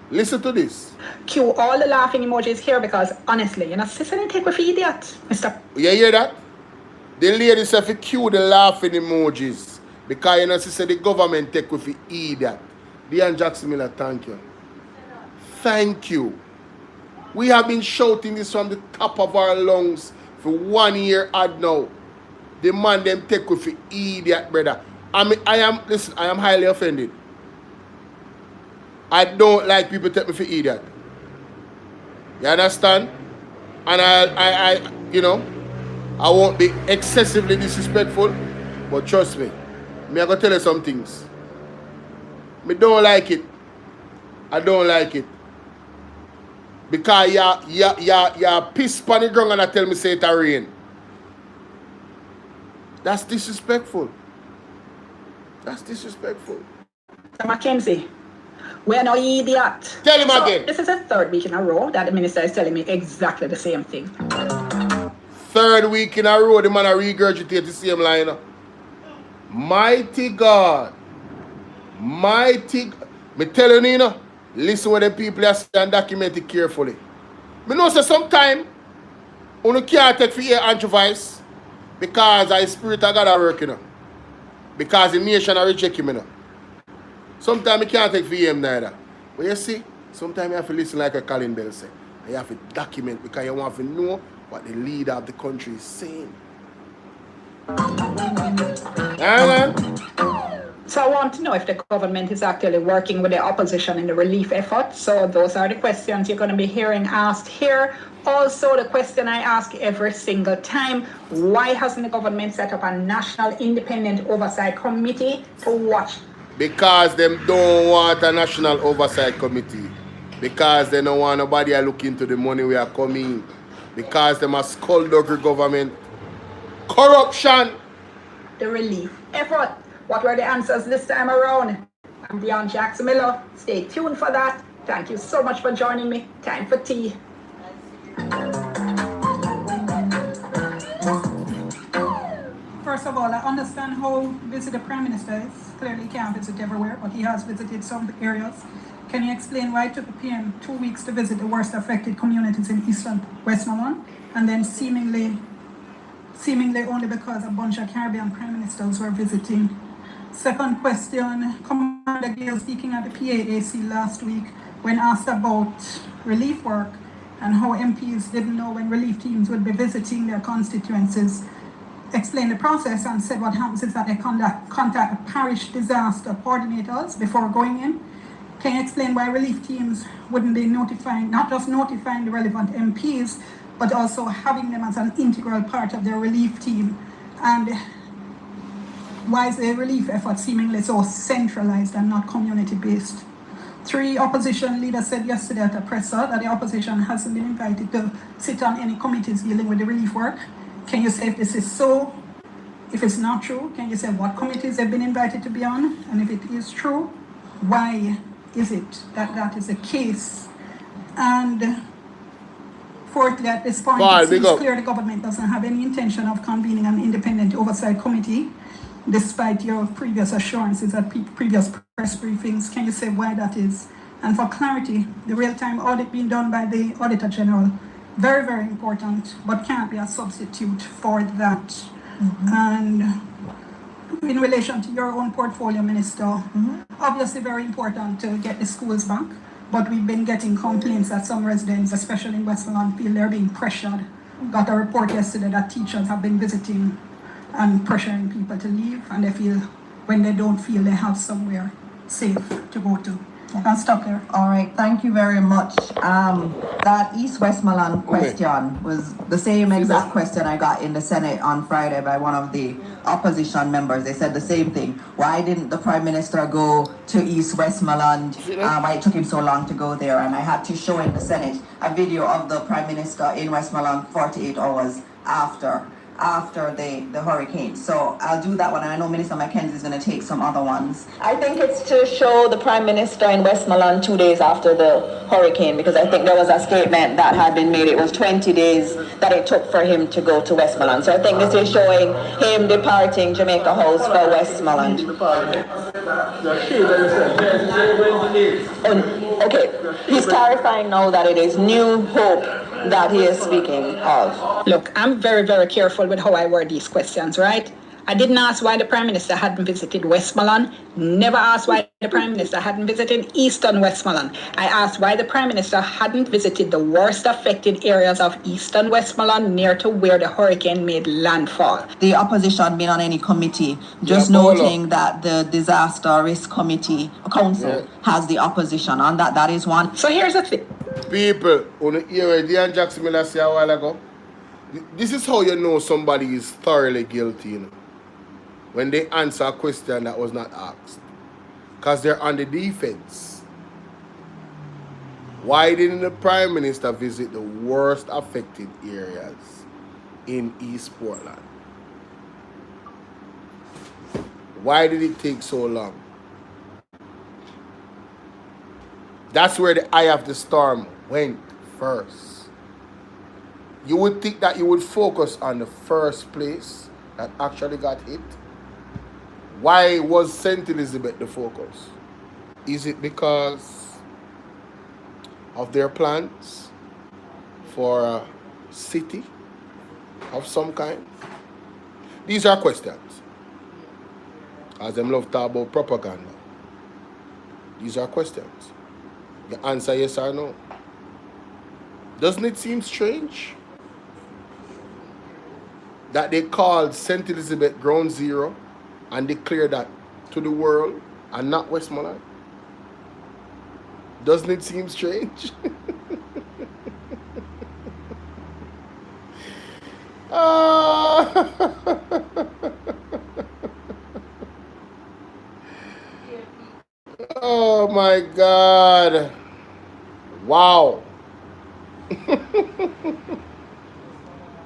Listen to this. Cue all the laughing emojis here because honestly, you know, sister didn't take with idiot. Mr. You hear that? The lady said to cue the laughing emojis. Because you know, she said the government take with the idiot. Dean Jackson Miller, thank you. Thank you. We have been shouting this from the top of our lungs for 1 year odd now. The man them take with the idiot, brother. I am highly offended. I don't like people take me for idiot. You understand? And I you know, I won't be excessively disrespectful, but trust me, I'm going to tell you some things. I don't like it. I don't like it. Because you're pissed on the ground and I tell me say it a rain. That's disrespectful. That's disrespectful. Mackenzie, we're no idiot. Tell him again. This is the third week in a row that the minister is telling me exactly the same thing. Third week in a row, the man regurgitate the same line. Mighty God. Mighty God. Me tell you, know, listen what the people are saying and document it carefully. Me know say sometime you can't take for your antivice because the spirit of God are working. You know. Because the nation are rejecting me. You know. Sometimes you can't take for him neither. But you see, sometimes you have to listen like a Colin Bell say. And you have to document because you want to know what the leader of the country is saying. So I want to know if the government is actually working with the opposition in the relief effort. So those are the questions you're going to be hearing asked here. Also, the question I ask every single time, why hasn't the government set up a national independent oversight committee to watch? Because them don't want a national oversight committee. Because they don't want nobody to look into the money we are coming. Because they must skullduggery government. Corruption. The relief effort. What were the answers this time around? I'm Dean Jackson Miller. Stay tuned for that. Thank you so much for joining me. Time for tea. First of all, I understand how busy the Prime Minister is. Clearly he can't visit everywhere, but he has visited some areas. Can you explain why it took the PM 2 weeks to visit the worst affected communities in East and Westmoreland, and then seemingly only because a bunch of Caribbean Prime Ministers were visiting? Second question, Commander Gale speaking at the PAAC last week when asked about relief work and how MPs didn't know when relief teams would be visiting their constituencies, explained the process and said what happens is that they contact parish disaster coordinators before going in. Can you explain why relief teams wouldn't be notifying, not just notifying the relevant MPs, but also having them as an integral part of their relief team. And why is the relief effort seemingly so centralized and not community-based? 3 opposition leaders said yesterday at a presser that the opposition hasn't been invited to sit on any committees dealing with the relief work. Can you say if this is so? If it's not true, can you say what committees they've been invited to be on? And if it is true, why is it that that is the case? And fourthly, at this point, it seems clear the government doesn't have any intention of convening an independent oversight committee, despite your previous assurances at previous press briefings. Can you say why that is? And for clarity, the real-time audit being done by the Auditor General, very, very important, but can't be a substitute for that. And in relation to your own portfolio, Minister, obviously very important to get the schools back, but we've been getting complaints that some residents, especially in Westmoreland, feel they're being pressured. Got a report yesterday that teachers have been visiting and pressuring people to leave, and they feel when they don't feel they have somewhere safe to go to. I'll stop there. All right, thank you very much. That East Westmoreland question was the same exact question I got in the Senate on Friday by one of the opposition members. They said the same thing. Why didn't the Prime Minister go to East Westmoreland? Why it took him so long to go there? And I had to show in the Senate a video of the Prime Minister in Westmoreland 48 hours after the hurricane. So I'll do that one, and I know Minister Mackenzie is going to take some other ones. I think it's to show the Prime Minister in Westmoreland 2 days after the hurricane, because I think there was a statement that had been made. It was 20 days that it took for him to go to Westmoreland. So I think this is showing him departing Jamaica House for Westmoreland. Okay, he's clarifying now that it is New Hope that he is speaking of. Look, I'm very, very careful with how I word these questions, right? I didn't ask why the Prime Minister hadn't visited Westmoreland. Never asked why the Prime Minister hadn't visited Eastern Westmoreland. I asked why the Prime Minister hadn't visited the worst affected areas of Eastern Westmoreland near to where the hurricane made landfall. The opposition been on any committee, just noting that the Disaster Risk Committee Council has the opposition on that. That is one. So here's the thing. People, on the ear, Dean Jackson Miller said a while ago, this is how you know somebody is thoroughly guilty, you know, when they answer a question that was not asked. Because they're on the defense. Why didn't the Prime Minister visit the worst affected areas in East Portland? Why did it take so long? That's where the eye of the storm went first. You would think that you would focus on the first place that actually got hit. Why was St. Elizabeth the focus? Is it because of their plans for a city of some kind? These are questions. As them love to talk about propaganda. These are questions. The answer yes or no. Doesn't it seem strange that they called St. Elizabeth Ground Zero and declared that to the world and not Westmoreland? Doesn't it seem strange? Oh my God. Wow.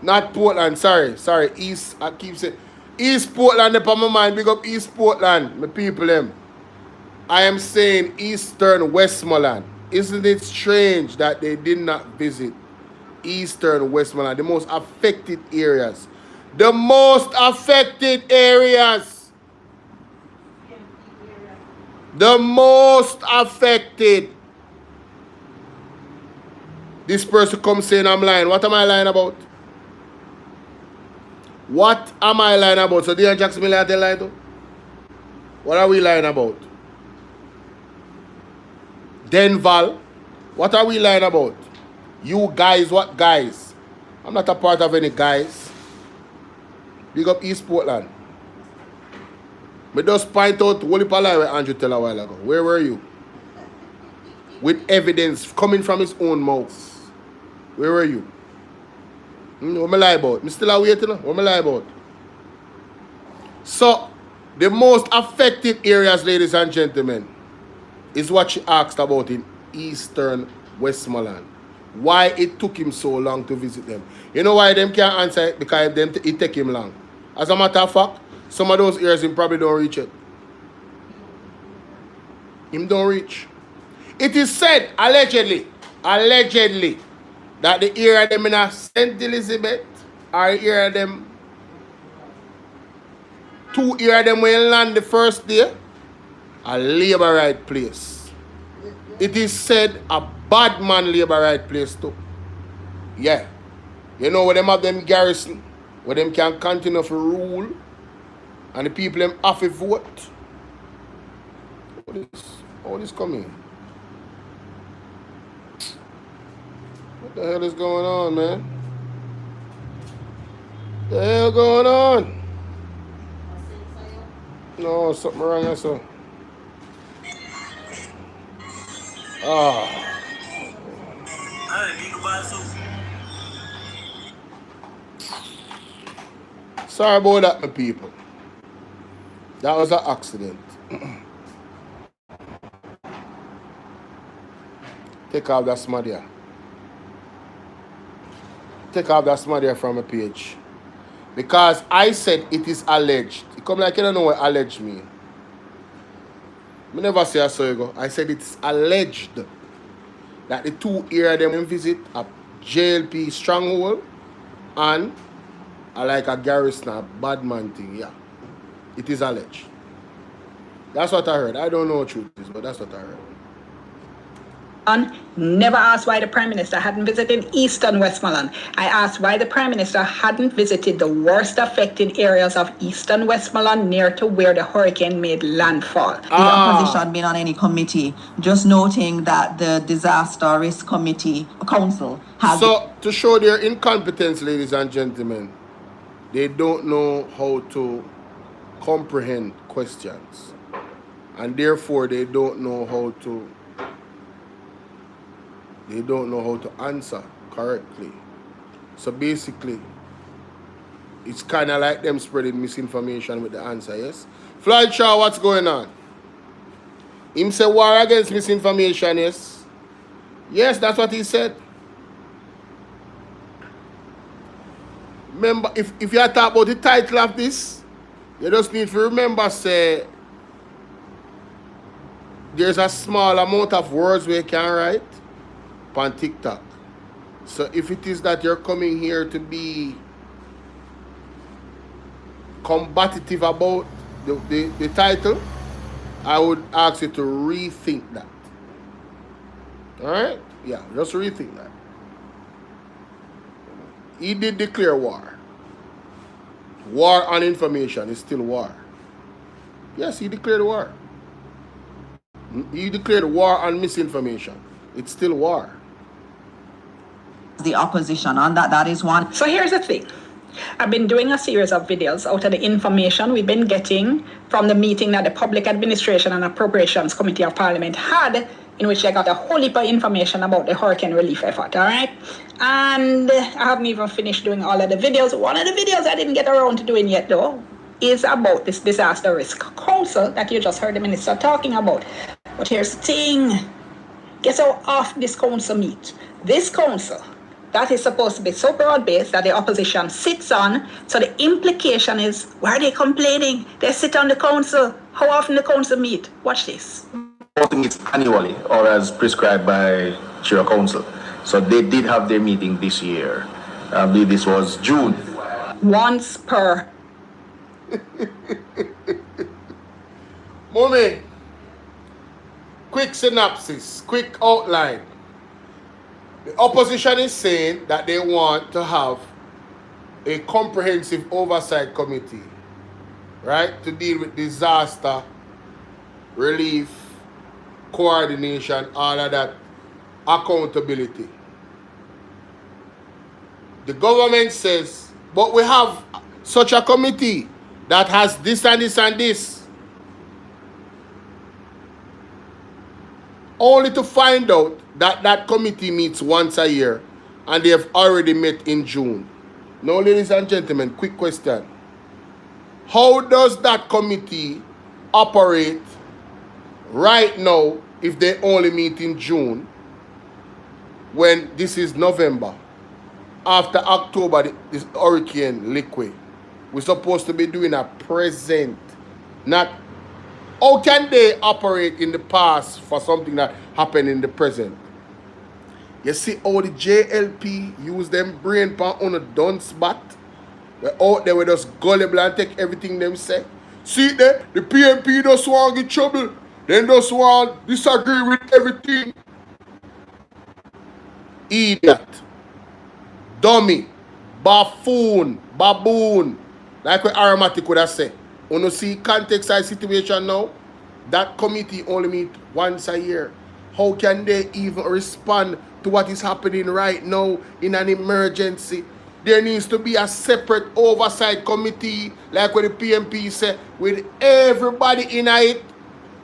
Not Portland, sorry. East, I keep saying East Portland upon my mind. Big up East Portland, my people them. I am saying Eastern Westmoreland. Isn't it strange that they did not visit Eastern Westmoreland, the most affected areas? The most affected areas. The most affected. This person comes saying I'm lying. What am I lying about? What am I lying about? So Dean Jackson Miller they lie to? What are we lying about? Denval, what are we lying about? You guys, what guys? I'm not a part of any guys. Big up East Portland. Me just point out what Andrew tell a while ago. Where were you? With evidence coming from his own mouth. Where were you? What me lie about? Me still waiting. What me lie about? So, the most affected areas, ladies and gentlemen, is what she asked about in Eastern Westmoreland. Why it took him so long to visit them. You know why them can't answer it? Because it take him long. As a matter of fact, some of those areas him probably don't reach it. Him don't reach. It is said, allegedly, that the area them in St. Elizabeth or the area them, 2 area them when land the first day, a labor right place. It is said a bad man labor right place too. Yeah. You know where them have them garrison, where them can continue to rule, and the people them have to vote. What is coming? What the hell is going on, man? What the hell going on? No, something wrong there, so. Sorry about that, my people. That was an accident. Take off that smadder. Take off that smadder from my page. Because I said it is alleged. It come like you don't know what alleged mean. I never say I saw you go. I said it's alleged that the 2 area them visit a JLP stronghold and like a garrison, a bad man thing. Yeah. It is alleged. That's what I heard. I don't know what truth is, but that's what I heard. Never asked why the Prime Minister hadn't visited Eastern Westmoreland. I asked why the Prime Minister hadn't visited the worst affected areas of Eastern Westmoreland near to where the hurricane made landfall. The opposition been on any committee, just noting that the Disaster Risk Committee Council has... So, to show their incompetence, ladies and gentlemen, they don't know how to comprehend questions. And therefore, they don't know how to answer correctly. So basically, it's kind of like them spreading misinformation with the answer, yes? Floyd Shaw, what's going on? Him say war against misinformation, yes? Yes, that's what he said. Remember, if you are talking about the title of this, you just need to remember, say, there's a small amount of words we can write on TikTok. So if it is that you're coming here to be combative about the title, I would ask you to rethink that. Alright? Yeah, just rethink that. He did declare war. War on information is still war. Yes, he declared war. He declared war on misinformation. It's still war. The opposition on that is one. So here's the thing. I've been doing a series of videos out of the information we've been getting from the meeting that the Public Administration and Appropriations Committee of Parliament had, in which I got a whole heap of information about the hurricane relief effort, all right? And I haven't even finished doing all of the videos. One of the videos I didn't get around to doing yet, though, is about this Disaster Risk Council that you just heard the minister talking about. But here's the thing. Guess how often this council meets? This council, that is supposed to be so broad-based that the opposition sits on. So the implication is, why are they complaining? They sit on the council. How often the council meet? Watch this. Voting is annually or as prescribed by Shira Council. So they did have their meeting this year. I believe this was June. Once per. Mommy, quick synopsis, quick outline. The opposition is saying that they want to have a comprehensive oversight committee, right, to deal with disaster relief, coordination, all of that, accountability. The government says, but we have such a committee that has this and this and this. Only to find out that that committee meets once a year and they have already met in June. Now, ladies and gentlemen, quick question. How does that committee operate right now if they only meet in June when this is November? After October, this hurricane liquid. We're supposed to be doing a present. Not, how can they operate in the past for something that happened in the present? You see how the JLP use them brain pan on a dunce bat? We're out there with us gullible and take everything them say. See there, the PMP just want to get trouble. They just want to disagree with everything. Idiot. Dummy. Buffoon. Baboon. Like what Aromatic would have said. When you see context and situation now, that committee only meet once a year. How can they even respond to what is happening right now in an emergency? There needs to be a separate oversight committee, like what the PMP say, with everybody in it,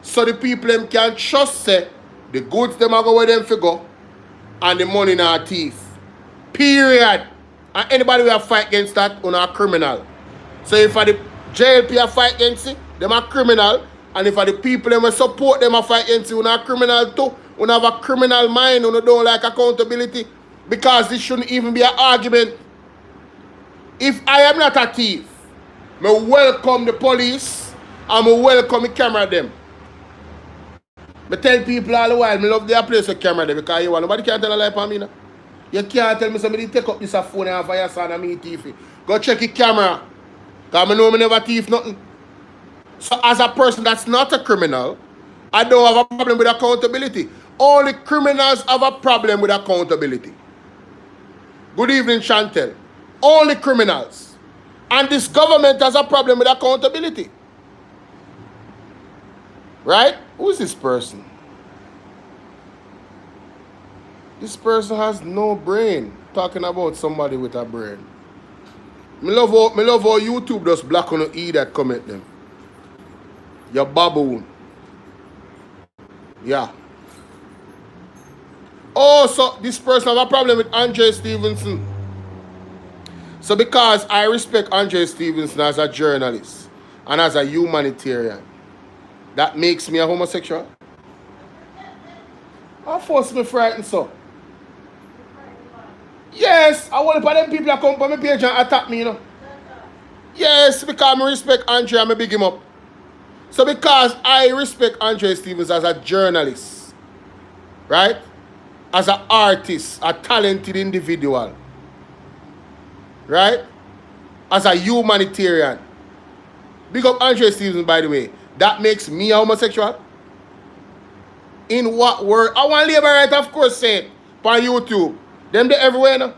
so the people them can trust say the goods them are go where them figure and the money in our teeth. Period. And anybody who have fight against that on a criminal. So if the JLP a fight against it, them are criminal. And if the people them support them a fight against it, on a criminal too. On have a criminal mind, on don't like accountability. Because this shouldn't even be an argument. If I am not a thief, I welcome the police and I welcome the camera them. I tell people all the while, I love their place with camera them because nobody can tell a lie for me now. You can't tell me somebody take up this phone and have your son and me thief. Go check the camera. Because I know I never thief nothing. So as a person that's not a criminal, I don't have a problem with accountability. Only criminals have a problem with accountability. Good evening, Chantel. Only criminals. And this government has a problem with accountability. Right? Who is this person? This person has no brain. Talking about somebody with a brain. Me love how YouTube does black on the E that comment them. You're baboon. Yeah. Oh, so this person have a problem with Andre Stevenson. So because I respect Andre Stevenson as a journalist and as a humanitarian, that makes me a homosexual? How force me frightened so? Yes, I want to put them people that come on my page and attack me, you know. Yes, because I respect Andre and I big him up. So because I respect Andre Stevens as a journalist, right? As an artist, a talented individual, right? As a humanitarian. Big up Andre Stevens, by the way. That makes me a homosexual? In what word? I want labor right, of course, say it on YouTube. Them they everywhere now.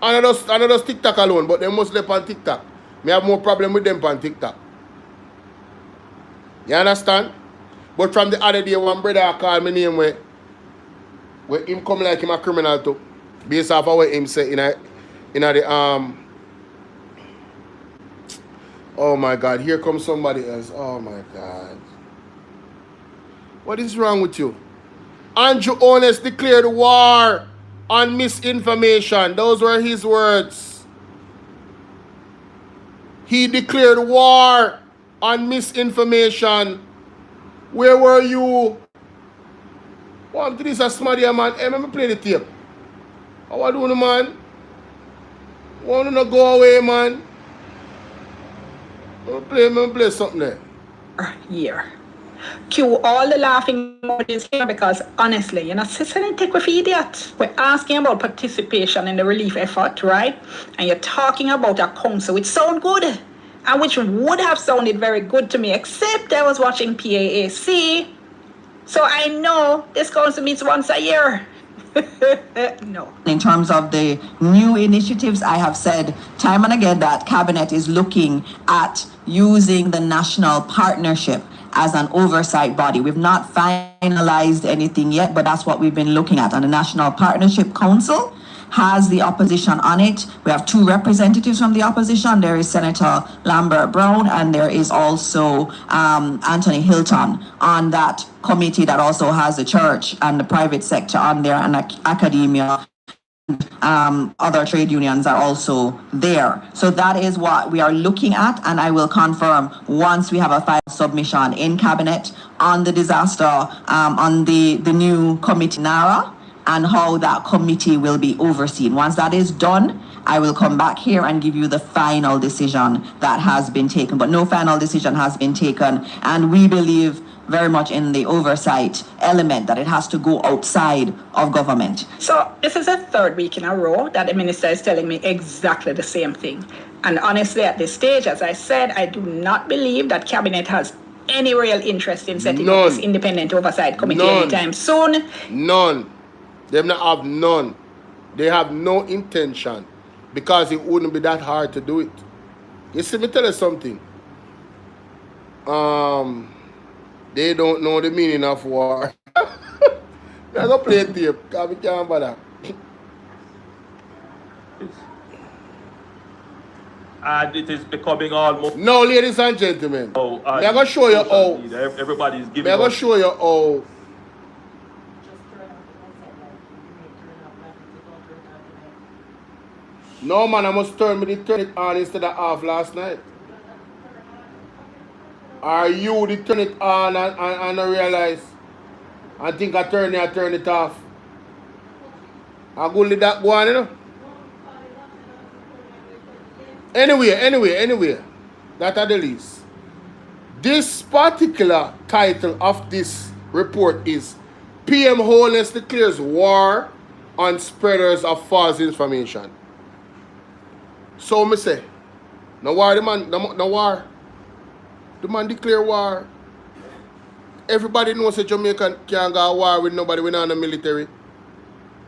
And I just TikTok alone, but they must live on TikTok. Me have more problem with them on TikTok. You understand? But from the other day, one brother called me name where him come like him a criminal too. Based off of what him say in the oh my God, here comes somebody else. Oh my God. What is wrong with you? Andrew Honest declared war on misinformation. Those were his words. He declared war on misinformation. Where were you? What this a smarty man? Hey, let me play the tape. How are you doing, man? Want to go away, man? Let me play something there. Here. Cue all the laughing emojis here because honestly, you know, sister didn't take with idiot. We're asking about participation in the relief effort, right? And you're talking about a council which sound good. And which would have sounded very good to me, except I was watching PAAC. So I know this council meets once a year. No. In terms of the new initiatives, I have said time and again that Cabinet is looking at using the national partnership as an oversight body. We've not finalized anything yet, but that's what we've been looking at. And the National Partnership Council has the opposition on it. We have 2 representatives from the opposition. There is Senator Lambert Brown and there is also Anthony Hilton on that committee that also has the church and the private sector on there and academia. other trade unions are also there. So that is what we are looking at, and I will confirm once we have a final submission in cabinet on the disaster, on the new committee NARA, and how that committee will be overseen. Once that is done, I will come back here and give you the final decision that has been taken. But no final decision has been taken, and we believe very much in the oversight element that it has to go outside of government. So this is the third week in a row that the minister is telling me exactly the same thing. And honestly, at this stage, as I said, I do not believe that cabinet has any real interest in setting up this independent oversight committee anytime soon. None. They not have none. They have no intention, because it wouldn't be that hard to do it. You see, me tell you something. They don't know the meaning of war. They're going to play tape, because we can't bother. And it is becoming almost... No, ladies and gentlemen. I'm going to show you how. Everybody's giving I'm going to show you how. No, man, I must turn it on instead of off last night. Are you to turn it on and I realize? I think I turn it off. I go let that go on, you know. Anyway. That are the least. This particular title of this report is PM Holness declares war on spreaders of false information. So me say, no war, no war. The man declare war. Everybody knows that Jamaica can't go to war with nobody without the military.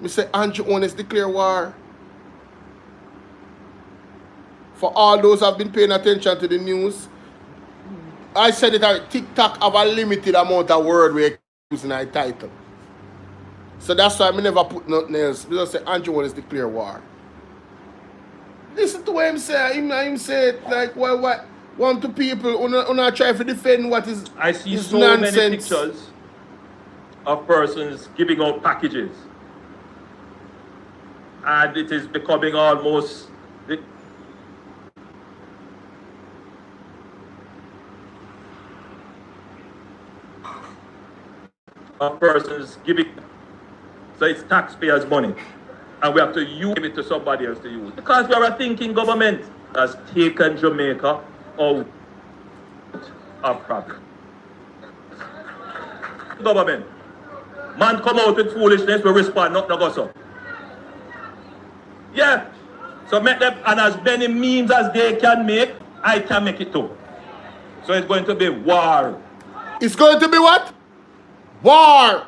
Me say Andrew Honest declare war. For all those who have been paying attention to the news, I said it at TikTok have a limited amount of word we're using our title. So that's why I never put nothing else. We just say Andrew Honest declare war. Listen to what him say. Him say it like what want to people who try to defend what is I see so nonsense. many pictures of persons giving out packages, and it is becoming almost of persons giving, so it's taxpayers' money, and we have to give it to somebody else to use, because we are a thinking government has taken Jamaica out of problem. Government, man come out with foolishness, we respond, not go so. Yeah, so make them, and as many memes as they can make, I can make it too. So it's going to be war. It's going to be what? War.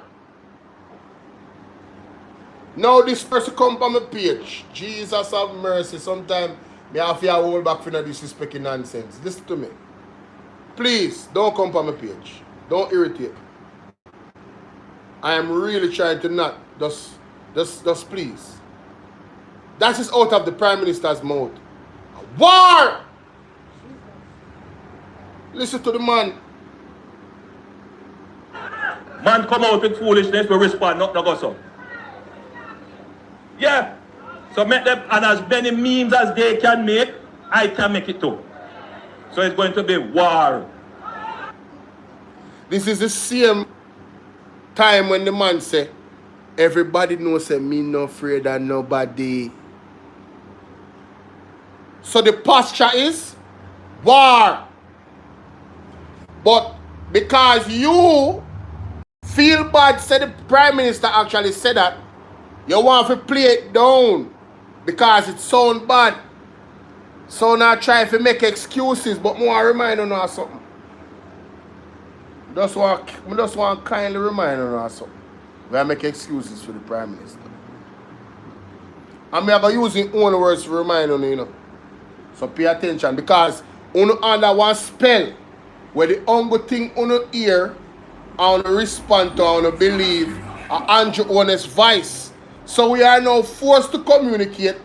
Now this person come from my page. Jesus have mercy. Sometimes me have to hold back for no disrespecting nonsense. Listen to me. Please don't come from my page. Don't irritate. I am really trying to not. Just please. That is out of the Prime Minister's mouth. War! Listen to the man. Man come out with foolishness, we respond, not go so. Yeah. So make them, and as many memes as they can make, I can make it too. So it's going to be war. This is the same time when the man say, everybody knows that me no afraid of nobody. So the posture is war. But because you feel bad, said the Prime Minister actually said that, you want to play it down because it sound bad. So now try to make excuses, but more remind you of something. Just want to kindly remind you of something. We make excuses for the Prime Minister. And we are going to use his own words to remind you, you know. So pay attention, because you under one spell where the only thing you hear and respond to and believe are Andrew Honest voice. So we are now forced to communicate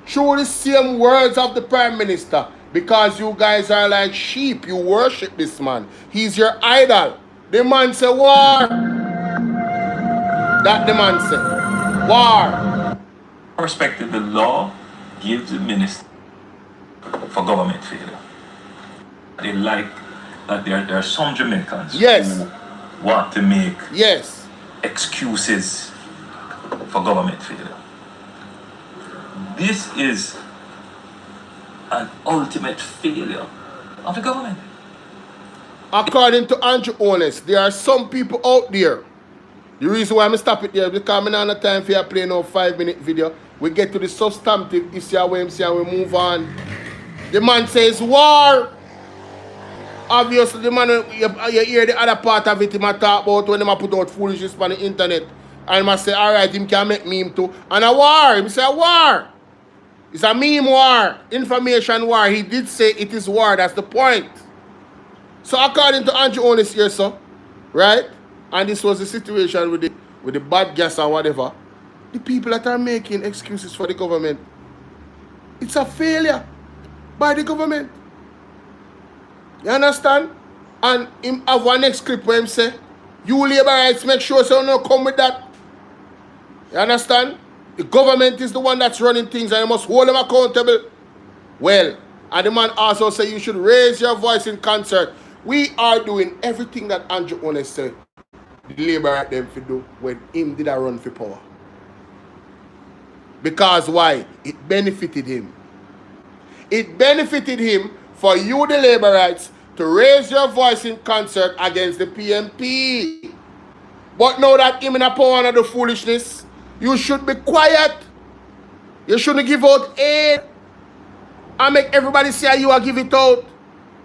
through the same words of the Prime Minister, because you guys are like sheep. You worship this man. He's your idol. The man say war. That the man say war. perspective, the law gives the minister for government failure. They like that there are some Jamaicans who want to make excuses for government failure. This is an ultimate failure of the government. According to Andrew Honest, there are some people out there. The reason why I stop it there because I'm not have time for you to play no 5-minute video. We get to the substantive issue where we move on. The man says war. Obviously, the man, you hear the other part of it, he might talk about when they put out foolishness on the internet. And he must say, alright, him can make meme too. And a war, he say a war. It's a meme war, information war. He did say it is war, that's the point. So according to Andrew Honest here, so, right? And this was the situation with the bad gas or whatever. The people that are making excuses for the government, it's a failure by the government. You understand? And him have one next clip where him say, you labor rights, make sure so you don't come with that. You understand? The government is the one that's running things and you must hold them accountable. Well, and the man also say you should raise your voice in concert. We are doing everything that Andrew Honest said the labor right them to do when him did a run for power. Because why? It benefited him. It benefited him for you, the labor rights, to raise your voice in concert against the PMP. But now that him in a power of the foolishness, you should be quiet. You shouldn't give out aid and make everybody say you are give it out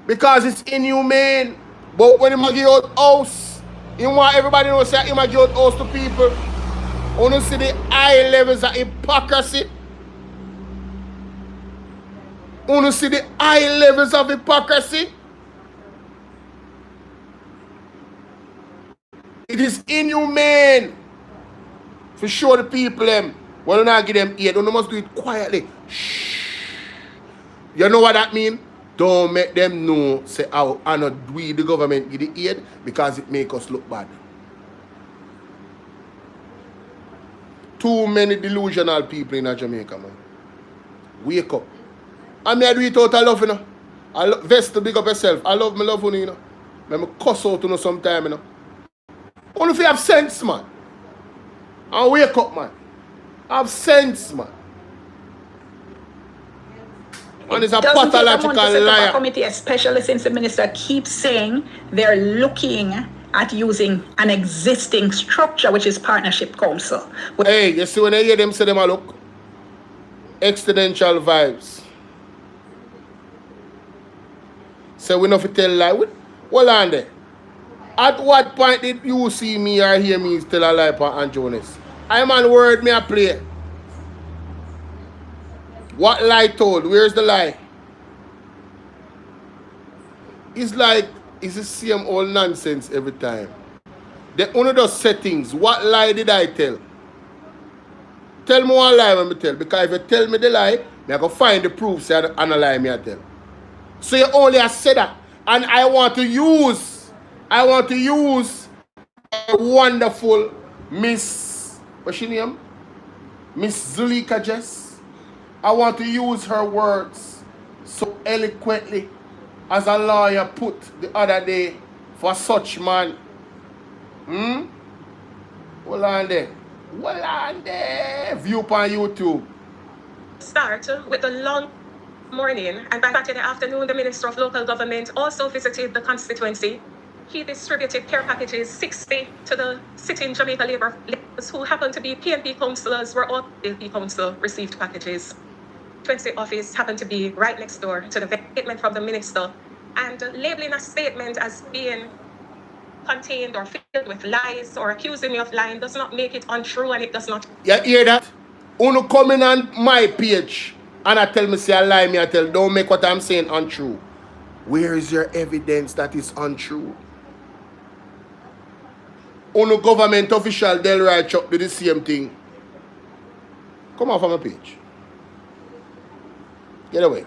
because it's inhumane. But when you give out house, you want everybody to say you give out house to people. You want to see the high levels of hypocrisy. You want to see the high levels of hypocrisy. It is inhumane. For sure the people them, when you not give them aid, you must do it quietly. Shh. You know what that means? Don't make them know, say, oh, I not we the government give the aid because it make us look bad. Too many delusional people in Jamaica, man. Wake up. I mean, I do it out of love, you know. I love Vest to big up yourself. I love my love for you know. Let me cuss out to you sometime, you know. Only if you have sense, man. And wake up, man. Have sense, man. And it's a pathological liar. Committee, especially since the minister keeps saying they're looking at using an existing structure, which is Partnership Council. Hey, you see when I hear them say them a look? Exponential vibes. So we know if you tell lie. Hold on there. At what point did you see me or hear me tell a lie upon Andrew Honest? I'm on word me a play. What lie told? Where's the lie? It's like, it's the same old nonsense every time. The only those settings. What lie did I tell? Tell me one lie when me tell. Because if you tell me the lie, I go find the proof say and a lie me I tell. So you only have said that. And I want to use a wonderful Miss, what's she name? Miss Zulika Jess. I want to use her words so eloquently as a lawyer put the other day for such man. Hold on there. View on YouTube. Start with the long morning, and by Saturday afternoon, the Minister of Local Government also visited the constituency. He distributed care packages, 60 to the sitting Jamaica Labour leaders who happened to be PNP councillors, where all PNP council received packages. 20 office happened to be right next door to the statement from the minister, and labeling a statement as being contained or filled with lies or accusing me of lying does not make it untrue, and it does not. You hear that? Uno coming on my page and I tell me say I lie, me I tell don't make what I'm saying untrue. Where is your evidence that is untrue? Uno government official Delroy Chuck do the same thing. Come off on my page. Get away.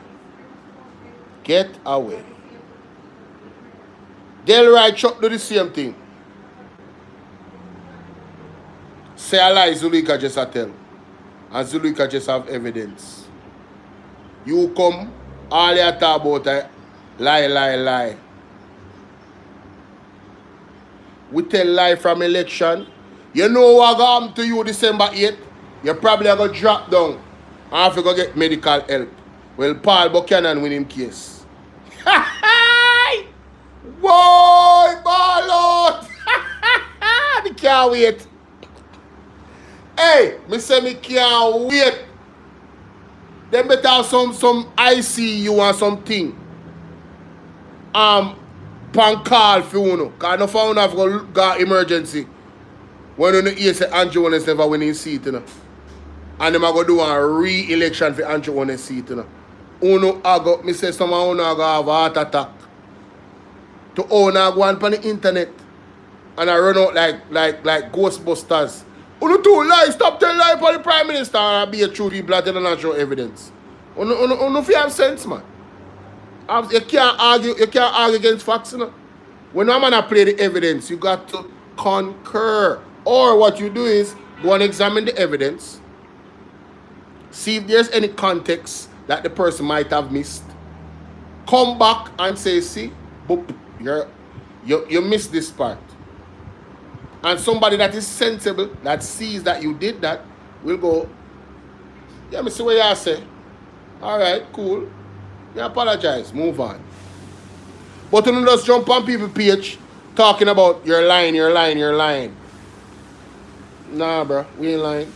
Get away. Delroy Chuck do the same thing. Say a lie, Zulika just a tell. and Zulika just have evidence. You come, all you talk about lie. We tell lie from election. You know what going to happen to you December 8th? You probably are going to drop down and have to go get medical help. Well, Paul Buchanan win him case. Boy, ball out! I can't wait. Hey, me say me can't wait. Them better have some ICU and something. Pan call for you. Because no phone have got emergency. When you hear say Andrew Jones never win his seat, you know. And them are going to do a re-election for Andrew Jones' seat, you know. Me say someone have a heart attack. To own go on the internet. And I run out like Ghostbusters. Uno too lie, stop telling lie for the Prime Minister and be a true people that don't show evidence. Uno if you have sense, man. You can't argue against facts, you know. When a man play the evidence, you got to concur. Or what you do is go and examine the evidence. See if there's any context that the person might have missed. Come back and say, see, boop, you missed this part. And somebody that is sensible, that sees that you did that, will go, yeah, me see what you say. All right, cool. You apologize, move on. But you don't just jump on people's page talking about you're lying. Nah, bro, we ain't lying.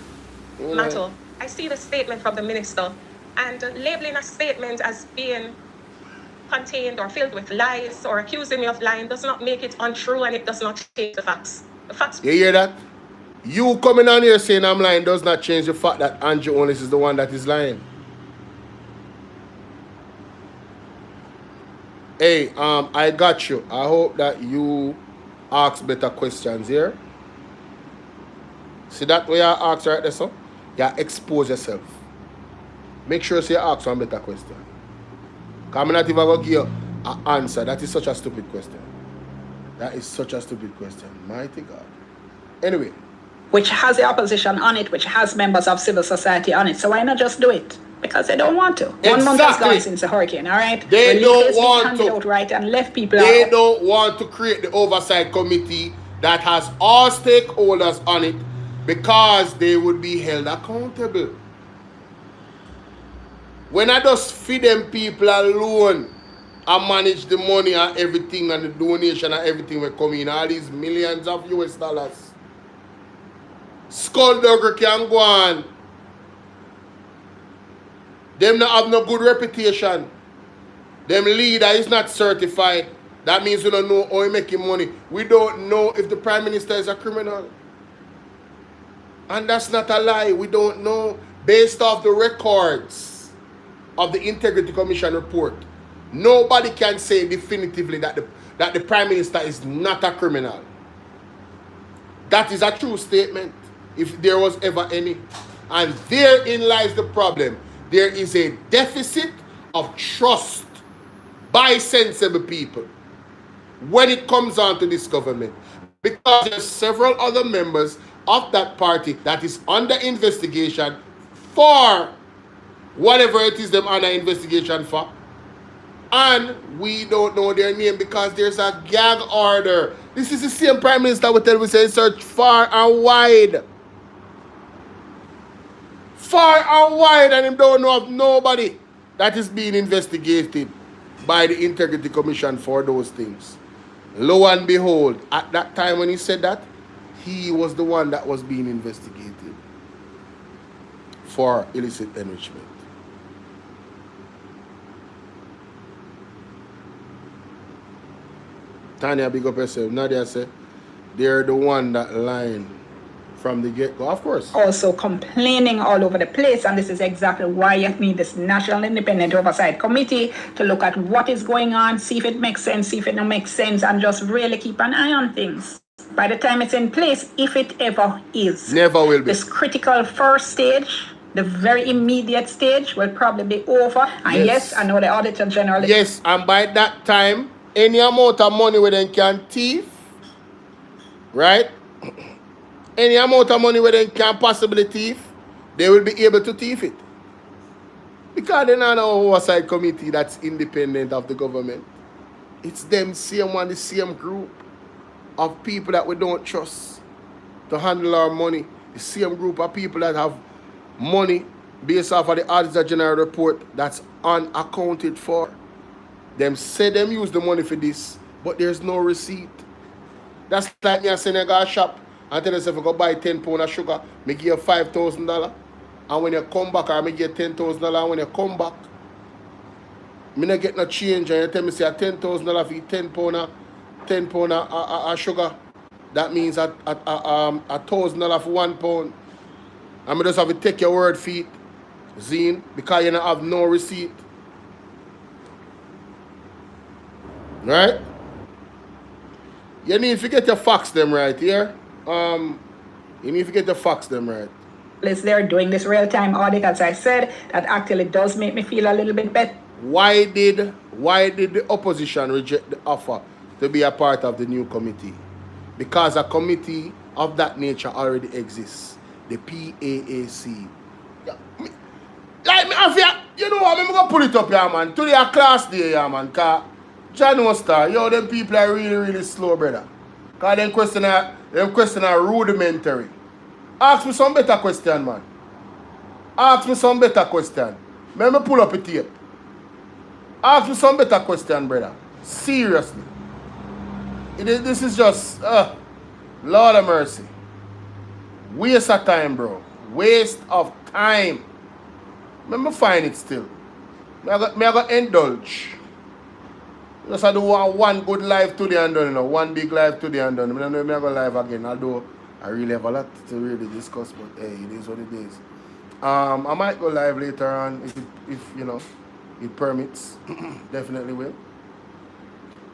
Mato, I see the statement from the minister, and labeling a statement as being contained or filled with lies or accusing me of lying does not make it untrue, and it does not change the facts. The facts. You hear that? You coming on here saying I'm lying does not change the fact that Andrew Jones is the one that is lying. Hey, I got you. I hope that you ask better questions here. See that way you ask right there, so? You expose yourself. Make sure you ask one better question. Because I'm not even going to give you an answer. That is such a stupid question. That is such a stupid question. Mighty God. Anyway. Which has the opposition on it, which has members of civil society on it. So why not just do it? Because they don't want to. Exactly. 1 month has gone since the hurricane, all right? They don't want to. Out right and left people They out. don't want to create the oversight committee that has all stakeholders on it because they would be held accountable. When I just feed them people alone and manage the money and everything and the donation and everything will come in, all these millions of US dollars. Skullduggery can go on. Them not have no good reputation. Them leader is not certified. That means we don't know how he making money. We don't know if the Prime Minister is a criminal. And that's not a lie. We don't know. Based off the records of the Integrity Commission report, nobody can say definitively that the Prime Minister is not a criminal. That is a true statement, if there was ever any. And therein lies the problem. There is a deficit of trust by sensible people when it comes on to this government. Because there are several other members of that party that is under investigation for whatever it is them under investigation for. And we don't know their name because there's a gag order. This is the same Prime Minister who tell we say search far and wide. Far and wide, and him don't know of nobody that is being investigated by the Integrity Commission for those things. Lo and behold, at that time when he said that, he was the one that was being investigated for illicit enrichment. Tanya, big up yourself. Nadia said, they're the one that lying from the get-go, of course. Also complaining all over the place, and this is exactly why you need this National Independent Oversight Committee to look at what is going on, see if it makes sense, see if it don't make sense, and just really keep an eye on things. By the time it's in place, if it ever is. Never will be. This critical first stage, the very immediate stage, will probably be over. And yes, I know the Auditor General... Yes, and by that time, any amount of money where they can thief, right? Any amount of money where they can possibly thief they will be able to thief it. Because they don't know oversight committee that's independent of the government. It's them same one, the same group of people that we don't trust to handle our money. The same group of people that have money based off of the Auditor General report that's unaccounted for. Them say them use the money for this, but there's no receipt. That's like me a Senegal shop and tell yourself, if you go buy 10 pounds of sugar, me give you $5,000. And when you come back, I make you $10,000. And when you come back, me not get no change. And you tell me say $10,000 for 10 pound of sugar. That means $1,000 for 1 pound. And me just have to take your word for it, Zine, because you don't have no receipt. Right? You need to get your facts them right here. You need to get the facts them right. They're doing this real-time audit, as I said, that actually does make me feel a little bit better. Why did the opposition reject the offer to be a part of the new committee? Because a committee of that nature already exists. The PAAC. Like me, you know what, I'm going to pull it up here, man. Today a class day, yeah, man. Because John Star, yo, them people are really, really slow, brother. Because them question are rudimentary. Ask me some better question, man. Ask me some better question. Let me pull up a tape. Ask me some better question, brother. Seriously. This is just, Lord of mercy. Waste of time, bro. Waste of time. Let me find it still. Me I got indulge. Just I do one good live today and done, you know. One big live today and done. I don't know if I go live again. Although I really have a lot to really discuss, but hey, it is what it is. I might go live later on if you know it permits. Definitely will.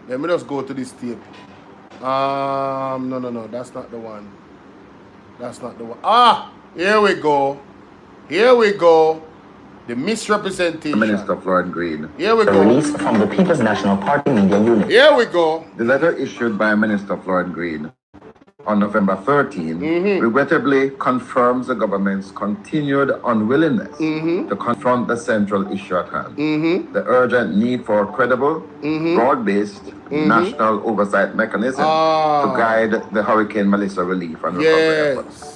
Let me just go to this tape. No, that's not the one. That's not the one. Ah, here we go. Here we go. The misrepresentation. Minister Floyd Green. Here we the go. Release from the People's National Party Media Unit. Here we go. The letter issued by Minister Floyd Green on November 13 regrettably confirms the government's continued unwillingness to confront the central issue at hand. The urgent need for a credible, broad-based national oversight mechanism to guide the Hurricane Melissa relief and recovery efforts.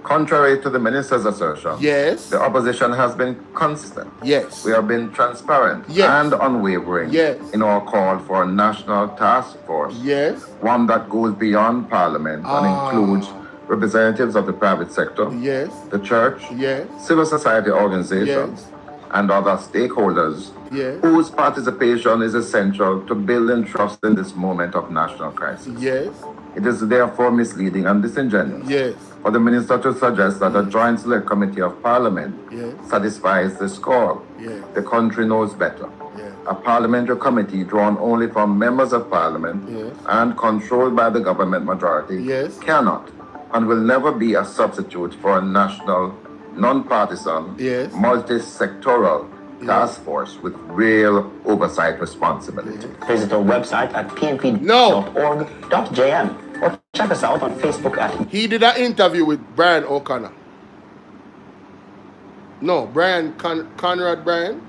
Contrary to the minister's assertion, the opposition has been consistent. We have been transparent and unwavering in our call for a national task force, one that goes beyond Parliament and includes representatives of the private sector, the church, civil society organizations, and other stakeholders whose participation is essential to building trust in this moment of national crisis. It is therefore misleading and disingenuous for the minister to suggest that a joint select committee of Parliament satisfies this call. The country knows better. A parliamentary committee drawn only from members of Parliament and controlled by the government majority cannot and will never be a substitute for a national, non-partisan, multi-sectoral task force with real oversight responsibility. Visit our website at pnp.org.jm or check us out on Facebook at... He did an interview with Brian O'Connor. No, Conrad Brian.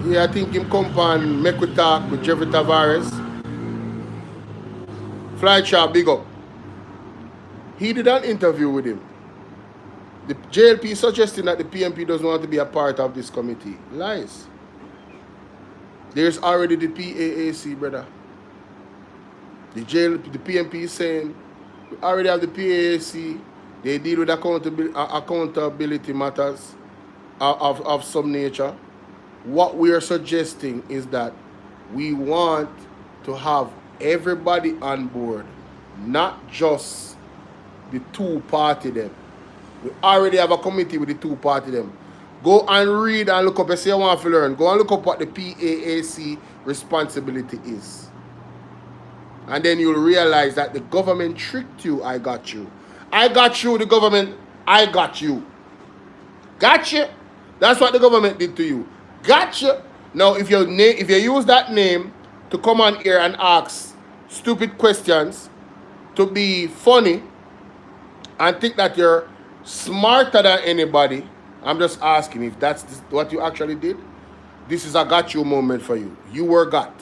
Yeah, I think him come and make we talk with Jeffrey Tavares. Fly Sharp, big up. He did an interview with him. The JLP suggesting that the PMP doesn't want to be a part of this committee. Lies. There's already the PAAC, brother. The PMP is saying we already have the PAAC. They deal with accountability matters of some nature. What we are suggesting is that we want to have everybody on board, not just the two-party them. We already have a committee with the two-party them. Go and read and look up. If you want to learn, go and look up what the PAAC responsibility is. And then you'll realize that the government tricked you. I got you. I got you, the government. I got you. Gotcha. That's what the government did to you. Gotcha. Now, if you use that name to come on here and ask stupid questions, to be funny, and think that you're smarter than anybody. I'm just asking if that's what you actually did. This is a got you moment for you. You were got.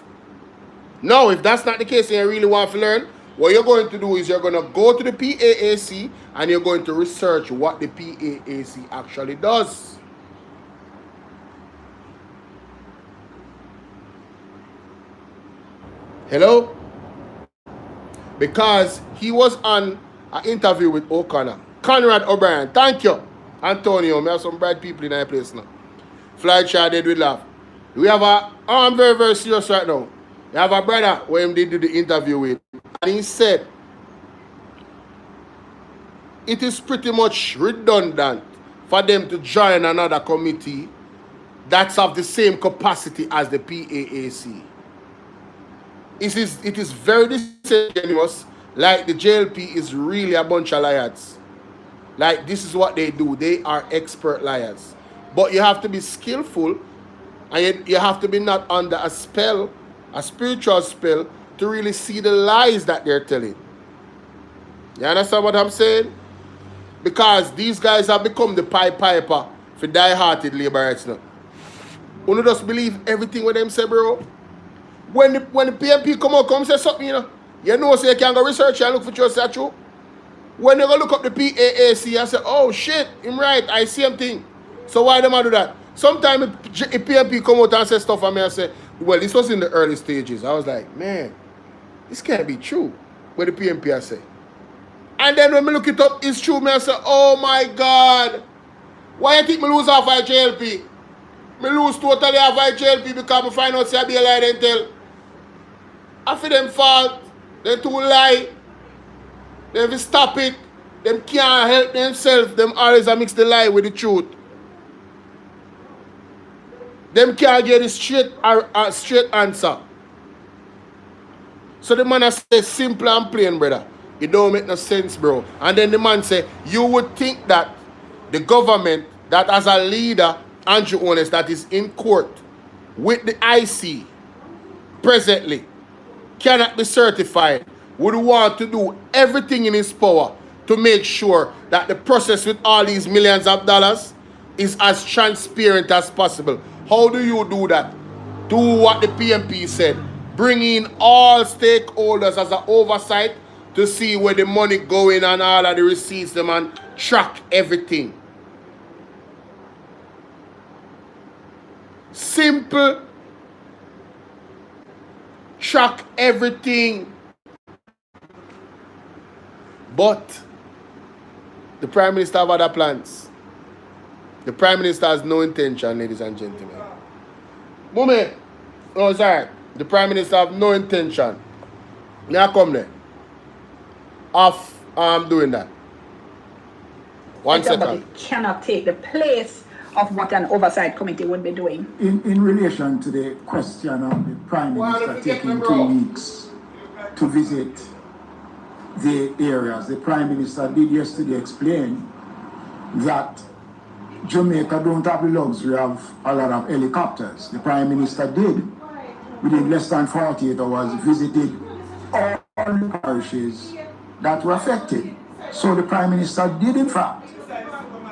Now, if that's not the case and you really want to learn, what you're going to do is you're going to go to the PAAC and you're going to research what the PAAC actually does. Hello? Because he was on an interview with O'Connor. Conrad O'Brien. Thank you, Antonio. We have some bright people in our place now. Fly child did with laugh. We have I'm very, very serious right now. We have a brother who he did the interview with. And he said, it is pretty much redundant for them to join another committee that's of the same capacity as the PAAC. It is very disingenuous, like the JLP is really a bunch of liars. Like, this is what they do. They are expert liars. But you have to be skillful, and you have to be not under a spell, a spiritual spell, to really see the lies that they're telling. You understand what I'm saying? Because these guys have become the Pied Piper for die-hearted laborites now. You just believe everything what them say, bro. When the PMP come say something, you know, so you can go research and look for yourself true. When you go look up the PAAC and say, oh shit, I'm right, I see him thing. So why them I do that? Sometimes if PMP come out and say stuff and me and say, well, this was in the early stages. I was like, man, this can't be true. What the PMP I say. And then when me look it up, it's true. Me I say, oh my God, why you think me lose half my JLP? Me lose totally half my JLP because me find out say I be a lie then tell. I feel them fault, they too lie, they stop it, them can't help themselves, them always mix the lie with the truth. Them can't get the straight answer. So the man say simple and plain, brother. It don't make no sense, bro. And then the man say, you would think that the government, that as a leader, Andrew Honest, that is in court with the IC presently, cannot be certified, would want to do everything in his power to make sure that the process with all these millions of dollars is as transparent as possible. How do you do that? Do what the PMP said. Bring in all stakeholders as an oversight to see where the money going and all of the receipts them and track everything. Simple. Track everything. But the Prime Minister have other plans. The Prime Minister has no intention, ladies and gentlemen. Moment. Oh, sorry. The Prime Minister have no intention. Now come there. Of doing that. One second. Cannot take the place of what an oversight committee would be doing. In relation to the question of the Prime Minister taking 2 weeks to visit the areas, the Prime Minister did yesterday explain that Jamaica don't have the luxury of a lot of helicopters. The Prime Minister did, within less than 48 hours, visited all the parishes that were affected. So the Prime Minister did, in fact,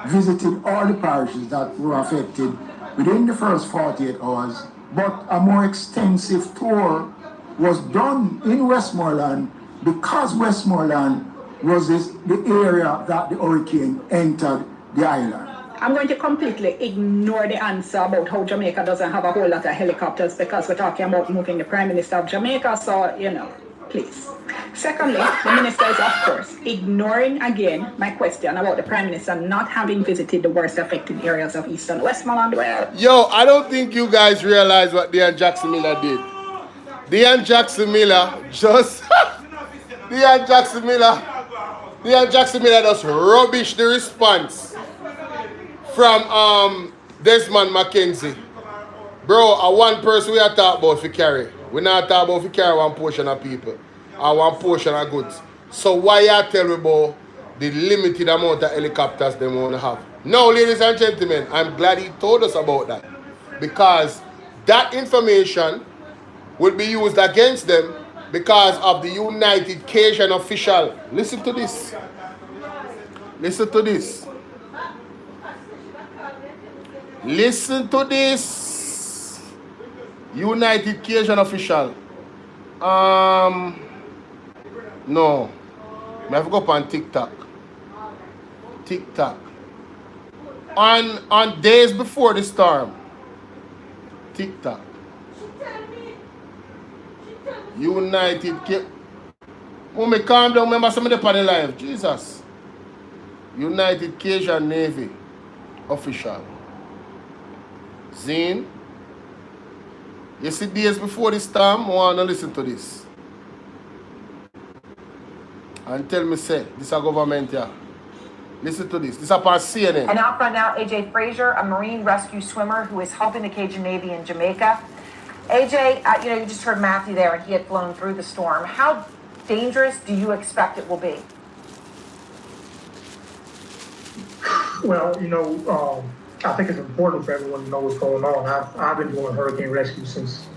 visited all the parishes that were affected within the first 48 hours, but a more extensive tour was done in Westmoreland because Westmoreland was the area that the hurricane entered the island. I'm going to completely ignore the answer about how Jamaica doesn't have a whole lot of helicopters because we're talking about moving the Prime Minister of Jamaica, so, please. Secondly, the minister is, of course, ignoring again my question about the Prime Minister not having visited the worst affected areas of Eastern Westmoreland. Well, yo, I don't think you guys realize what Dean Jackson Miller did. Dean Jackson Miller just Dean Jackson Miller just rubbish the response from Desmond McKenzie. Bro, one person we are talking about for carry. We're not talking about for carry one portion of people or one portion of goods. So why you tell me about the limited amount of helicopters they want to have? Now, ladies and gentlemen, I'm glad he told us about that. Because that information will be used against them because of the United Cajun official. Listen to this. Listen to this. Listen to this. United Cajun official. No. I have to go up on TikTok. On days before the storm. TikTok. United Cajun. When me calm down, remember some of the panel live. Jesus. United Cajun Navy official. Zine. You see days before the storm, I want to listen to this. And tell me, say, this is a government here. Listen to this. This is upon CNN. And out front now, AJ Frazier, a Marine rescue swimmer who is helping the Cajun Navy in Jamaica. AJ, you just heard Matthew there, and he had flown through the storm. How dangerous do you expect it will be? Well, I think it's important for everyone to know what's going on. I've been doing hurricane rescue since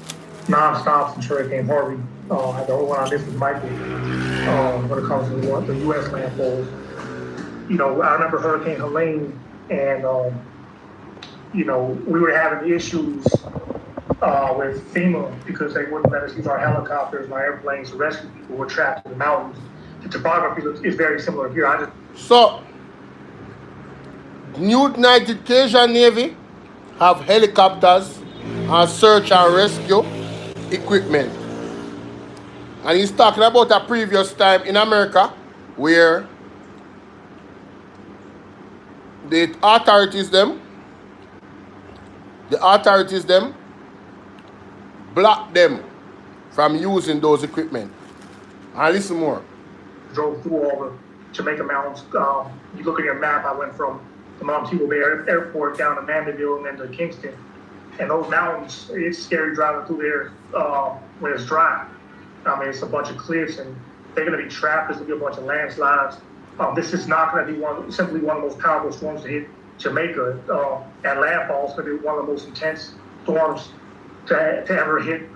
nonstop since Hurricane Harvey. The only one I missed was Michael when it comes to the U.S. landfalls. I remember Hurricane Helene, and we were having issues with FEMA because they wouldn't let us use our helicopters and our airplanes to rescue people who were trapped in the mountains. The topography is very similar here. So, United Cajun Navy have helicopters and search and rescue equipment. And he's talking about a previous time in America where the authorities blocked them from using those equipment. And listen more. Drove through all the Jamaica mountains. You look at your map, I went from the Montego Bay Airport down to Mandeville and then to Kingston. And those mountains, it's scary driving through there when it's dry. It's a bunch of cliffs and they're going to be trapped. There's going to be a bunch of landslides. This is not going to be simply one of the most powerful storms to hit Jamaica. And landfall is going to be one of the most intense storms to ever hit,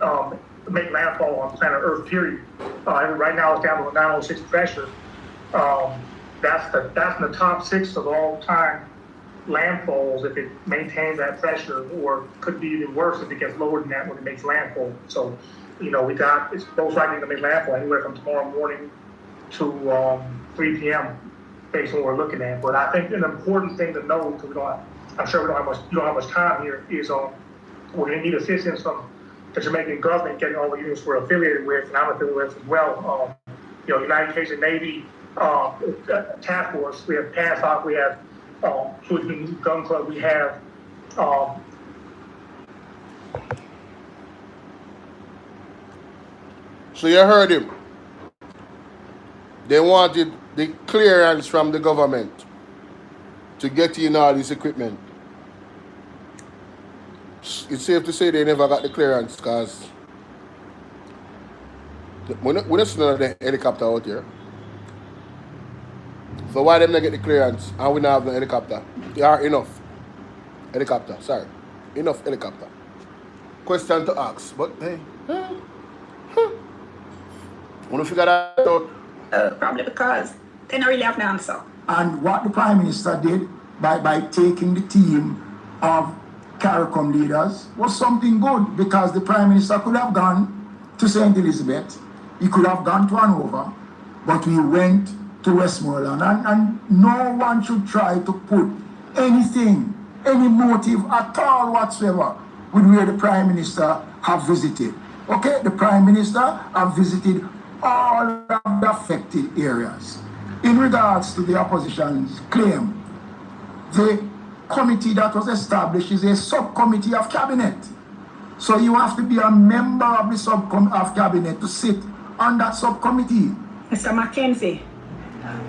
make landfall on planet Earth, period. Right now it's down to a 906 pressure. That's in the top 6 of all time landfalls if it maintains that pressure, or could be even worse if it gets lower than that when it makes landfall. So, it's most likely to make landfall anywhere from tomorrow morning to 3 p.m. based on what we're looking at. But I think an important thing to know, because I'm sure you don't have much time here, is we're going to need assistance from the Jamaican government getting all the units we're affiliated with, and I'm affiliated with as well. United Cajun Navy Task Force, we have PASOC, we have Switzerland Gun Club, we have So you heard him. They wanted the clearance from the government to get in all this equipment. It's safe to say they never got the clearance because we don't see none of the helicopter out here. So why them not get the clearance and we don't have no helicopter? There are enough helicopter. Enough helicopter. Question to ask, but hey, want to figure that out? Probably because they don't really have an answer. And what the Prime Minister did by taking the team of CARICOM leaders was something good, because the Prime Minister could have gone to St. Elizabeth, he could have gone to Hanover, but we went to Westmoreland. And no one should try to put anything, any motive at all whatsoever with where the Prime Minister have visited. Okay, the Prime Minister have visited all of the affected areas. In regards to the opposition's claim, the committee that was established is a subcommittee of cabinet. So you have to be a member of the subcommittee of cabinet to sit on that subcommittee. Mr. Mackenzie,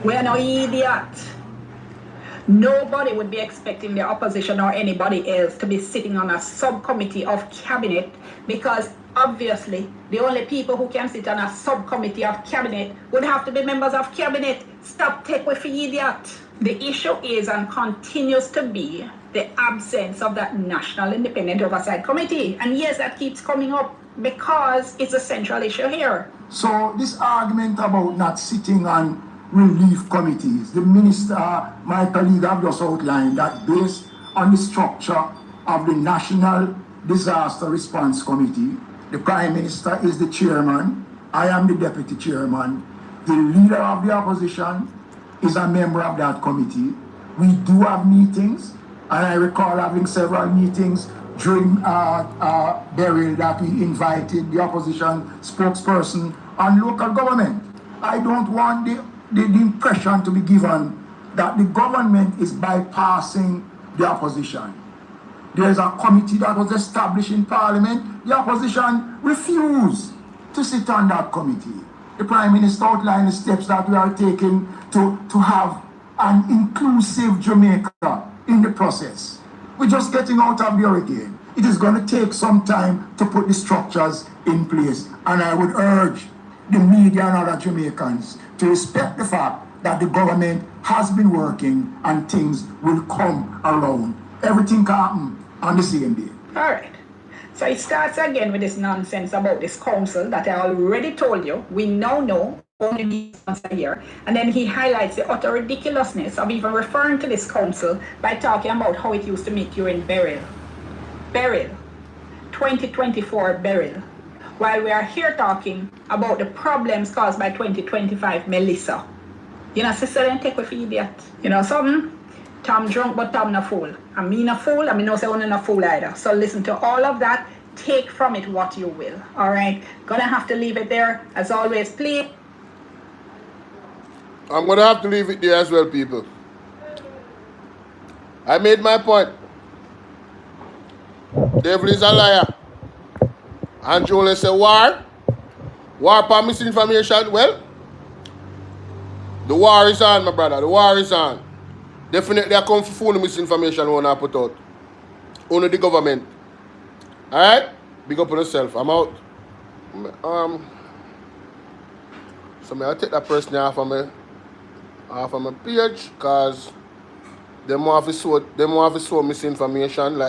we're no idiot. Nobody would be expecting the opposition or anybody else to be sitting on a subcommittee of cabinet, because obviously the only people who can sit on a subcommittee of cabinet would have to be members of cabinet. Stop take with idiot. The issue is and continues to be the absence of that National Independent Oversight Committee. And yes, that keeps coming up because it's a central issue here. So this argument about not sitting on relief committees, the minister, my colleague, have just outlined that based on the structure of the National Disaster Response Committee. The Prime Minister is the chairman. I am the deputy chairman. The leader of the opposition is a member of that committee. We do have meetings, and I recall having several meetings during burial that we invited the opposition spokesperson on local government. I don't want the impression to be given that the government is bypassing the opposition. There's a committee that was established in Parliament. The opposition refused to sit on that committee. The Prime Minister outlined the steps that we are taking to have an inclusive Jamaica in the process. We're just getting out of the hurricane. It is going to take some time to put the structures in place. And I would urge the media and other Jamaicans to respect the fact that the government has been working and things will come around. Everything can happen on the same day. All right. So it starts again with this nonsense about this council that I already told you. We now know only once a year. And then he highlights the utter ridiculousness of even referring to this council by talking about how it used to meet during burial. Burial. 2024 burial. While we are here talking about the problems caused by 2025 Melissa. You know, sister, don't take with idiot. You know something? Tom drunk, but Tom no fool. I mean a fool, I mean no say one no fool either. So listen to all of that. Take from it what you will. All right? Gonna have to leave it there. As always, please. I'm gonna have to leave it there as well, people. I made my point. Devil is a liar. And Joel say war. War for misinformation. Well, the war is on, my brother. The war is on. Definitely I come for full misinformation when I put out. Only the government. Alright? Big up on yourself. I'm out. So I'll take that person off of my page because they want to show misinformation like